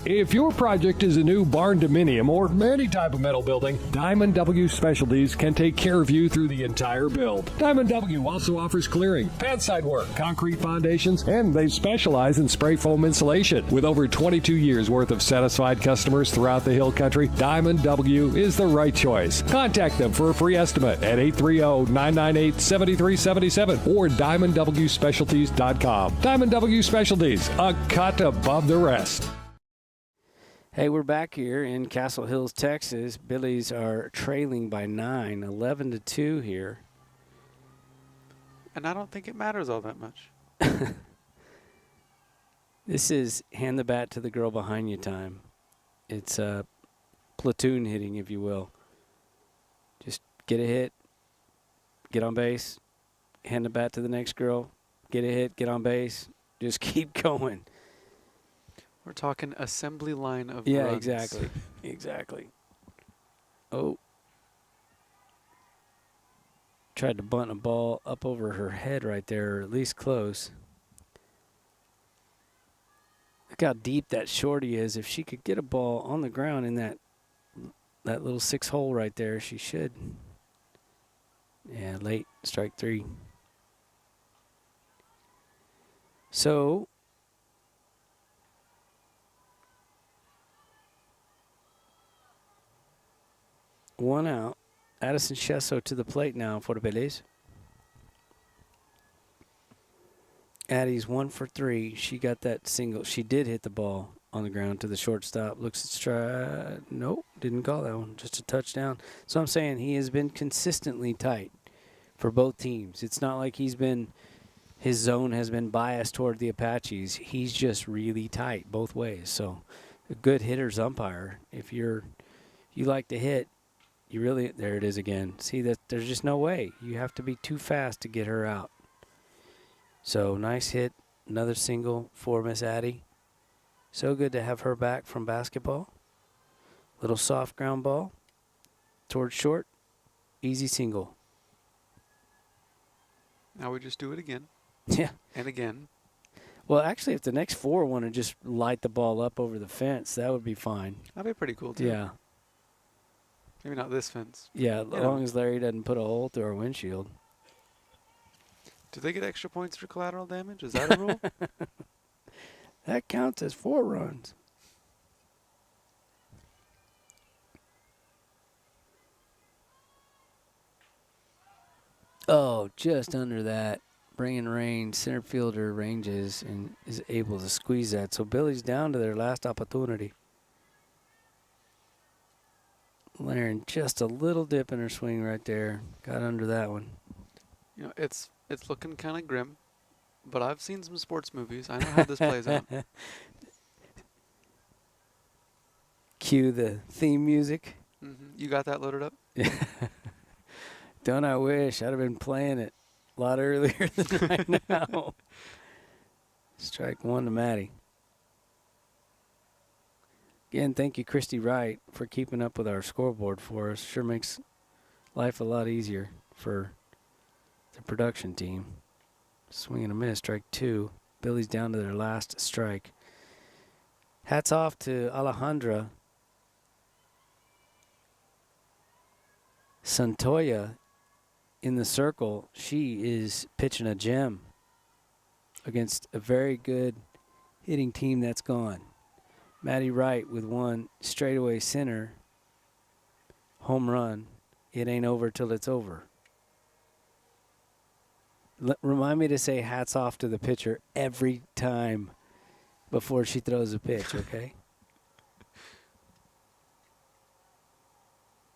If your project is a new barn dominium or any type of metal building, Diamond W Specialties can take care of you through the entire build. Diamond W also offers clearing, pad side work, concrete foundations, and they specialize in spray foam insulation. With over 22 years worth of satisfied customers throughout the Hill Country, Diamond W is the right choice. Contact them for a free estimate at 830-998-7377 or diamondwspecialties.com. Diamond W Specialties, a cut above the rest. Hey, we're back here in Castle Hills, Texas. Billies are trailing by 9, 11-2 here. And I don't think it matters all that much. This is hand the bat to the girl behind you time. It's platoon hitting, if you will. Just get a hit, get on base, hand the bat to the next girl, get a hit, get on base. Just keep going. We're talking assembly line of Yeah, runs. exactly. Exactly. Oh. Tried to bunt a ball up over her head right there, or at least close. Look how deep that shorty is. If she could get a ball on the ground in that little 6 hole right there, she should. Yeah, late, strike 3. So, one out. Addison Chesso to the plate now for the Billies. Addie's 1 for 3. She got that single. She did hit the ball on the ground to the shortstop. Looks at stride. Nope, didn't call that one. Just a touchdown. So I'm saying he has been consistently tight for both teams. It's not like his zone has been biased toward the Apaches. He's just really tight both ways. So a good hitter's umpire. If you like to hit, there it is again. See, that there's just no way. You have to be too fast to get her out. So nice hit, another single for Miss Addie. So good to have her back from basketball. Little soft ground ball towards short, easy single. Now we just do it again. Yeah. And again. Well, actually, if the next 4 want to just light the ball up over the fence, that would be fine. That'd be pretty cool, too. Yeah. Maybe not this fence. Yeah, as long as Larry doesn't put a hole through our windshield. Do they get extra points for collateral damage? Is that a rule? That counts as 4 runs. Oh, just under that. Bringing range. Center fielder ranges and is able to squeeze that. So Billy's down to their last opportunity. Laren, just a little dip in her swing right there. Got under that one. You know, it's looking kind of grim, but I've seen some sports movies. I know how this plays out. Cue the theme music. You got that loaded up? Yeah. Don't I wish I'd have been playing it a lot earlier than right now. Strike 1 to Maddie. Again, thank you, Christy Wright, for keeping up with our scoreboard for us. Sure makes life a lot easier for the production team. Swing and a miss, strike 2. Billy's down to their last strike. Hats off to Alejandra Santoya in the circle. She is pitching a gem against a very good hitting team that's gone. Maddie Wright with one straightaway center home run. It ain't over till it's over. Remind me to say hats off to the pitcher every time before she throws a pitch, okay?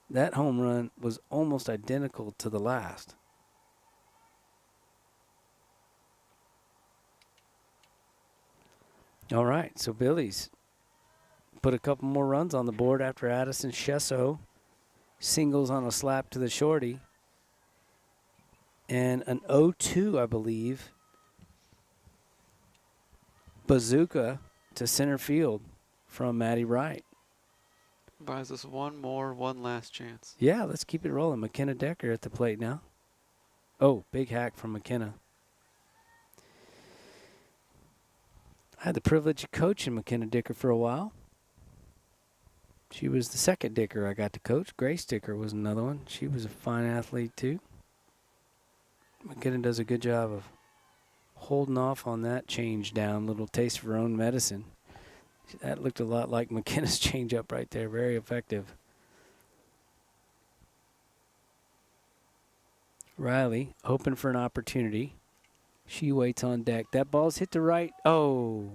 That home run was almost identical to the last. All right, so Billy's put a couple more runs on the board after Addison Chesso singles on a slap to the shorty. And an 0-2, I believe, bazooka to center field from Maddie Wright. Buys us one last chance. Yeah, let's keep it rolling. McKenna Decker at the plate now. Oh, big hack from McKenna. I had the privilege of coaching McKenna Dicker for a while. She was the second Dicker I got to coach. Grace Dicker was another one. She was a fine athlete, too. McKenna does a good job of holding off on that change down. Little taste of her own medicine. That looked a lot like McKenna's changeup right there. Very effective. Riley, hoping for an opportunity. She waits on deck. That ball's hit to right. Oh,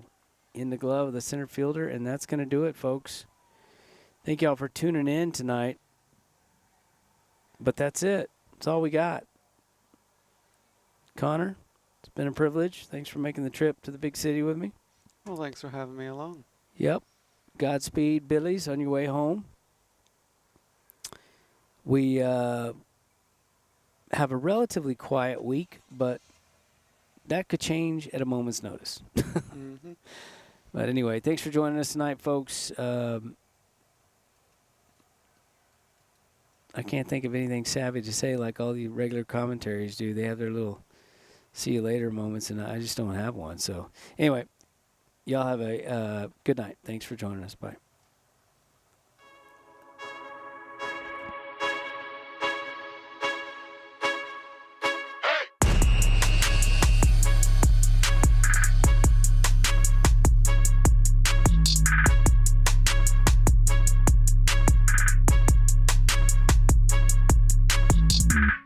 in the glove of the center fielder, and that's going to do it, folks. Thank y'all for tuning in tonight. But that's it. That's all we got. Connor, it's been a privilege. Thanks for making the trip to the big city with me. Well, thanks for having me along. Yep. Godspeed, Billies, on your way home. We have a relatively quiet week, but that could change at a moment's notice. But anyway, thanks for joining us tonight, folks. I can't think of anything savvy to say like all the regular commentaries do. They have their little see you later moments, and I just don't have one. So anyway, y'all have a good night. Thanks for joining us. Bye. Live.